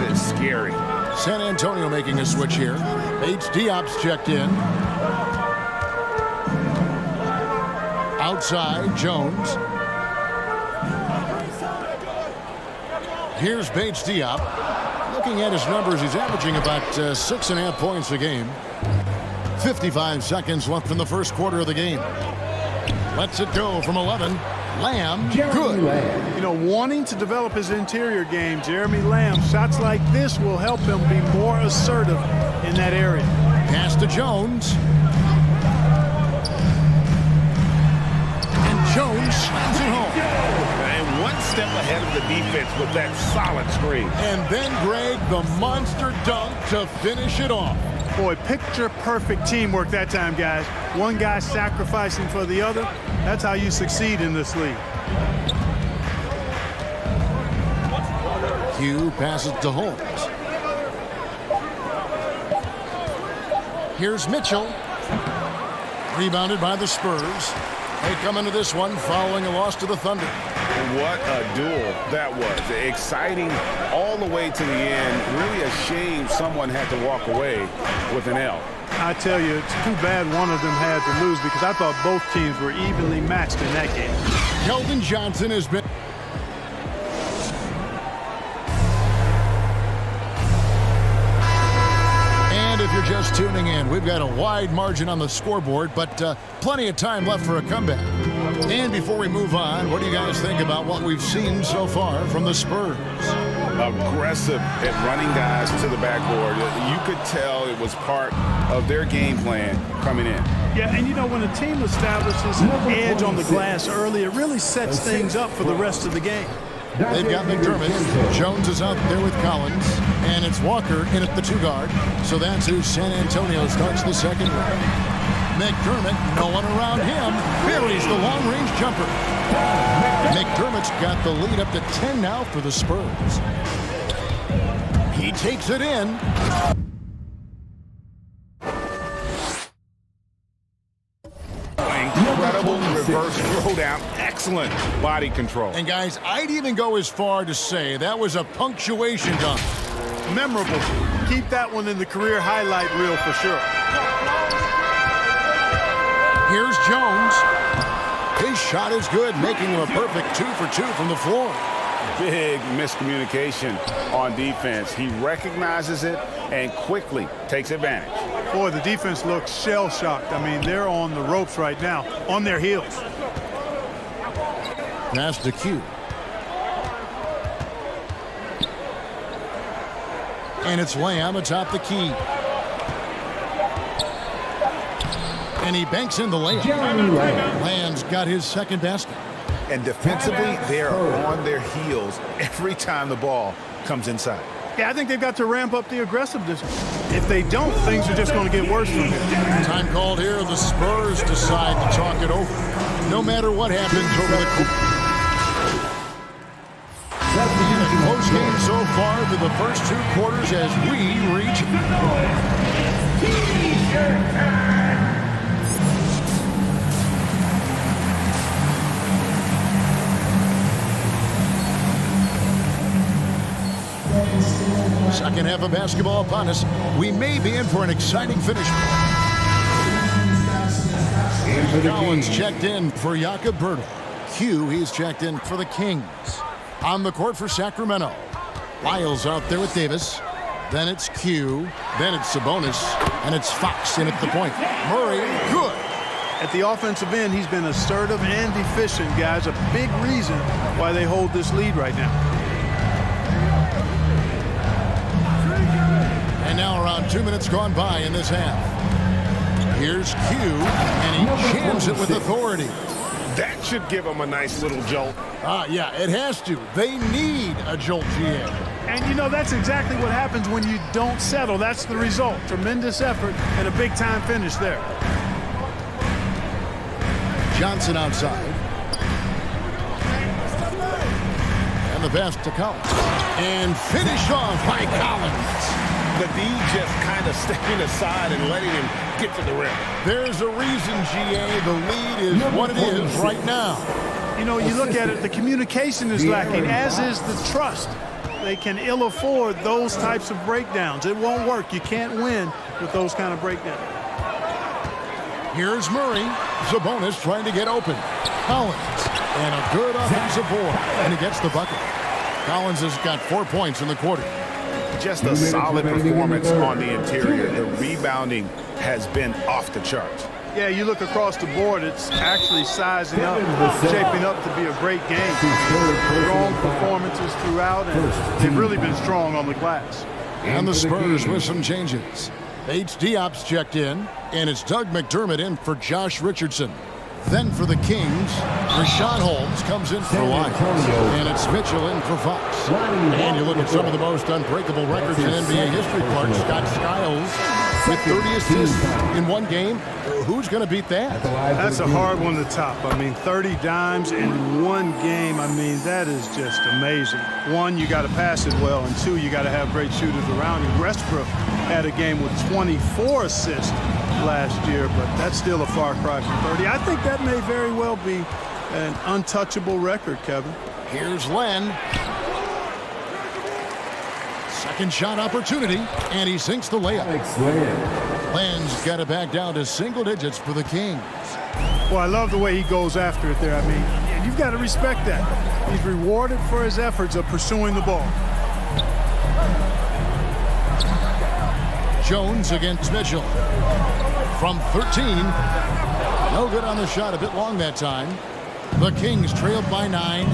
S11: It's scary.
S9: San Antonio making a switch here. Bates Diop's checked in. Outside, Jones. Here's Bates Diop. Looking at his numbers, he's averaging about 6.5 points a game. 55 seconds left in the first quarter of the game. Lets it go from 11. Lamb, good.
S7: You know, wanting to develop his interior game, Jeremy Lamb, shots like this will help him be more assertive in that area.
S9: Pass to Jones. And Jones slams it home.
S11: And one step ahead of the defense with that solid screen.
S9: And then, Greg, the monster dunk to finish it off.
S7: Boy, picture perfect teamwork that time, guys. One guy sacrificing for the other. That's how you succeed in this league.
S9: Q passes to Holmes. Here's Mitchell. Rebounded by the Spurs. They come into this one following a loss to the Thunder.
S11: What a duel that was. Exciting all the way to the end. Really a shame someone had to walk away with an L.
S7: I tell you, it's too bad one of them had to lose because I thought both teams were evenly matched in that game.
S9: Keldon Johnson has been... And if you're just tuning in, we've got a wide margin on the scoreboard, but plenty of time left for a comeback. And before we move on, what do you guys think about what we've seen so far from the Spurs?
S11: Aggressive at running guys to the backboard. You could tell it was part of their game plan coming in.
S7: Yeah, and you know, when a team establishes an edge on the glass early, it really sets things up for the rest of the game.
S9: They've got McDermott. Jones is out there with Collins. And it's Walker in at the 2-guard. So that's who San Antonio starts the second round. McDermott, no one around him, buries the long-range jumper. McDermott's got the lead up to 10 now for the Spurs. He takes it in.
S11: Incredible reverse throwdown. Excellent body control.
S9: And guys, I'd even go as far to say that was a punctuation dunk.
S7: Memorable. Keep that one in the career highlight reel for sure.
S9: Here's Jones. His shot is good, making him a perfect 2 for 2 from the floor.
S11: Big miscommunication on defense. He recognizes it and quickly takes advantage.
S7: Boy, the defense looks shell-shocked. I mean, they're on the ropes right now, on their heels.
S9: Pass to Q. And it's Lamb atop the key. And he banks in the layup. Lamb's got his second basket.
S11: And defensively, they're on their heels every time the ball comes inside.
S7: Yeah, I think they've got to ramp up the aggressiveness. If they don't, things are just going to get worse from here.
S9: Time called here. The Spurs decide to talk it over. No matter what happens over the course. Close game so far through the first 2 quarters as we reach. Second half of basketball upon us. We may be in for an exciting finish. Collins checked in for Jakob Bertel. Q, he's checked in for the Kings. On the court for Sacramento. Lyles out there with Davis. Then it's Q. Then it's Sabonis. And it's Fox in at the point. Murray, good.
S7: At the offensive end, he's been assertive and efficient, guys. A big reason why they hold this lead right now.
S9: And now around 2 minutes gone by in this half. Here's Q, and he jams it with authority.
S11: That should give them a nice little jolt.
S9: Yeah, it has to. They need a jolt, GA.
S7: And, you know, that's exactly what happens when you don't settle. That's the result. Tremendous effort and a big-time finish there.
S9: Johnson outside. And the pass to Collins. And finished off by Collins.
S11: The D just kind of stepping aside and letting him get to the rim.
S9: There's a reason, GA. The lead is what it is right now.
S7: You know, you look at it, the communication is lacking, as is the trust. They can ill afford those types of breakdowns. It won't work. You can't win with those kind of breakdowns.
S9: Here's Murray. Sabonis trying to get open. Collins. And a good offensive board. And he gets the bucket. Collins has got 4 points in the quarter.
S11: Just a solid performance on the interior. The rebounding has been off the charts.
S7: Yeah, you look across the board, it's actually sizing up, shaping up to be a great game. Strong performances throughout, and they've really been strong on the glass.
S9: And the Spurs with some changes. H. Diop's checked in, and it's Doug McDermott in for Josh Richardson. Then for the Kings, Rashawn Holmes comes in for Lyles. And it's Mitchell in for Fox. And you look at some of the most unbreakable records in NBA history, Clark. Scott Skiles with 30 assists in one game. Who's going to beat that?
S13: That's a hard one to top. I mean, 30 dimes in one game, I mean, that is just amazing. One, you got to pass it well, and two, you got to have great shooters around you. Westbrook had a game with 24 assists last year, but that's still a far cry from 30. I think that may very well be an untouchable record, Kevin.
S9: Here's Len. Second shot opportunity, and he sinks the layup. Len's got it back down to single digits for the Kings.
S13: Well, I love the way he goes after it there. I mean, you've got to respect that. He's rewarded for his efforts of pursuing the ball.
S9: Jones against Mitchell. From 13. No good on the shot, a bit long that time. The Kings trailed by 9.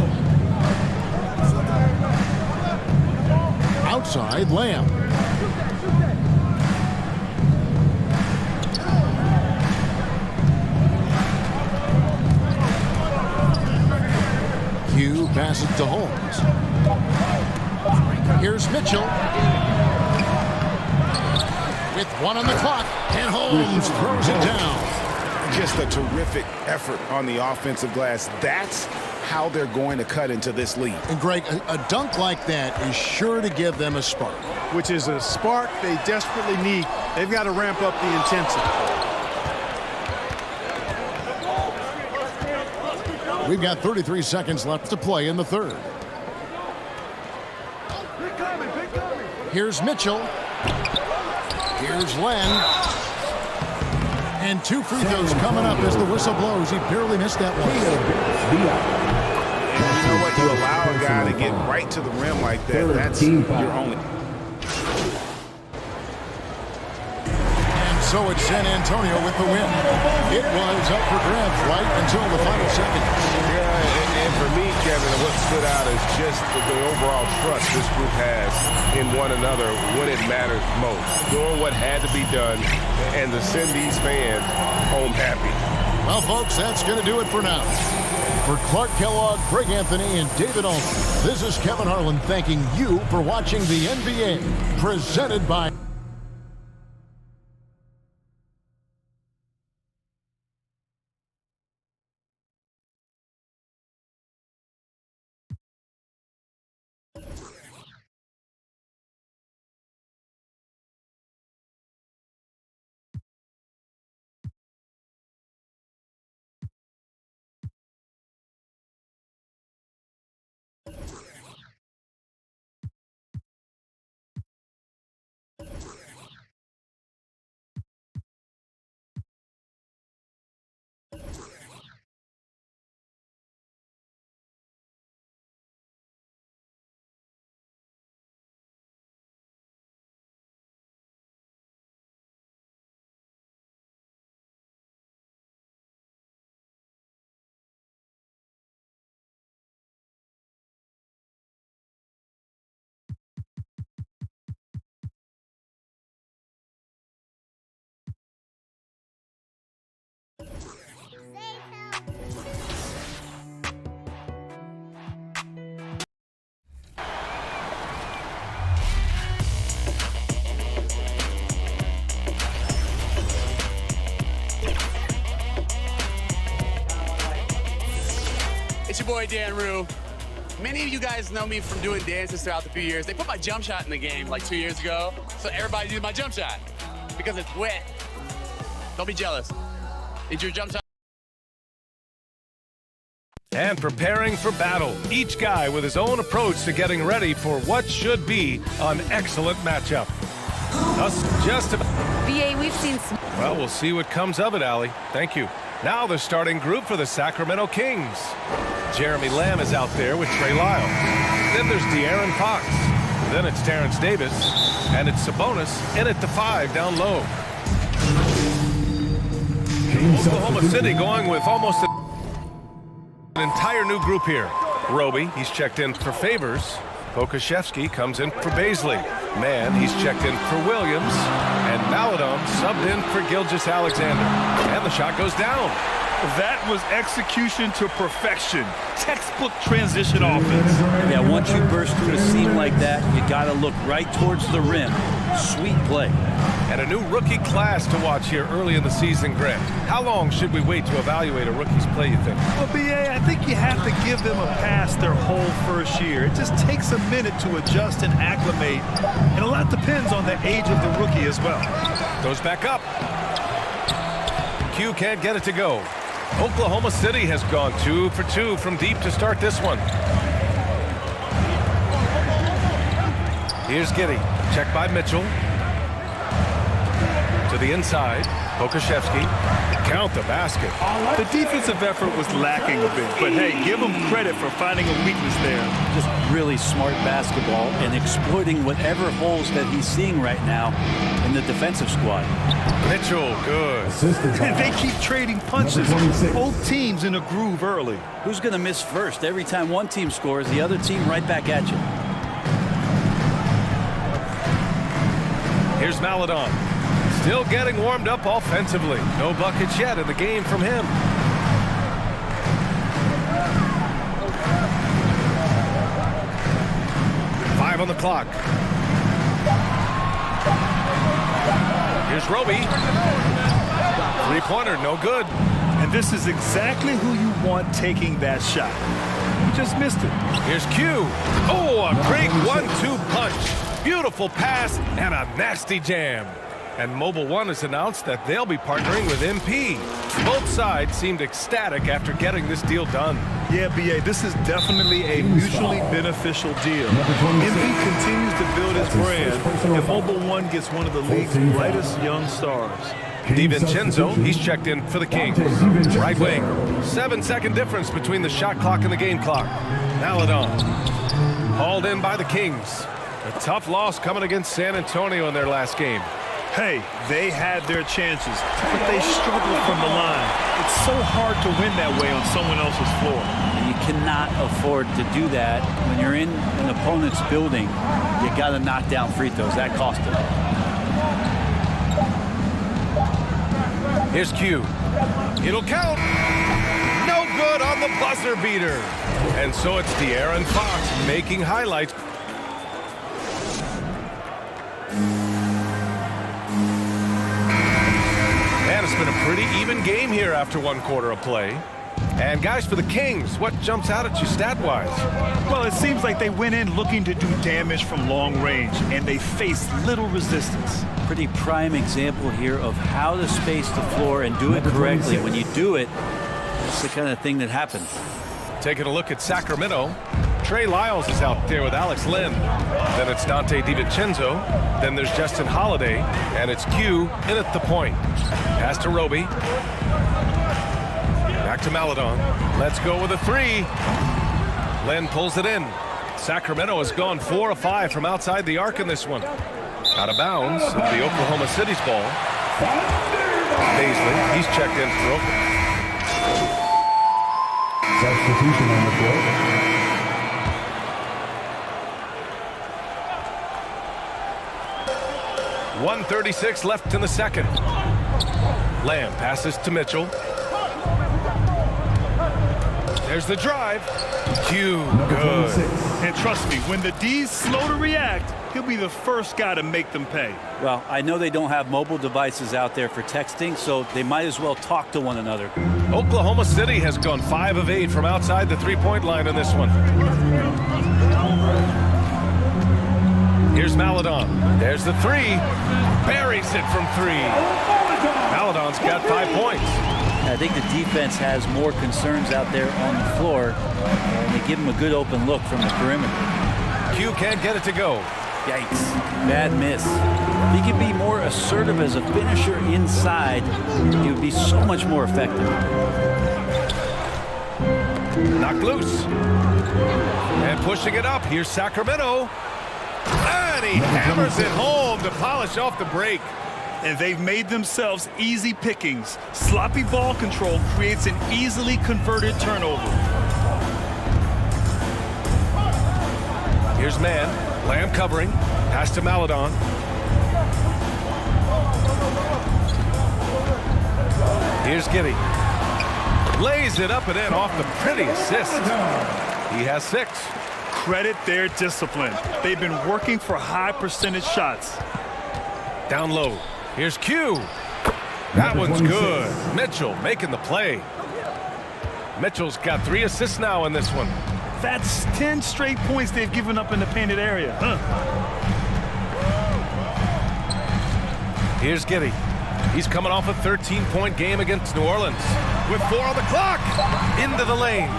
S9: Outside, Lamb. Hugh passes to Holmes. Here's Mitchell. With 1 on the clock, and Holmes throws it down.
S11: Just a terrific effort on the offensive glass. That's how they're going to cut into this lead.
S9: And Greg, a dunk like that is sure to give them a spark.
S13: Which is a spark they desperately need. They've got to ramp up the intensity.
S9: We've got 33 seconds left to play in the third. Here's Mitchell. Here's Len. And 2 free throws coming up as the whistle blows. He barely missed that one.
S11: And you know what? You allow a guy to get right to the rim like that. That's your only.
S9: And so it's San Antonio with the win. It was up for grabs right until the final seconds.
S6: Yeah, and for me, Kevin, what stood out is just the overall trust this group has in one another when it matters most. Doing what had to be done and to send these fans home happy.
S9: Well, folks, that's going to do it for now. For Clark Kellogg, Greg Anthony, and David Allman, this is Kevin Harlan thanking you for watching the NBA, presented by...
S14: It's your boy, Dan Rue. Many of you guys know me from doing dances throughout the few years. They put my jump shot in the game like 2 years ago, so everybody used my jump shot because it's wet. Don't be jealous. It's your jump shot.
S3: And preparing for battle, each guy with his own approach to getting ready for what should be an excellent matchup. Thus, just about...
S4: VA, we've seen some...
S3: Well, we'll see what comes of it, Allie. Thank you. Now the starting group for the Sacramento Kings. Jeremy Lamb is out there with Trey Lyles. Then there's De'Aaron Fox. Then it's Terrence Davis. And it's Sabonis in at the 5 down low. Oklahoma City going with almost an entire new group here. Roby, he's checked in for Favors. Pokashevsky comes in for Baisley. Mann, he's checked in for Williams. And Maladon subbed in for Gilgeous-Alexander. And the shot goes down.
S7: That was execution to perfection. Textbook transition offense.
S12: Yeah, once you burst through a seam like that, you got to look right towards the rim. Sweet play.
S3: And a new rookie class to watch here early in the season, Grant. How long should we wait to evaluate a rookie's play, you think?
S7: Well, BA, I think you have to give them a pass their whole first year. It just takes a minute to adjust and acclimate, and a lot depends on the age of the rookie as well.
S3: Goes back up. Q can't get it to go. Oklahoma City has gone 2 for 2 from deep to start this one. Here's Giddey. Checked by Mitchell. To the inside. Pokashevsky. Count the basket.
S7: The defensive effort was lacking a bit, but hey, give him credit for finding a weakness there.
S12: Just really smart basketball and exploiting whatever holes that he's seeing right now in the defensive squad.
S3: Mitchell, good.
S7: And they keep trading punches. Both teams in a groove early.
S12: Who's going to miss first? Every time one team scores, the other team right back at you.
S3: Here's Maledon. Still getting warmed up offensively. No buckets yet in the game from him. Five on the clock. Here's Roby. Three-pointer, no good.
S7: And this is exactly who you want taking that shot. He just missed it.
S3: Here's Q. Oh, a great 1-2 punch. Beautiful pass and a nasty jam. And Mobile One has announced that they'll be partnering with MP. Both sides seemed ecstatic after getting this deal done.
S7: Yeah, BA, this is definitely a mutually beneficial deal. MP continues to build his brand, and Mobile One gets one of the league's brightest young stars.
S3: DiVincenzo, he's checked in for the Kings. Right wing. 7-second difference between the shot clock and the game clock. Maledon. Hauled in by the Kings. A tough loss coming against San Antonio in their last game.
S7: Hey, they had their chances, but they struggled from the line. It's so hard to win that way on someone else's floor.
S12: And you cannot afford to do that when you're in an opponent's building. You got to knock down free throws. That cost them.
S3: Here's Q. It'll count. No good on the buzzer beater. And so it's De'Aaron Fox making highlights. Man, it's been a pretty even game here after one quarter of play. And guys, for the Kings, what jumps out at you stat-wise?
S7: Well, it seems like they went in looking to do damage from long range, and they faced little resistance.
S12: Pretty prime example here of how to space the floor and do it correctly. When you do it, that's the kind of thing that happens.
S3: Taking a look at Sacramento. Trey Lyles is out there with Alex Len. Then it's Dante DiVincenzo. Then there's Justin Holiday. And it's Q in at the point. Pass to Roby. Back to Maledon. Let's go with a three. Len pulls it in. Sacramento has gone 4 of 5 from outside the arc in this one. Out of bounds, the Oklahoma City's ball. Paisley, he's checked in for Oklahoma.
S5: Substitution on the floor.
S3: .136 left in the second. Lamb passes to Mitchell. There's the drive. Q, good.
S7: And trust me, when the D's slow to react, he'll be the first guy to make them pay.
S12: Well, I know they don't have mobile devices out there for texting, so they might as well talk to one another.
S3: Oklahoma City has gone 5 of 8 from outside the three-point line in this one. Here's Maledon. There's the three. Buries it from 3. Maledon's got 5 points.
S12: I think the defense has more concerns out there on the floor, and they give him a good open look from the perimeter.
S3: Q can't get it to go.
S12: Yikes. Bad miss. If he could be more assertive as a finisher inside, he would be so much more effective.
S3: Knocked loose. And pushing it up. Here's Sacramento. And he hammers it home to polish off the break.
S7: And they've made themselves easy pickings. Sloppy ball control creates an easily converted turnover.
S3: Here's man. Lamb covering. Pass to Maledon. Here's Giddey. Lays it up and in off the pretty assist. He has 6.
S7: Credit their discipline. They've been working for high percentage shots.
S3: Down low. Here's Q. That one's good. Mitchell making the play. Mitchell's got 3 assists now in this one.
S7: That's 10 straight points they've given up in the painted area.
S3: Here's Giddy. He's coming off a 13-point game against New Orleans. With 4 on the clock. Into the lane.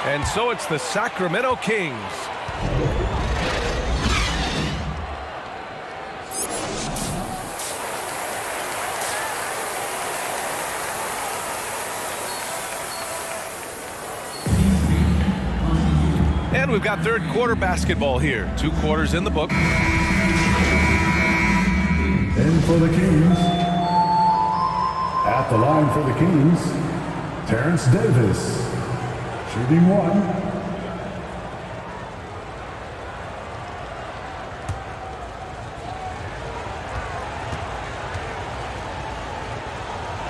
S3: And so it's the Sacramento Kings. And we've got third quarter basketball here. 2 quarters in the book.
S5: And for the Kings, at the line for the Kings, Terrence Davis, shooting 1.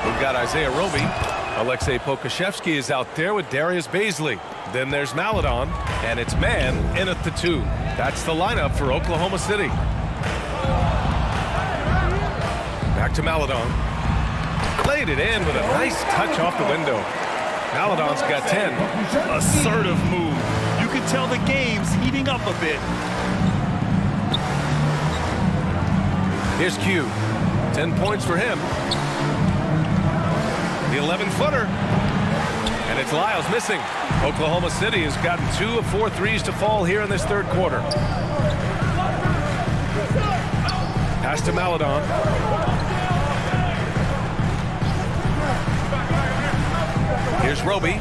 S3: We've got Isaiah Roby. Alexei Pokashevsky is out there with Darius Baisley. Then there's Maladon, and it's man in at the 2. That's the lineup for Oklahoma City. Back to Maladon. Played it in with a nice touch off the window. Maladon's got 10.
S7: Assertive move. You can tell the game's heating up a bit.
S3: Here's Q. 10 points for him. The 11-footer. And it's Lyles missing. Oklahoma City has gotten 2 of 4 threes to fall here in this third quarter. Pass to Maladon. Here's Roby.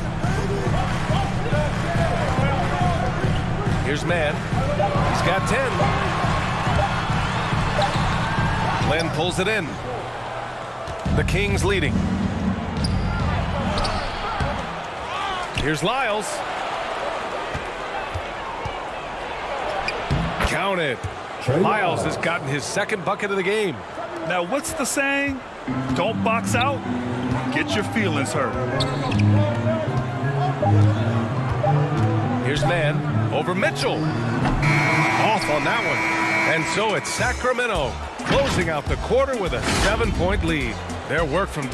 S3: Here's Mann. He's got 10. Glenn pulls it in. The Kings leading. Here's Lyles. Counted. Lyles has gotten his 2nd bucket of the game.
S7: Now, what's the saying? Don't box out. Get your feelings hurt.
S3: Here's Mann over Mitchell. Off on that one. And so it's Sacramento closing out the quarter with a 7-point lead. Their work from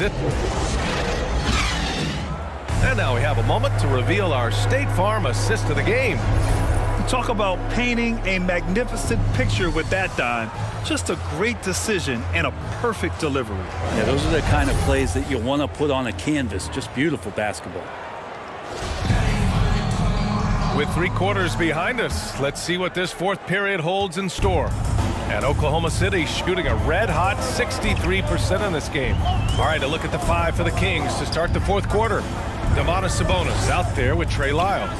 S3: And now we have a moment to reveal our State Farm assist of the game.
S7: Talk about painting a magnificent picture with that, Don. Just a great decision and a perfect delivery.
S12: Yeah, those are the kind of plays that you want to put on a canvas. Just beautiful basketball.
S3: With 3 quarters behind us, let's see what this 4th period holds in store. And Oklahoma City shooting a red-hot 63% in this game. All right, a look at the 5 for the Kings to start the 4th quarter. Domantas Sabonis out there with Trey Lyles.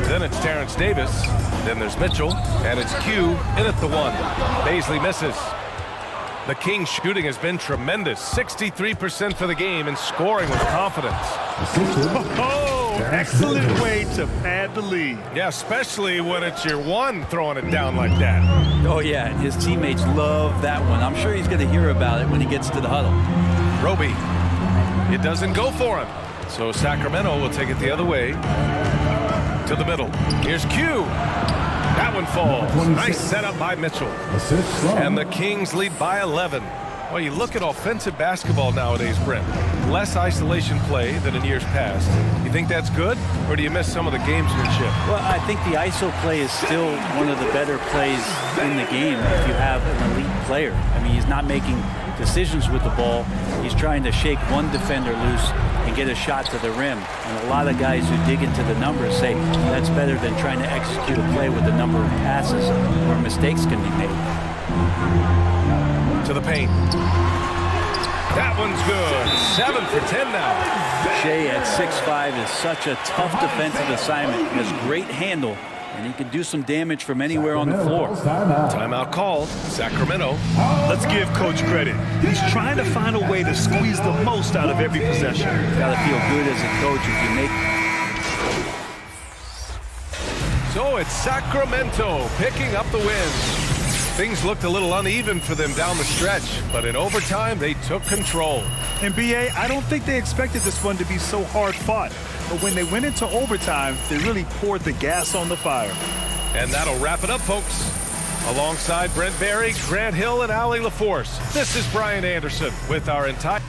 S3: Then it's Terrence Davis. Then there's Mitchell. And it's Q in at the 1. Baisley misses. The Kings shooting has been tremendous. 63% for the game and scoring with confidence.
S7: Oh, excellent way to pad the lead.
S3: Yeah, especially when it's your 1 throwing it down like that.
S12: Oh, yeah, his teammates love that one. I'm sure he's going to hear about it when he gets to the huddle.
S3: Roby. It doesn't go for him. So Sacramento will take it the other way to the middle. Here's Q. That one falls. Nice setup by Mitchell. And the Kings lead by 11. Well, you look at offensive basketball nowadays, Brent. Less isolation play than in years past. You think that's good, or do you miss some of the gamesmanship?
S12: Well, I think the ISO play is still one of the better plays in the game if you have an elite player. I mean, he's not making decisions with the ball. He's trying to shake one defender loose and get a shot to the rim. And a lot of guys who dig into the numbers say that's better than trying to execute a play with a number of passes where mistakes can be made.
S3: To the paint. That one's good. 7 for 10 now.
S12: Shea at 6'5" is such a tough defensive assignment. He has great handle, and he can do some damage from anywhere on the floor.
S3: Timeout called. Sacramento.
S7: Let's give Coach credit. He's trying to find a way to squeeze the most out of every possession.
S12: Got to feel good as a coach if you make.
S3: So it's Sacramento picking up the win. Things looked a little uneven for them down the stretch, but in overtime, they took control.
S7: And BA, I don't think they expected this one to be so hard fought. But when they went into overtime, they really poured the gas on the fire.
S3: And that'll wrap it up, folks. Alongside Brent Barry, Grant Hill, and Allie LaForce, this is Brian Anderson with our entire...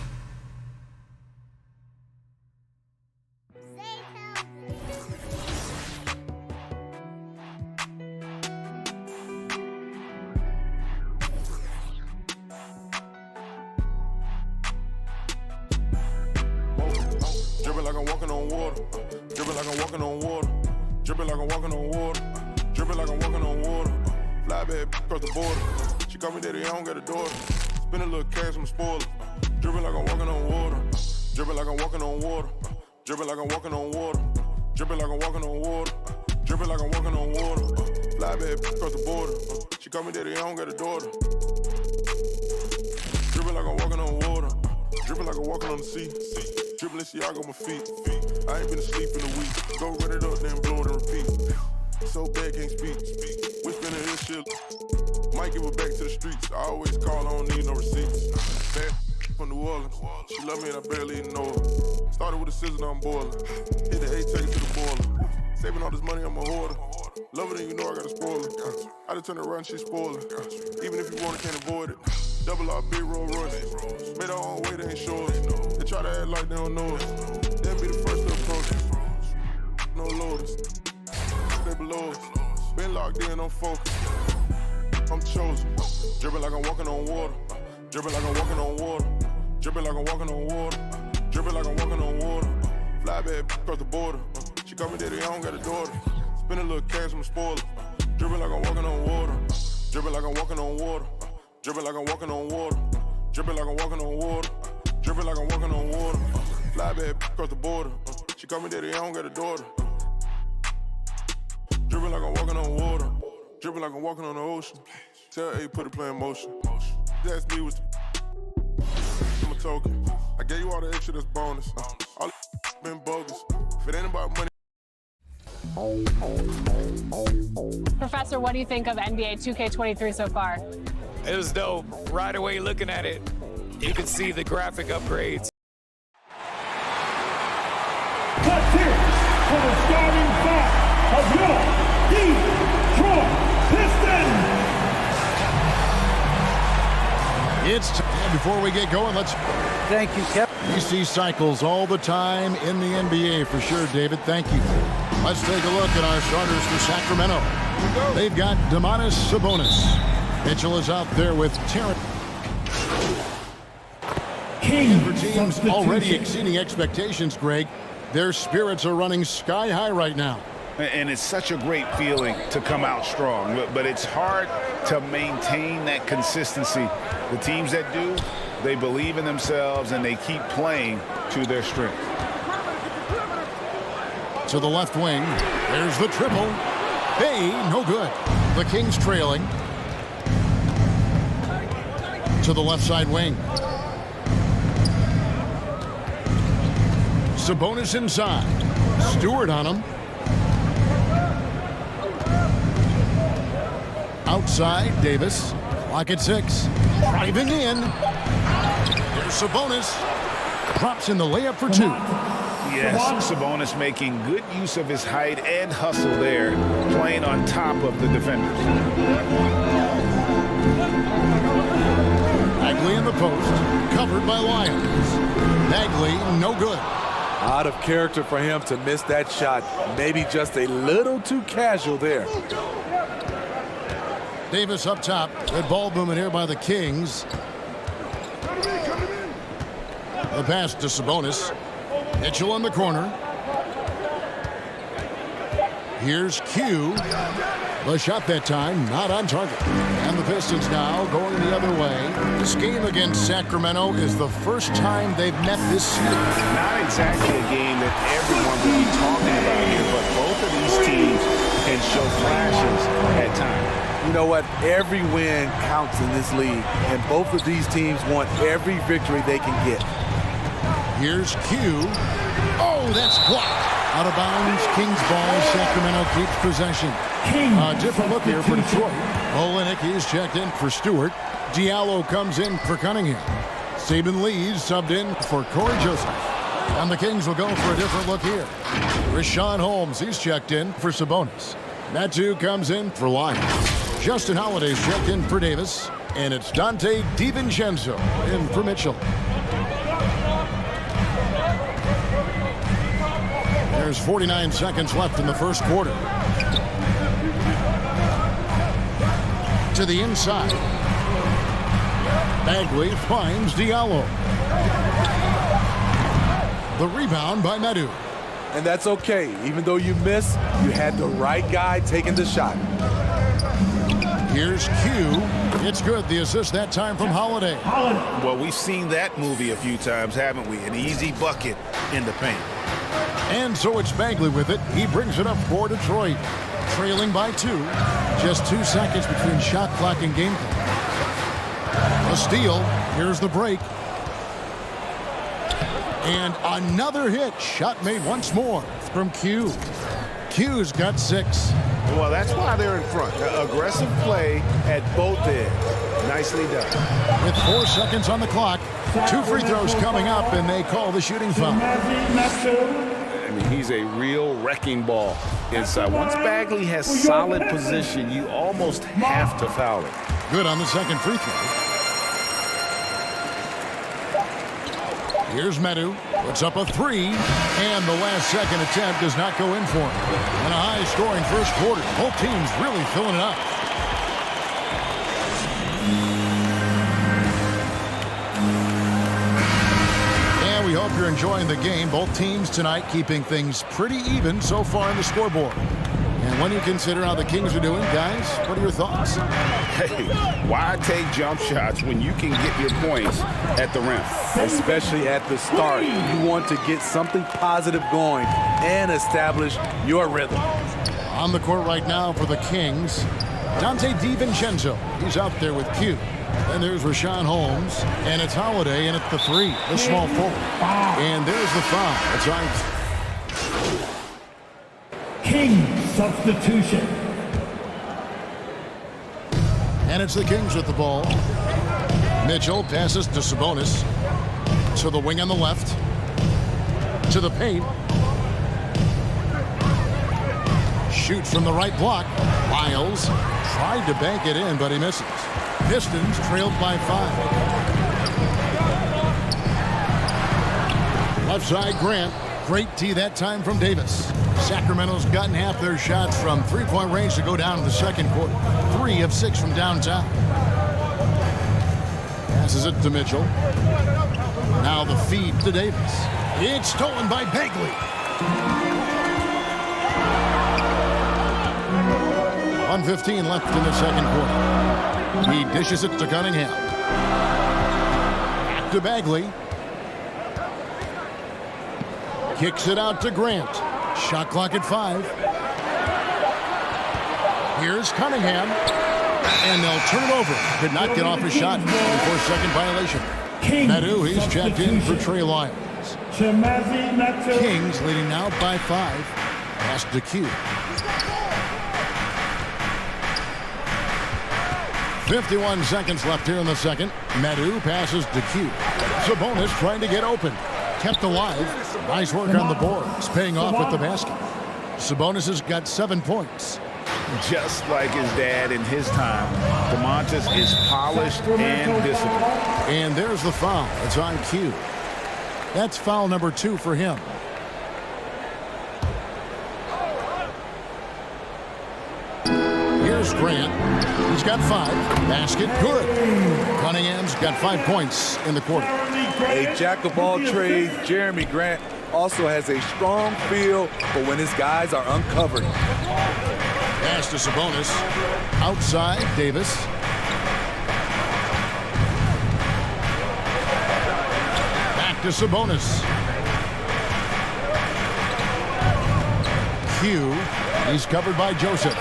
S18: Dripping like I'm walking on water. Dripping like I'm walking on water. Dripping like I'm walking on water. Dripping like I'm walking on water. Fly bad across the border. She call me daddy, I don't got a daughter. Spend a little cash, I'm a spoiler. Dripping like I'm walking on water. Dripping like I'm walking on water. Dripping like I'm walking on water. Dripping like I'm walking on water. Dripping like I'm walking on water. Fly bad across the border. She call me daddy, I don't got a daughter. Dripping like I'm walking on water. Dripping like I'm walking on the sea. Dribbling, see, I got my feet. I ain't been asleep in a week. Go run it up, then blow it and repeat. So bad, can't speak. Whispering in his shit. Might give it back to the streets. I always call, I don't need no receipts. Bad from New Orleans. She love me and I barely even know her. Started with a scissors, now I'm boiling. Hit the A, take it to the boiler. Saving all this money, I'm a hoarder. Love it and you know I got a spoiler. I just turn around, she's spoiling. Even if you want it, can't avoid it. Double R, big Rolls Royce. Made our own way, they ain't sure. They try to act like they don't know us. They'll be the first to approach us. No loaders. They below us. Been locked in, I'm focused. I'm chosen. Dripping like I'm walking on water. Dripping like I'm walking on water. Dripping like I'm walking on water. Dripping like I'm walking on water. Fly bad across the border. She call me daddy, I don't got a daughter. Spend a little cash, I'm a spoiler. Dripping like I'm walking on water. Dripping like I'm walking on water. Dripping like I'm walking on water. Dripping like I'm walking on water. Dripping like I'm walking on water. Fly bad across the border. She call me daddy, I don't got a daughter. Dripping like I'm walking on water. Dripping like I'm walking on the ocean. Tell A, put the play in motion. They asked me what's I'm a token. I gave you all the extra, that's bonus. All been bogus. If it ain't about money.
S2: Professor, what do you think of NBA 2K23 so far?
S15: It was dope. Right away looking at it, you can see the graphic upgrades.
S5: Let's hear it for the starting five of your Detroit Pistons.
S9: It's time. Before we get going, let's...
S17: Thank you, Kevin.
S9: We see cycles all the time in the NBA for sure, David. Thank you. Let's take a look at our starters for Sacramento. They've got Domantas Sabonis. Mitchell is out there with Terrence. And for teams already exceeding expectations, Greg, their spirits are running sky high right now.
S11: And it's such a great feeling to come out strong, but it's hard to maintain that consistency. The teams that do, they believe in themselves and they keep playing to their strength.
S9: To the left wing, there's the triple. Hey, no good. The Kings trailing. To the left side wing. Sabonis inside. Stewart on him. Outside, Davis. Clock at 6. Driving in. There's Sabonis. Drops in the layup for 2.
S11: Yes, Sabonis making good use of his height and hustle there, playing on top of the defenders.
S9: Bagley in the post, covered by Lyons. Bagley, no good.
S19: Out of character for him to miss that shot. Maybe just a little too casual there.
S9: Davis up top. Good ball movement here by the Kings. The pass to Sabonis. Mitchell in the corner. Here's Q. The shot that time, not on target. And the Pistons now going the other way. This game against Sacramento is the first time they've met this season.
S11: Not exactly a game that everyone will be talking about here, but both of these teams can show flashes at times.
S19: You know what? Every win counts in this league, and both of these teams want every victory they can get.
S9: Here's Q. Oh, that's blocked. Out of bounds, Kings ball. Sacramento keeps possession. A different look here for Detroit. Olenek is checked in for Stewart. Diallo comes in for Cunningham. Saban Lee's subbed in for Corey Joseph. And the Kings will go for a different look here. Rashawn Holmes, he's checked in for Sabonis. Metu comes in for Lyons. Justin Holiday's checked in for Davis. And it's Dante DiVincenzo in for Mitchell. There's 49 seconds left in the first quarter. To the inside. Bagley finds Diallo. The rebound by Metu.
S19: And that's okay. Even though you miss, you had the right guy taking the shot.
S9: Here's Q. It's good. The assist that time from Holiday.
S11: Well, we've seen that movie a few times, haven't we? An easy bucket in the paint.
S9: And so it's Bagley with it. He brings it up for Detroit. Trailing by 2. Just 2 seconds between shot clock and game clock. A steal. Here's the break. And another hit. Shot made once more from Q. Q's got 6.
S11: Well, that's why they're in front. Aggressive play at both ends. Nicely done.
S9: With 4 seconds on the clock, 2 free throws coming up, and they call the shooting foul.
S11: I mean, he's a real wrecking ball inside. Once Bagley has solid position, you almost have to foul it.
S9: Good on the second free throw. Here's Metu, puts up a 3, and the last second attempt does not go in for him. And a high-scoring first quarter. Both teams really filling it up. And we hope you're enjoying the game. Both teams tonight keeping things pretty even so far on the scoreboard. And when you consider how the Kings are doing, guys, what are your thoughts?
S11: Hey, why take jump shots when you can get your points at the rim?
S19: Especially at the start. You want to get something positive going and establish your rhythm.
S9: On the court right now for the Kings, Dante DiVincenzo. He's out there with Q. Then there's Rashawn Holmes, and it's Holiday, and it's the 3, the small forward. And there's the foul. That's right.
S5: King substitution.
S9: And it's the Kings with the ball. Mitchell passes to Sabonis. To the wing on the left. To the paint. Shoots from the right block. Lyles tried to bank it in, but he misses. Pistons trailed by 5. Left side, Grant. Great tee that time from Davis. Sacramento's gotten half their shots from three-point range to go down in the second quarter. 3 of 6 from downtown. Passes it to Mitchell. Now the feed to Davis. It's stolen by Bagley. 1:15 left in the second quarter. He dishes it to Cunningham. Back to Bagley. Kicks it out to Grant. Shot clock at 5. Here's Cunningham. And they'll turn it over. Could not get off his shot. 24-second violation. Metu, he's checked in for Trey Lyons. Kings leading now by 5. Pass to Q. 51 seconds left here in the second. Metu passes to Q. Sabonis trying to get open. Kept alive. Nice work on the boards. Paying off with the basket. Sabonis has got 7 points.
S11: Just like his dad in his time, DeMontis is polished and disciplined.
S9: And there's the foul. It's on Q. That's foul number 2 for him. Here's Grant. He's got 5. Basket good. Cunningham's got 5 points in the quarter.
S19: A jack of all trades, Jeremy Grant also has a strong feel for when his guys are uncovered.
S9: Pass to Sabonis. Outside, Davis. Back to Sabonis. Q. He's covered by Joseph.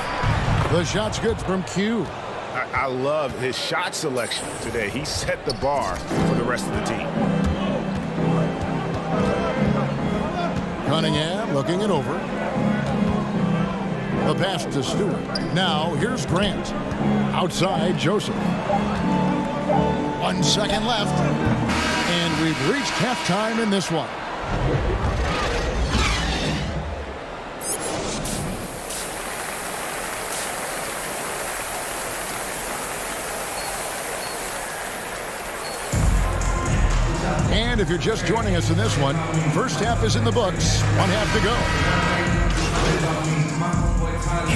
S9: The shot's good from Q.
S11: I love his shot selection today. He set the bar for the rest of the team.
S9: Cunningham looking it over. The pass to Stewart. Now here's Grant. Outside Joseph. 1 second left. And we've reached halftime in this one. And if you're just joining us in this one, first half is in the books. 1 half to go.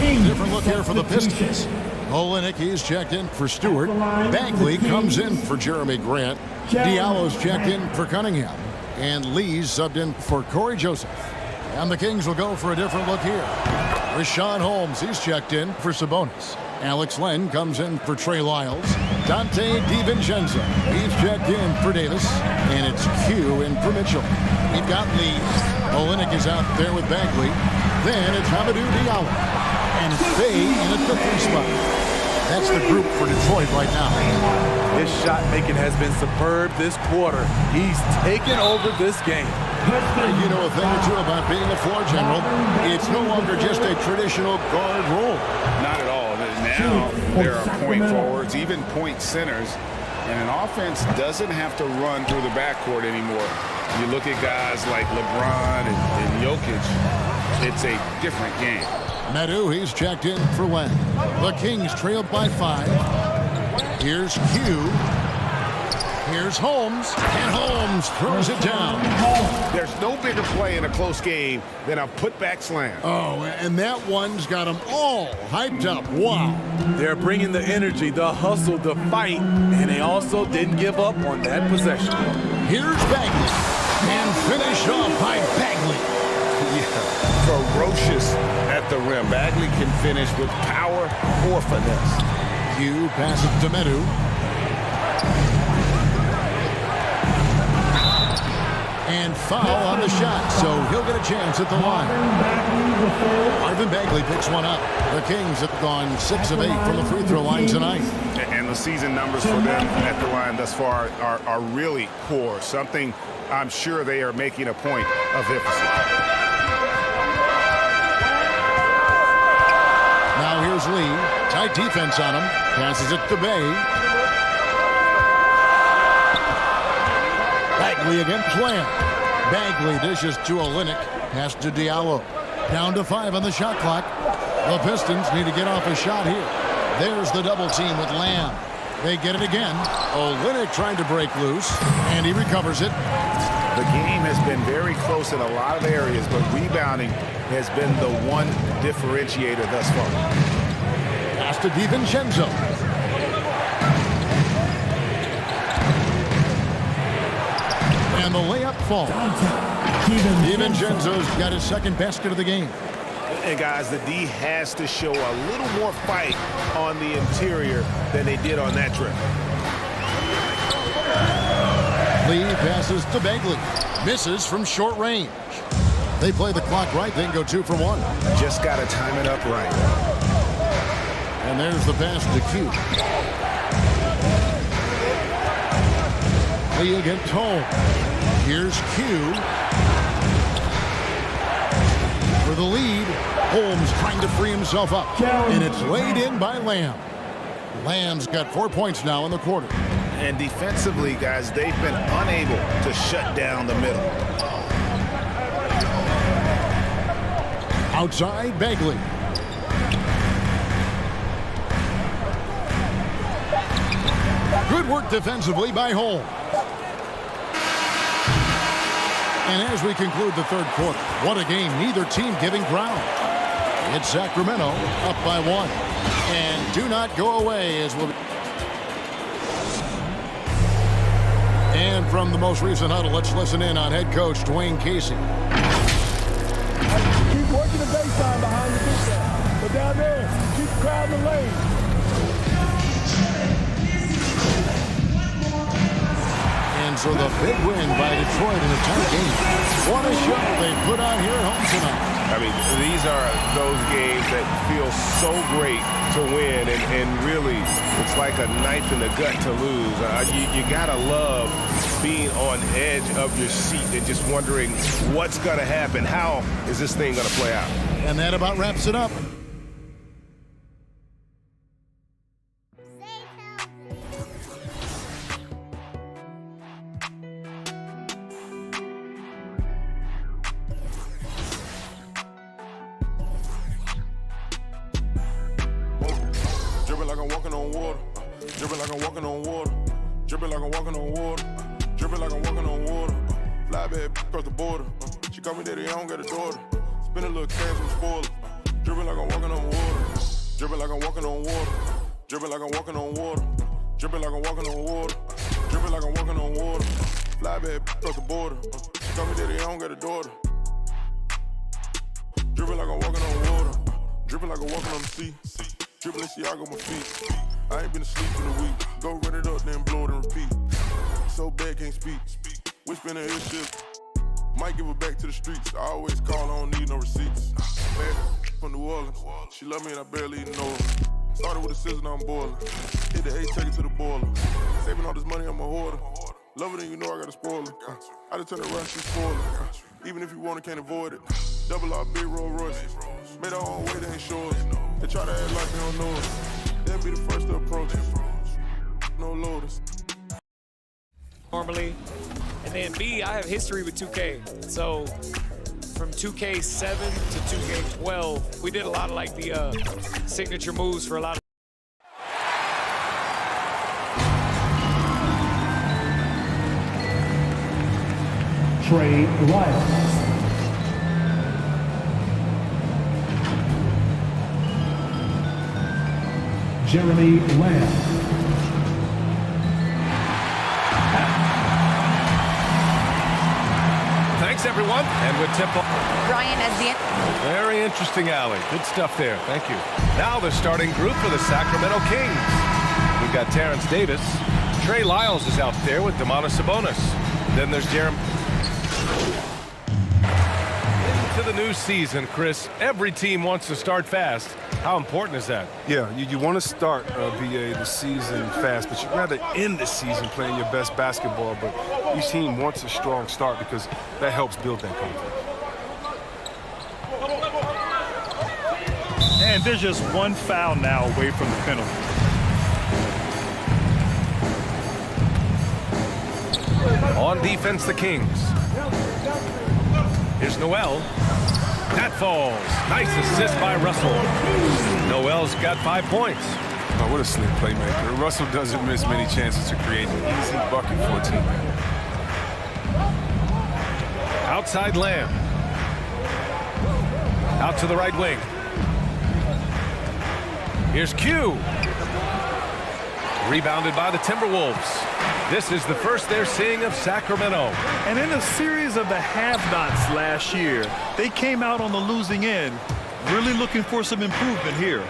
S9: Different look here for the Pistons. Olenek, he's checked in for Stewart. Bagley comes in for Jeremy Grant. Diallo's checked in for Cunningham. And Lee's subbed in for Corey Joseph. And the Kings will go for a different look here. Rashawn Holmes, he's checked in for Sabonis. Alex Len comes in for Trey Lyles. Dante DiVincenzo, he's checked in for Davis. And it's Q in for Mitchell. We've got Lee. Olenek is out there with Bagley. Then it's Hamidou Diallo. And it's Bay in at the 3 spot. That's the group for Detroit right now.
S19: His shot making has been superb this quarter. He's taken over this game.
S9: You know a thing or two about being a floor general. It's no longer just a traditional guard role.
S11: Not at all. Now there are point forwards, even point centers, and an offense doesn't have to run through the backcourt anymore. You look at guys like LeBron and Jokic, it's a different game.
S9: Meadow, he's checked in for Len. The Kings trailed by 5. Here's Q. Here's Holmes. And Holmes throws it down.
S11: There's no bigger play in a close game than a putback slam.
S9: Oh, and that one's got them all hyped up. Wow.
S19: They're bringing the energy, the hustle, the fight, and they also didn't give up on that possession.
S9: Here's Bagley. And finished off by Bagley.
S11: Yeah, ferocious at the rim. Bagley can finish with power or finesse.
S9: Q passes to Meadow. And foul on the shot, so he'll get a chance at the line. Marvin Bagley picks one up. The Kings have gone 6 of 8 from the free throw line tonight.
S11: And the season numbers for them at the line thus far are really poor. Something I'm sure they are making a point of emphasis.
S9: Now here's Lee. Tight defense on him. Passes it to Bay. Bagley against Lamb. Bagley dishes to Olenek. Pass to Diallo. Down to 5 on the shot clock. The Pistons need to get off a shot here. There's the double team with Lamb. They get it again. Olenek trying to break loose, and he recovers it.
S11: The game has been very close in a lot of areas, but rebounding has been the one differentiator thus far.
S9: Pass to DiVincenzo. And the layup falls. DiVincenzo's got his second basket of the game.
S11: And guys, the D has to show a little more fight on the interior than they did on that trip.
S9: Lee passes to Bagley. Misses from short range. They play the clock right, then go 2 for 1.
S11: Just got to time it up right.
S9: And there's the pass to Q. Lee against Holmes. Here's Q. For the lead. Holmes trying to free himself up. And it's laid in by Lamb. Lamb's got 4 points now in the quarter.
S11: And defensively, guys, they've been unable to shut down the middle.
S9: Outside, Bagley. Good work defensively by Holmes. And as we conclude the third quarter, what a game, neither team giving ground. It's Sacramento up by 1. And do not go away as we'll... And from the most recent huddle, let's listen in on head coach Dwayne Casey.
S21: Keep working the baseline behind the defense. But down there, keep crowding the lane.
S9: And so the big win by Detroit in a tight game. What a show they put on here at home tonight.
S6: I mean, these are those games that feel so great to win, and really, it's like a knife in the gut to lose. You gotta love being on edge of your seat and just wondering what's gonna happen. How is this thing gonna play out?
S9: And that about wraps it up.
S18: on water. Dripping like I'm walking on water. Dripping like I'm walking on water. Dripping like I'm walking on water. Fly back across the border. She call me daddy, I don't got a daughter. Spend a little cash on spoiler. Dripping like I'm walking on water. Dripping like I'm walking on water. Dripping like I'm walking on water. Dripping like I'm walking on water. Dripping like I'm walking on water. Fly back across the border. She call me daddy, I don't got a daughter. Dripping like I'm walking on water. Dripping like I'm walking on the sea. Dripping see I got my feet. I ain't been asleep in a week. Go run it up, then blow it and repeat. So bad, can't speak. Whisper in the airship. Might give her back to the streets. I always call, I don't need no receipts. Man, from New Orleans. She love me and I barely even know her. Started with a scissor, now I'm boiling. Hit the 8, take it to the boiler. Saving all this money, I'm a hoarder. Love it and you know I got a spoiler. I just tell her run, she's spoiling. Even if you want it, can't avoid it. Double R, big Rolls Royce. Made our own way, they ain't sure. They try to act like they don't know us. They'll be the first to approach us. No loaders.
S15: Normally. And then B, I have history with 2K. So from 2K7 to 2K12, we did a lot of like the signature moves for a lot of
S5: Trey Lyles. Jeremy Lamb.
S3: Thanks, everyone. And with tip off.
S4: Brian as the...
S3: Very interesting alley. Good stuff there. Thank you. Now the starting group for the Sacramento Kings. We've got Terrence Davis. Trey Lyles is out there with Sabonis. Then there's Jeremy. Into the new season, Chris. Every team wants to start fast. How important is that?
S20: Yeah, you want to start, BA, the season fast, but you'd rather end the season playing your best basketball. But each team wants a strong start because that helps build that confidence.
S7: And there's just one foul now away from the penalty.
S3: On defense, the Kings. Here's Noel. That falls. Nice assist by Russell. Noel's got 5 points.
S20: Oh, what a slick playmaker. Russell doesn't miss many chances to create an easy bucket for a teammate.
S3: Outside Lamb. Out to the right wing. Here's Q. Rebounded by the Timberwolves. This is the first they're seeing of Sacramento.
S7: And in a series of the have-nots last year, they came out on the losing end, really looking for some improvement here.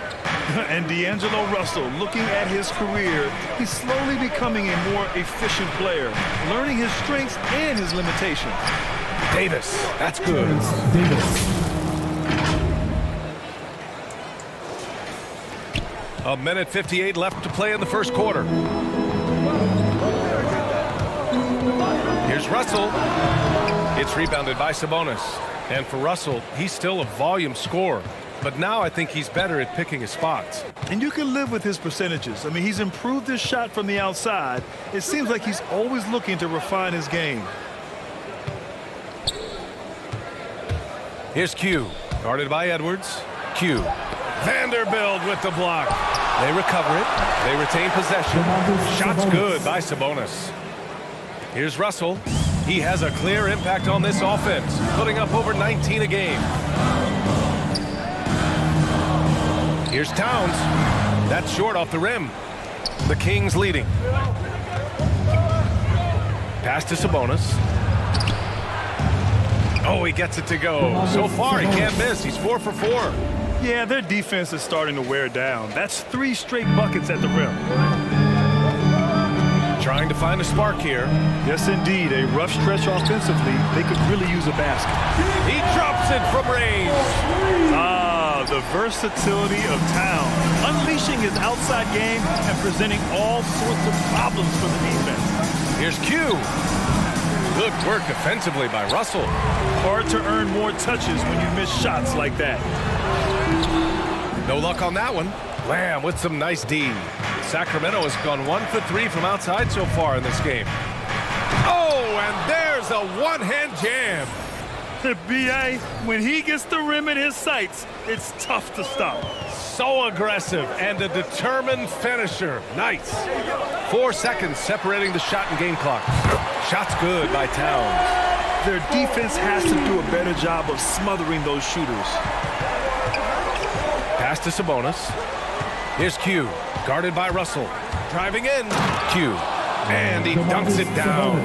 S7: And D'Angelo Russell, looking at his career, he's slowly becoming a more efficient player, learning his strengths and his limitations.
S3: Davis, that's good.
S5: Davis.
S3: A minute 58 left to play in the first quarter. Here's Russell. It's rebounded by Sabonis. And for Russell, he's still a volume scorer. But now I think he's better at picking his spots.
S7: And you can live with his percentages. I mean, he's improved his shot from the outside. It seems like he's always looking to refine his game.
S3: Here's Q. Guarded by Edwards. Q. Vanderbilt with the block. They recover it. They retain possession. Shot's good by Sabonis. Here's Russell. He has a clear impact on this offense, putting up over 19 a game. Here's Towns. That's short off the rim. The Kings leading. Pass to Sabonis. Oh, he gets it to go. So far, he can't miss. He's 4 for 4.
S7: Yeah, their defense is starting to wear down. That's 3 straight buckets at the rim.
S3: Trying to find a spark here.
S7: Yes, indeed. A rough stretch offensively. They could really use a basket.
S3: He drops it from range.
S7: Ah, the versatility of Towns. Unleashing his outside game and presenting all sorts of problems for the defense.
S3: Here's Q. Good work defensively by Russell.
S7: Hard to earn more touches when you miss shots like that.
S3: No luck on that one. Lamb with some nice D. Sacramento has gone 1 for 3 from outside so far in this game. Oh, and there's a one-hand jam.
S7: B.A., when he gets the rim in his sights, it's tough to stop.
S3: So aggressive and a determined finisher. Nice. 4 seconds separating the shot and game clock. Shot's good by Towns.
S7: Their defense has to do a better job of smothering those shooters.
S3: Pass to Sabonis. Here's Q, guarded by Russell. Driving in, Q, and he dunks it down.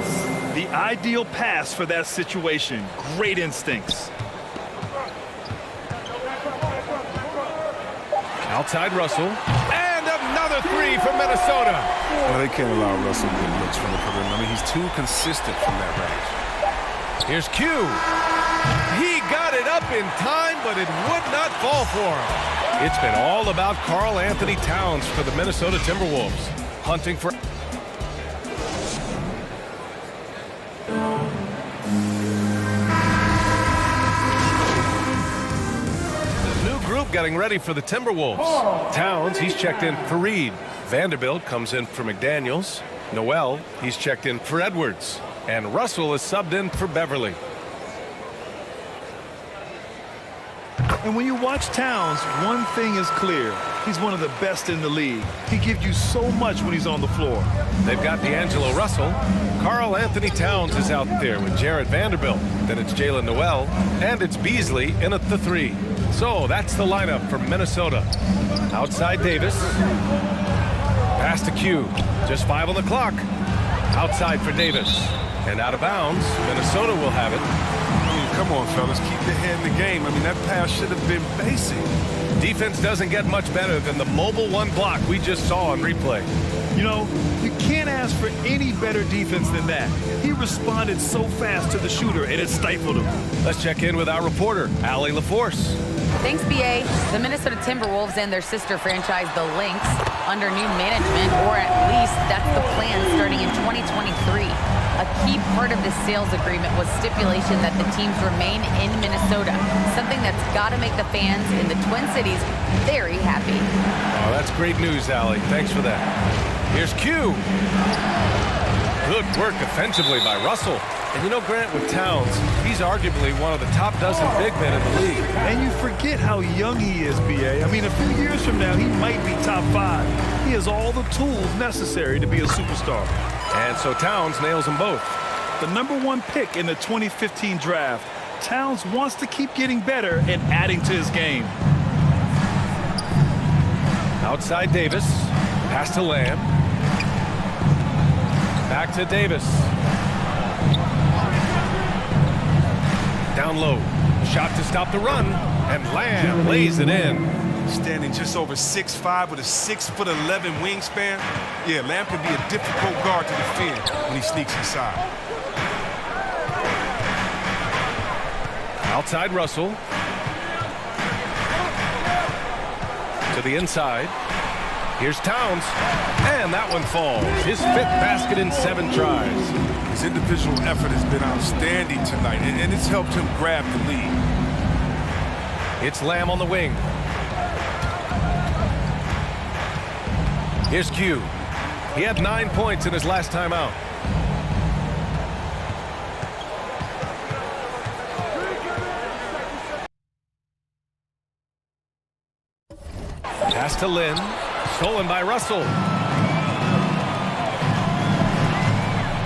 S7: The ideal pass for that situation. Great instincts.
S3: Outside Russell, and another three from Minnesota.
S20: Well, they can't allow Russell to get looks from the perimeter. I mean, he's too consistent from that range.
S3: Here's Q. He got it up in time, but it would not fall for him. It's been all about Karl Anthony Towns for the Minnesota Timberwolves, hunting for... Group getting ready for the Timberwolves. Towns, he's checked in for Reed. Vanderbilt comes in for McDaniels. Noel, he's checked in for Edwards. And Russell is subbed in for Beverly.
S7: And when you watch Towns, one thing is clear. He's one of the best in the league. He gives you so much when he's on the floor.
S3: They've got D'Angelo Russell. Karl Anthony Towns is out there with Jared Vanderbilt. Then it's Jalen Noel. And it's Beasley in at the 3. So that's the lineup for Minnesota. Outside Davis. Pass to Q. Just 5 on the clock. Outside for Davis. And out of bounds. Minnesota will have it.
S20: Come on, fellas. Keep your head in the game. I mean, that pass should have been basic.
S3: Defense doesn't get much better than the mobile one block we just saw on replay.
S7: You know, you can't ask for any better defense than that. He responded so fast to the shooter, and it stifled him.
S3: Let's check in with our reporter, Allie LaForce.
S4: Thanks, B.A. The Minnesota Timberwolves and their sister franchise, the Lynx, under new management, or at least that's the plan starting in 2023. A key part of this sales agreement was stipulation that the teams remain in Minnesota, something that's got to make the fans in the Twin Cities very happy.
S3: Oh, that's great news, Allie. Thanks for that. Here's Q. Good work offensively by Russell. And you know, Grant, with Towns, he's arguably one of the top dozen big men in the league.
S7: And you forget how young he is, B.A. I mean, a few years from now, he might be top 5. He has all the tools necessary to be a superstar.
S3: And so Towns nails them both.
S7: The #1 pick in the 2015 draft, Towns wants to keep getting better and adding to his game.
S3: Outside Davis. Pass to Lamb. Back to Davis. Down low. Shot to stop the run. And Lamb lays it in.
S20: Standing just over 6'5" with a 6'11" wingspan. Yeah, Lamb can be a difficult guard to defend when he sneaks inside.
S3: Outside Russell. To the inside. Here's Towns. And that one falls. His 5th basket in 7 tries.
S20: His individual effort has been outstanding tonight, and it's helped him grab the lead.
S3: It's Lamb on the wing. Here's Q. He had 9 points in his last time out. Pass to Lynn. Stolen by Russell.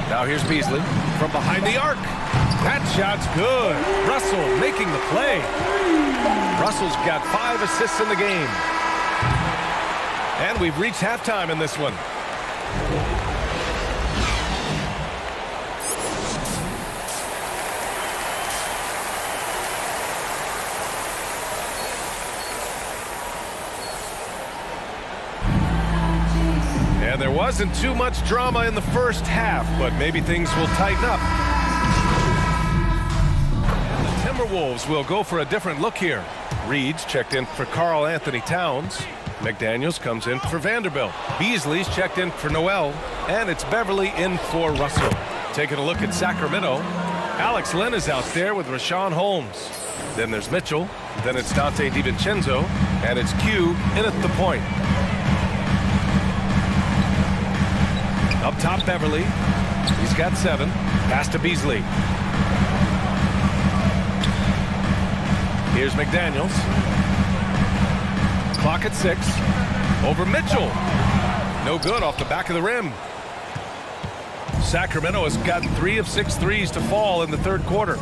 S3: Now here's Beasley from behind the arc. That shot's good. Russell making the play. Russell's got 5 assists in the game. And we've reached halftime in this one. And there wasn't too much drama in the first half, but maybe things will tighten up. And the Timberwolves will go for a different look here. Reed's checked in for Karl Anthony Towns. McDaniels comes in for Vanderbilt. Beasley's checked in for Noel. And it's Beverly in for Russell. Taking a look at Sacramento. Alex Len is out there with Rashawn Holmes. Then there's Mitchell. Then it's Dante DiVincenzo. And it's Q in at the point. Up top, Beverly. He's got 7. Pass to Beasley. Here's McDaniels. Clock at 6. Over Mitchell. No good off the back of the rim. Sacramento has got 3 of 6 threes to fall in the third quarter.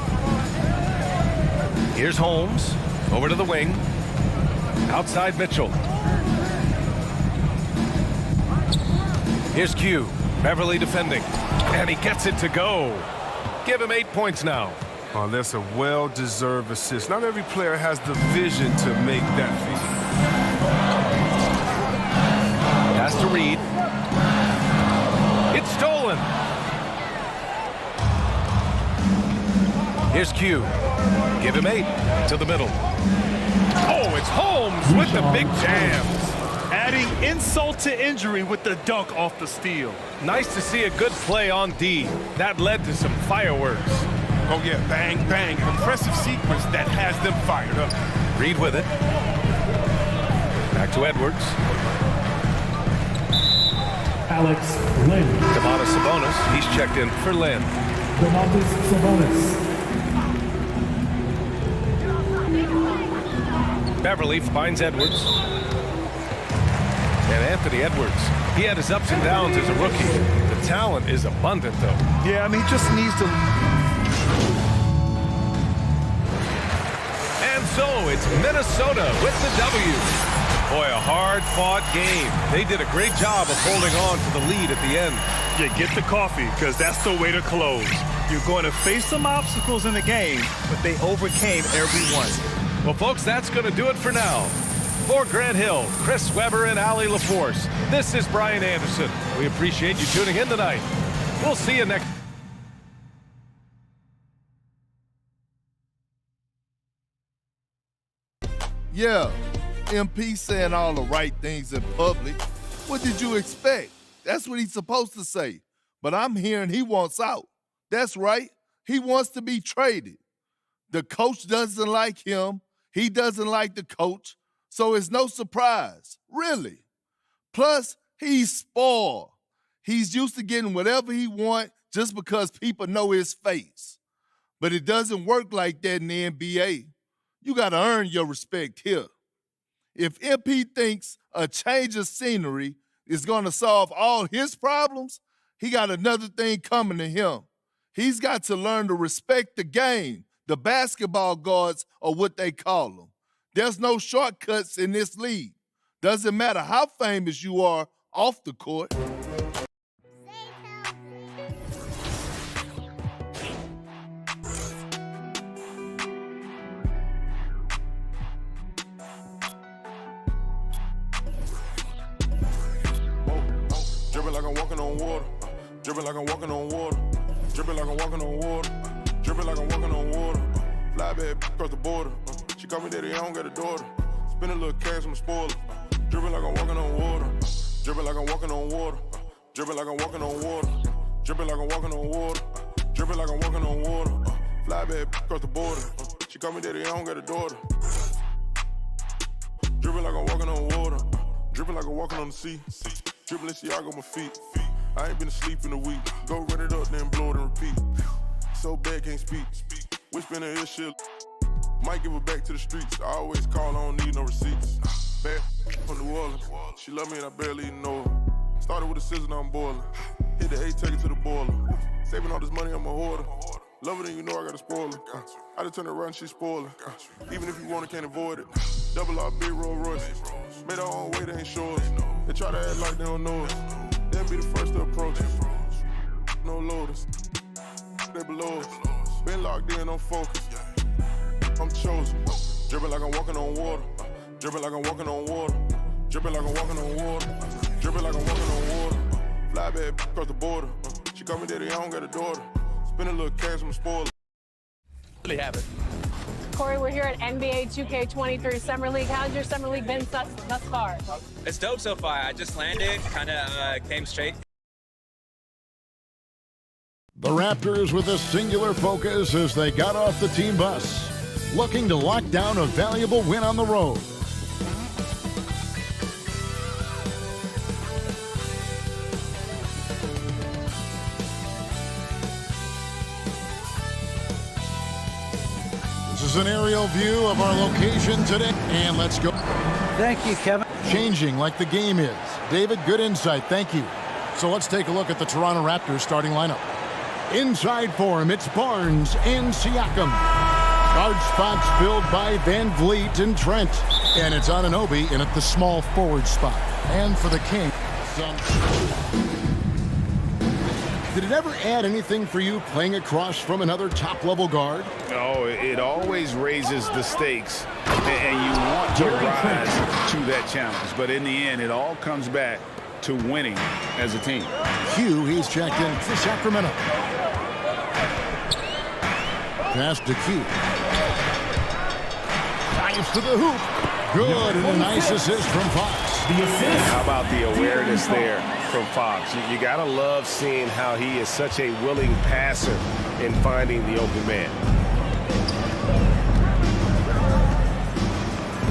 S3: Here's Holmes. Over to the wing. Outside Mitchell. Here's Q. Beverly defending. And he gets it to go. Give him 8 points now.
S20: Oh, that's a well-deserved assist. Not every player has the vision to make that feat.
S3: Pass to Reed. It's stolen. Here's Q. Give him 8 to the middle. Oh, it's Holmes with the big jams.
S7: Adding insult to injury with the dunk off the steal.
S3: Nice to see a good play on D. That led to some fireworks.
S11: Oh, yeah, bang, bang. Impressive sequence that has them fired up.
S3: Reed with it. Back to Edwards.
S5: Alex Lynn.
S3: Domantas Sabonis. He's checked in for Lynn.
S5: Domantas Sabonis.
S3: Beverly finds Edwards. And Anthony Edwards, he had his ups and downs as a rookie. The talent is abundant, though.
S7: Yeah, I mean, he just needs to...
S3: And so it's Minnesota with the W. Boy, a hard-fought game. They did a great job of holding on to the lead at the end.
S7: Yeah, get the coffee, because that's the way to close. You're going to face some obstacles in the game, but they overcame every one.
S3: Well, folks, that's going to do it for now. For Grant Hill, Chris Webber, and Allie LaForce, this is Brian Anderson. We appreciate you tuning in tonight. We'll see you next.
S16: Yeah, MP saying all the right things in public. What did you expect? That's what he's supposed to say. But I'm hearing he wants out. That's right. He wants to be traded. The coach doesn't like him. He doesn't like the coach. So it's no surprise, really. Plus, he's spoiled. He's used to getting whatever he wants just because people know his face. But it doesn't work like that in the NBA. You got to earn your respect here. If MP thinks a change of scenery is going to solve all his problems, he got another thing coming to him. He's got to learn to respect the game. The basketball guards are what they call them. There's no shortcuts in this league. Doesn't matter how famous you are off the court.
S18: Dripping like I'm walking on water. Dripping like I'm walking on water. Dripping like I'm walking on water. Dripping like I'm walking on water. Fly back across the border. She call me daddy, I don't got a daughter. Spend a little cash, I'm a spoiler. Dripping like I'm walking on water. Dripping like I'm walking on water. Dripping like I'm walking on water. Dripping like I'm walking on water. Dripping like I'm walking on water. Fly back across the border. She call me daddy, I don't got a daughter. Dripping like I'm walking on water. Dripping like I'm walking on the sea. Dribbling Santiago on my feet. I ain't been asleep in a week. Go run it up, then blow it and repeat. So bad, can't speak. Whispering in his shit. Might give her back to the streets. I always call, I don't need no receipts. Bad from New Orleans. She love me and I barely even know her. Started with a scissor, now I'm boiling. Hit the A, take it to the boiler. Saving all this money, I'm a hoarder. Love it and you know I got a spoiler. I just turn around, she's spoiling. Even if you want it, can't avoid it. Double R, big Rolls Royce. Made our own way, they ain't sure us. They try to act like they don't know us. They'll be the first to approach us. No loaders. They below us. Been locked in, I'm focused. I'm chosen. Dripping like I'm walking on water. Dripping like I'm walking on water. Dripping like I'm walking on water. Dripping like I'm walking on water. Fly back across the border. She call me daddy, I don't got a daughter. Spend a little cash, I'm a spoiler.
S14: Really have it.
S2: Corey, we're here at NBA 2K23 Summer League. How's your Summer League been thus far?
S22: It's dope so far. I just landed, kind of came straight.
S9: The Raptors with a singular focus as they got off the team bus, looking to lock down a valuable win on the road. is an aerial view of our location today. And let's go.
S17: Thank you, Kevin.
S9: Changing like the game is. David, good insight. Thank you. So let's take a look at the Toronto Raptors starting lineup. Inside for him, it's Barnes and Siakam. Guard spots filled by Van Vliet and Trent. And it's Anunoby in at the small forward spot. And for the Kings, did it ever add anything for you playing across from another top-level guard?
S11: No, it always raises the stakes, and you want to rise to that challenge. But in the end, it all comes back to winning as a team.
S9: Q, he's checked in for Sacramento. Pass to Q. Dives to the hoop. Good, and a nice assist from Fox.
S6: How about the awareness there from Fox? You got to love seeing how he is such a willing passer in finding the open man.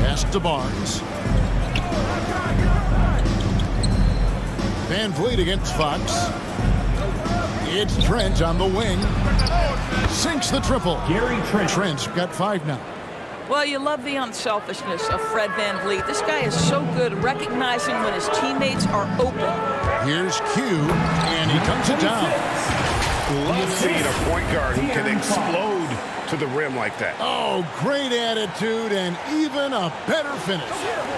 S9: Pass to Barnes. Van Vliet against Fox. It's Trent on the wing. Sinks the triple. Trent's got 5 now.
S1: Well, you love the unselfishness of Fred Van Vliet. This guy is so good at recognizing when his teammates are open.
S9: Here's Q, and he comes it down.
S11: Love seeing a point guard who can explode to the rim like that.
S9: Oh, great attitude and even a better finish.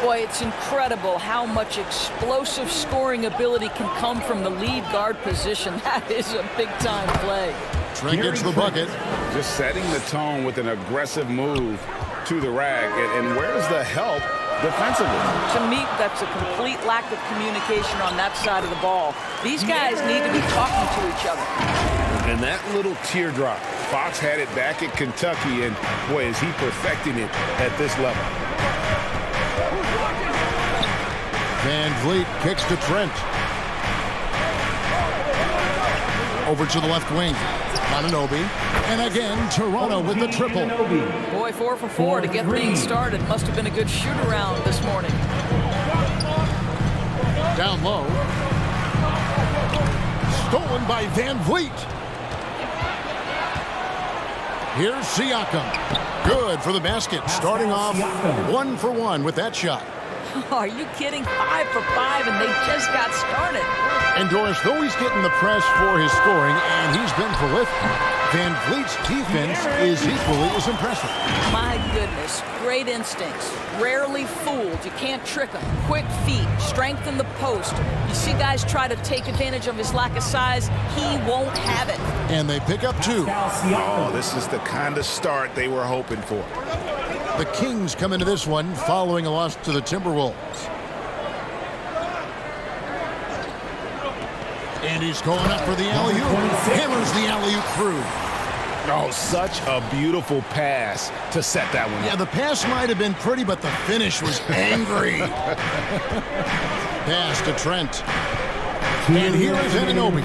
S1: Boy, it's incredible how much explosive scoring ability can come from the lead guard position. That is a big-time play.
S9: Trent gets the bucket.
S11: Just setting the tone with an aggressive move to the rack. And where's the help defensively?
S1: To me, that's a complete lack of communication on that side of the ball. These guys need to be talking to each other.
S11: And that little teardrop. Fox had it back at Kentucky, and boy, is he perfecting it at this level.
S9: Van Vliet kicks to Trent. Over to the left wing. Anunoby. And again, Toronto with the triple.
S1: Boy, 4 for 4 to get things started. Must have been a good shoot-around this morning.
S9: Down low. Stolen by Van Vliet. Here's Siakam. Good for the basket. Starting off 1 for 1 with that shot.
S1: Are you kidding? 5 for 5, and they just got started.
S9: And Doris, though he's getting the press for his scoring, and he's been prolific, Van Vliet's defense is equally as impressive.
S1: My goodness, great instincts. Rarely fooled. You can't trick him. Quick feet, strength in the post. You see guys try to take advantage of his lack of size. He won't have it.
S9: And they pick up 2.
S11: Oh, this is the kind of start they were hoping for.
S9: The Kings come into this one following a loss to the Timberwolves. And he's going up for the alley-oop. Hammers the alley-oop through.
S11: Oh, such a beautiful pass to set that one up.
S9: Yeah, the pass might have been pretty, but the finish was angry. Pass to Trent. And here is Anunoby.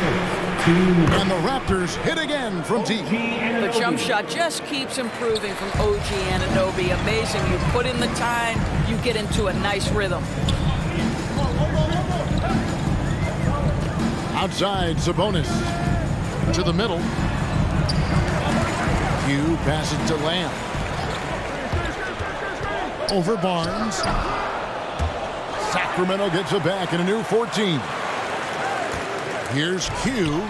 S9: And the Raptors hit again from deep.
S1: The jump shot just keeps improving from OG Anunoby. Amazing. You put in the time, you get into a nice rhythm.
S9: Outside, Sabonis. To the middle. Hugh passes to Lamb. Over Barnes. Sacramento gets it back in a new 14. Here's Q.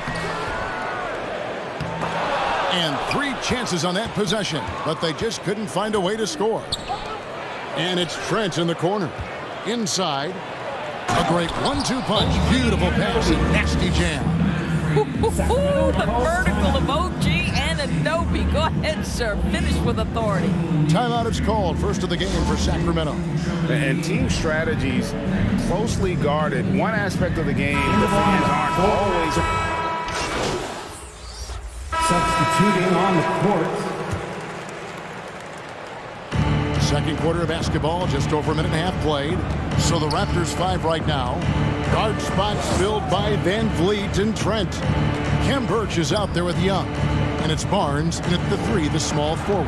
S9: And 3 chances on that possession, but they just couldn't find a way to score. And it's Trent in the corner. Inside. A great 1-2 punch. Beautiful pass and nasty jam.
S1: The vertical of OG Anunoby. Go ahead, sir. Finish with authority.
S9: Timeout is called. First of the game for Sacramento.
S11: And team strategies closely guarded. One aspect of the game, the fans aren't always.
S5: Substituting on the court.
S9: Second quarter of basketball, just over a minute and a half played. So the Raptors 5 right now. Guard spots filled by Van Vliet and Trent. Kem Birch is out there with Young. And it's Barnes, and at the 3, the small forward.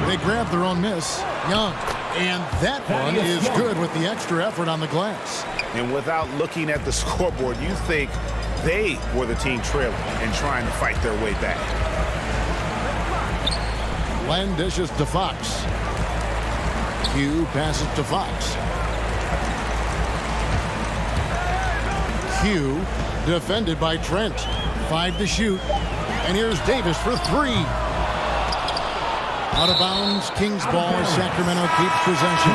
S9: They grab their own miss. Young. And that one is good with the extra effort on the glass.
S11: And without looking at the scoreboard, you think they were the team trailing and trying to fight their way back.
S9: Len dishes to Fox. Q passes to Fox. Q defended by Trent. 5 to shoot. And here's Davis for 3. Out of bounds, Kings ball as Sacramento keeps possession.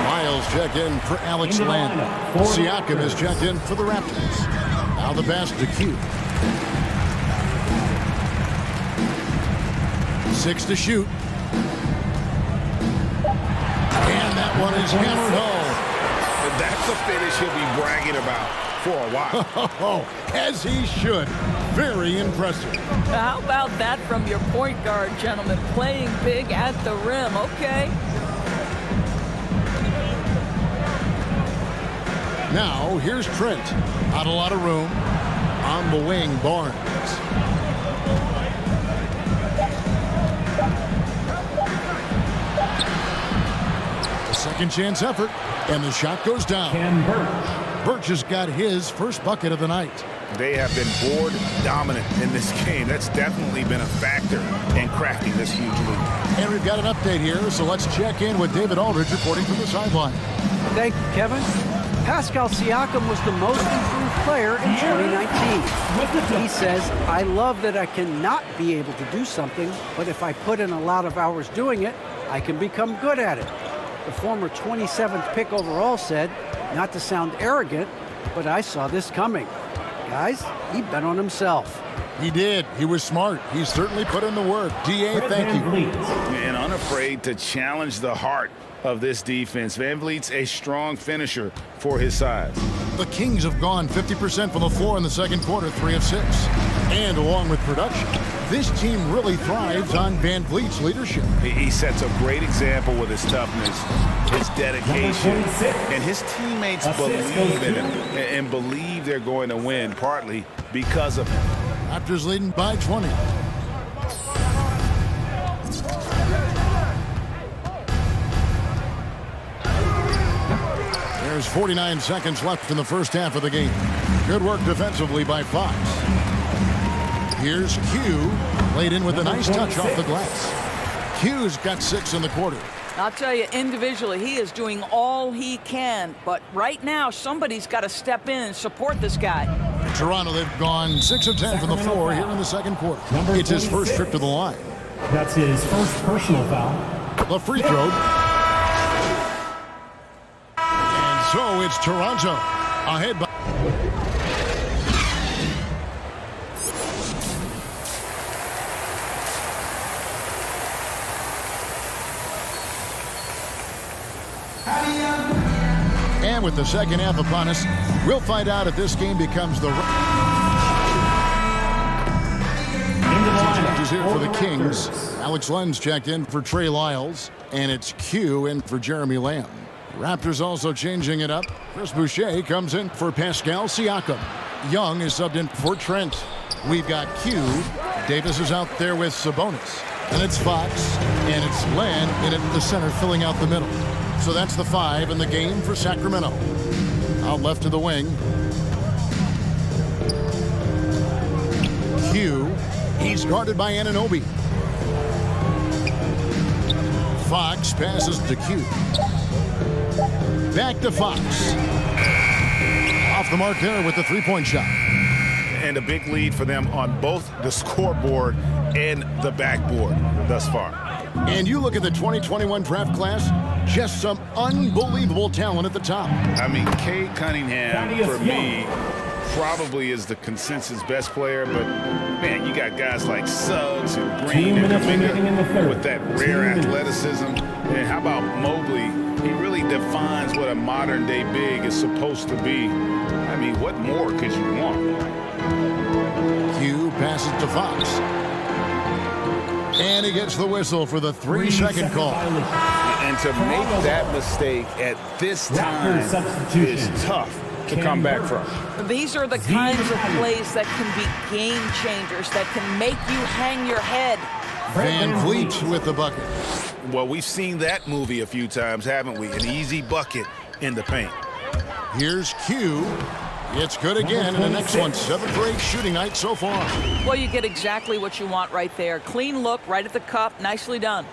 S9: Miles checked in for Alex Len. Siakam is checked in for the Raptors. Now the pass to Q. 6 to shoot. And that one is hammered home.
S11: That's a finish he'll be bragging about for a while.
S9: As he should. Very impressive.
S1: How about that from your point guard, gentlemen? Playing big at the rim. Okay.
S9: Now, here's Trent. Not a lot of room. On the wing, Barnes. A second chance effort, and the shot goes down. Birch has got his first bucket of the night.
S11: They have been board dominant in this game. That's definitely been a factor in crafting this huge lead.
S9: And we've got an update here, so let's check in with David Aldridge reporting from the sideline.
S17: Thank you, Kevin. Pascal Siakam was the most improved player in 2019. He says, I love that I cannot be able to do something, but if I put in a lot of hours doing it, I can become good at it. The former 27th pick overall said, not to sound arrogant, but I saw this coming. Guys, he bet on himself.
S9: He did. He was smart. He certainly put in the work. DA, thank you.
S11: And unafraid to challenge the heart of this defense. Van Vliet's a strong finisher for his size.
S9: The Kings have gone 50% from the floor in the second quarter, 3 of 6. And along with production, this team really thrives on Van Vliet's leadership.
S11: He sets a great example with his toughness, his dedication, and his teammates believe in him and believe they're going to win, partly because of him.
S9: Raptors leading by 20. There's 49 seconds left in the first half of the game. Good work defensively by Fox. Here's Q, laid in with a nice touch off the glass. Q's got 6 in the quarter.
S1: I'll tell you, individually, he is doing all he can. But right now, somebody's got to step in and support this guy.
S9: In Toronto, they've gone 6 of 10 from the floor here in the second quarter. It's his first trip to the line.
S5: That's his first personal foul.
S9: The free throw. And so it's Toronto ahead by... And with the second half upon us, we'll find out if this game becomes the... Changes here for the Kings. Alex Len's checked in for Trey Lyles, and it's Q in for Jeremy Lamb. Raptors also changing it up. Chris Boucher comes in for Pascal Siakam. Young is subbed in for Trent. We've got Q. Davis is out there with Sabonis. And it's Fox, and it's Len in at the center, filling out the middle. So that's the 5 in the game for Sacramento. Out left to the wing. Q. He's guarded by Anunoby. Fox passes to Q. Back to Fox. Off the mark there with the three-point shot.
S11: And a big lead for them on both the scoreboard and the backboard thus far.
S9: And you look at the 2021 draft class, just some unbelievable talent at the top.
S11: I mean, Cade Cunningham, for me, probably is the consensus best player, but man, you got guys like Suggs and Green and Kuminga with that rare athleticism. And how about Mobley? He really defines what a modern-day big is supposed to be. I mean, what more could you want?
S9: Q passes to Fox. And he gets the whistle for the 3-second call.
S11: And to make that mistake at this time is tough to come back from.
S1: These are the kinds of plays that can be game changers, that can make you hang your head.
S9: Van Vliet with the bucket.
S11: Well, we've seen that movie a few times, haven't we? An easy bucket in the paint.
S9: Here's Q. It's good again in an excellent 7 for 8 shooting night so far.
S1: Well, you get exactly what you want right there. Clean look, right at the cup. Nicely done.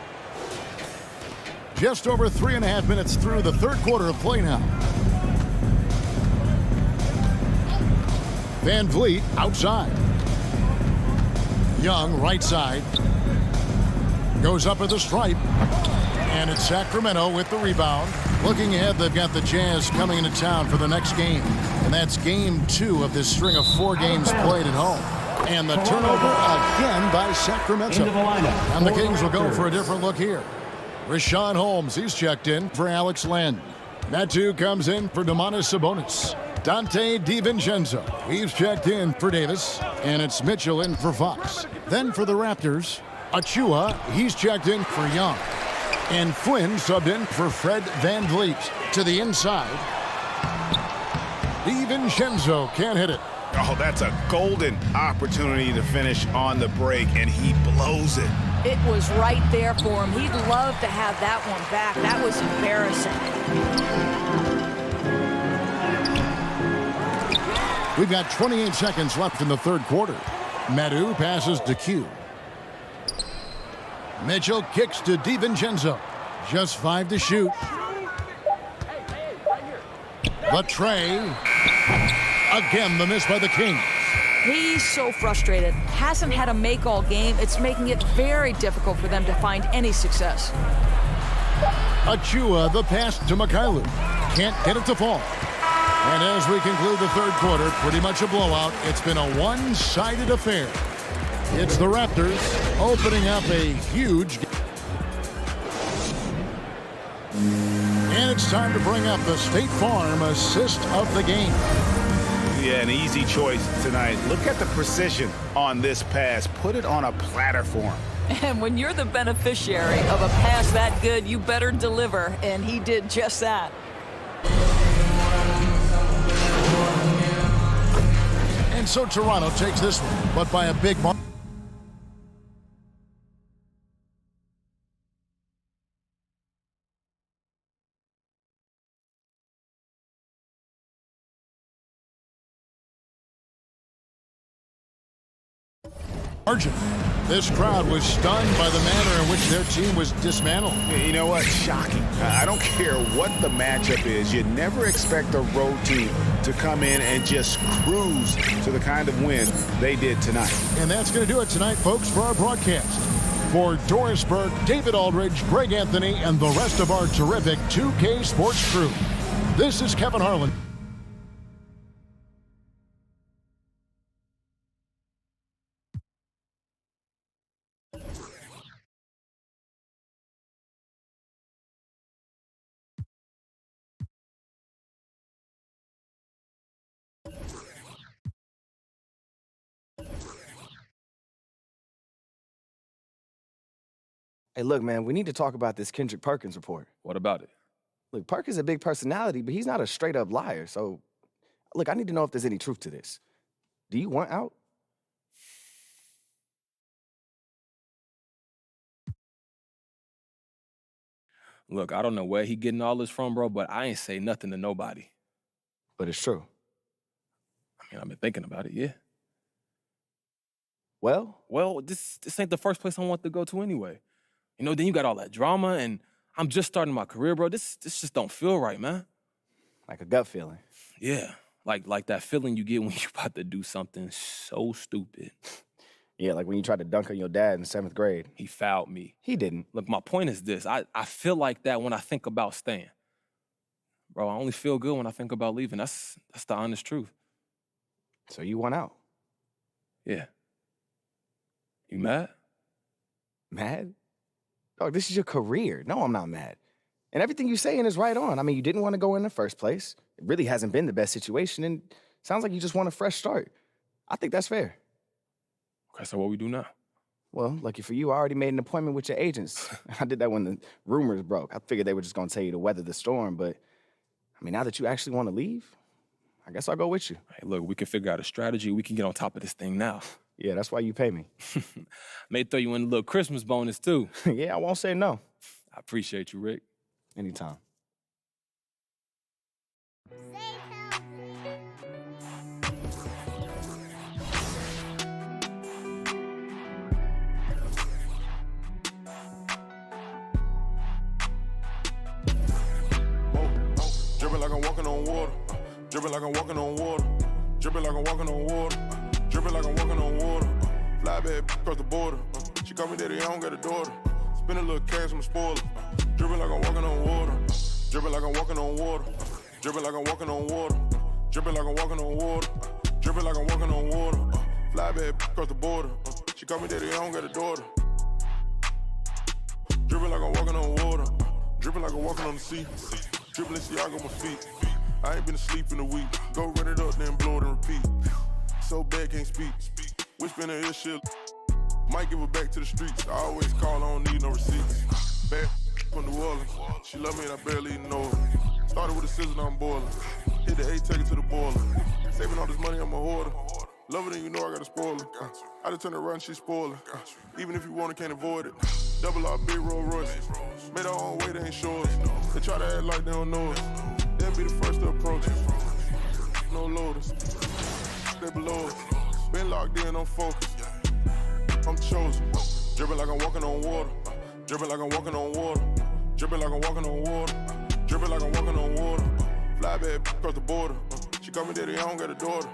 S9: Just over 3.5 minutes through the third quarter of play now. Van Vliet outside. Young right side. Goes up at the stripe. And it's Sacramento with the rebound. Looking ahead, they've got the Jazz coming into town for the next game. And that's game 2 of this string of 4 games played at home. And the turnover again by Sacramento. And the Kings will go for a different look here. Rashawn Holmes, he's checked in for Alex Len. Natu comes in for Domantas Sabonis. Dante DiVincenzo, he's checked in for Davis. And it's Mitchell in for Fox. Then for the Raptors, Achua, he's checked in for Young. And Flynn subbed in for Fred Van Vliet. To the inside. DiVincenzo can't hit it.
S11: Oh, that's a golden opportunity to finish on the break, and he blows it.
S1: It was right there for him. He'd love to have that one back. That was embarrassing.
S9: We've got 28 seconds left in the third quarter. Madu passes to Q. Mitchell kicks to DiVincenzo. Just 5 to shoot. The tray. Again, the miss by the Kings.
S1: He's so frustrated. Hasn't had a make all game. It's making it very difficult for them to find any success.
S9: Achua, the pass to Mikhailuk. Can't get it to fall. And as we conclude the third quarter, pretty much a blowout. It's been a one-sided affair. It's the Raptors opening up a huge game. And it's time to bring up the State Farm assist of the game.
S11: Yeah, an easy choice tonight. Look at the precision on this pass. Put it on a platter for him.
S1: And when you're the beneficiary of a pass that good, you better deliver. And he did just that.
S9: And so Toronto takes this one, but by a big margin. This crowd was stunned by the manner in which their team was dismantled.
S11: You know what? Shocking. I don't care what the matchup is. You never expect a road team to come in and just cruise to the kind of win they did tonight.
S9: And that's going to do it tonight, folks, for our broadcast. For Doris Burke, David Aldridge, Greg Anthony, and the rest of our terrific 2K Sports crew, this is Kevin Harlan.
S8: Hey, look, man, we need to talk about this Kendrick Perkins report.
S10: What about it?
S8: Look, Perk is a big personality, but he's not a straight-up liar. So, look, I need to know if there's any truth to this. Do you want out?
S10: Look, I don't know where he getting all this from, bro, but I ain't say nothing to nobody.
S8: But it's true.
S10: I mean, I've been thinking about it, yeah.
S8: Well,
S10: this ain't the first place I want to go to anyway. You know, then you got all that drama, and I'm just starting my career, bro. This just don't feel right, man.
S8: Like a gut feeling.
S10: Yeah, like that feeling you get when you're about to do something so stupid.
S8: Yeah, like when you tried to dunk on your dad in 7th grade.
S10: He fouled me.
S8: He didn't.
S10: Look, my point is this. I feel like that when I think about staying. Bro, I only feel good when I think about leaving. That's the honest truth.
S8: So you want out?
S10: Yeah. You mad?
S8: Mad? Dog, this is your career. No, I'm not mad. And everything you're saying is right on. I mean, you didn't want to go in the first place. It really hasn't been the best situation, and sounds like you just want a fresh start. I think that's fair.
S10: Okay, so what we do now?
S8: Well, lucky for you, I already made an appointment with your agents. I did that when the rumors broke. I figured they were just going to tell you to weather the storm, but, I mean, now that you actually want to leave, I guess I'll go with you.
S10: Hey, look, we can figure out a strategy. We can get on top of this thing now.
S8: Yeah, that's why you pay me.
S10: May throw you in a little Christmas bonus, too.
S8: Yeah, I won't say no.
S10: I appreciate you, Rick.
S8: Anytime.
S18: I'm walking on water. Dripping like I'm walking on water. Dripping like I'm walking on water. Dripping like I'm walking on water. Fly bad across the border. She call me daddy, I don't got a daughter. Spend a little cash, I'm a spoiler. Dripping like I'm walking on water. Dripping like I'm walking on water. Dripping like I'm walking on water. Dripping like I'm walking on water. Dripping like I'm walking on water. Fly bad across the border. She call me daddy, I don't got a daughter. Dripping like I'm walking on water. Dripping like I'm walking on the sea. Dripping Balenciaga on my feet. I ain't been asleep in a week. Go run it up, then blow it and repeat. So bad, can't speak. Whispering in her shit. Might give her back to the streets. I always call, I don't need no receipts. Bad from New Orleans. She love me and I barely even know her. Started with a scissor, now I'm boiling. Hit the A, take it to the boiler. Saving all this money, I'm a hoarder. Love it and you know I got a spoiler. I just turn around, she's spoiling. Even if you want it, can't avoid it. Double R, big Rolls Royce. Made our own way, they ain't sure us. They try to act like they don't know us. They'll be the first to approach us. No loaders. Stay below us. Been locked in, I'm focused. I'm chosen. Dripping like I'm walking on water. Dripping like I'm walking on water. Dripping like I'm walking on water. Dripping like I'm walking on water. Fly bad across the border. She call me daddy, I don't got a daughter.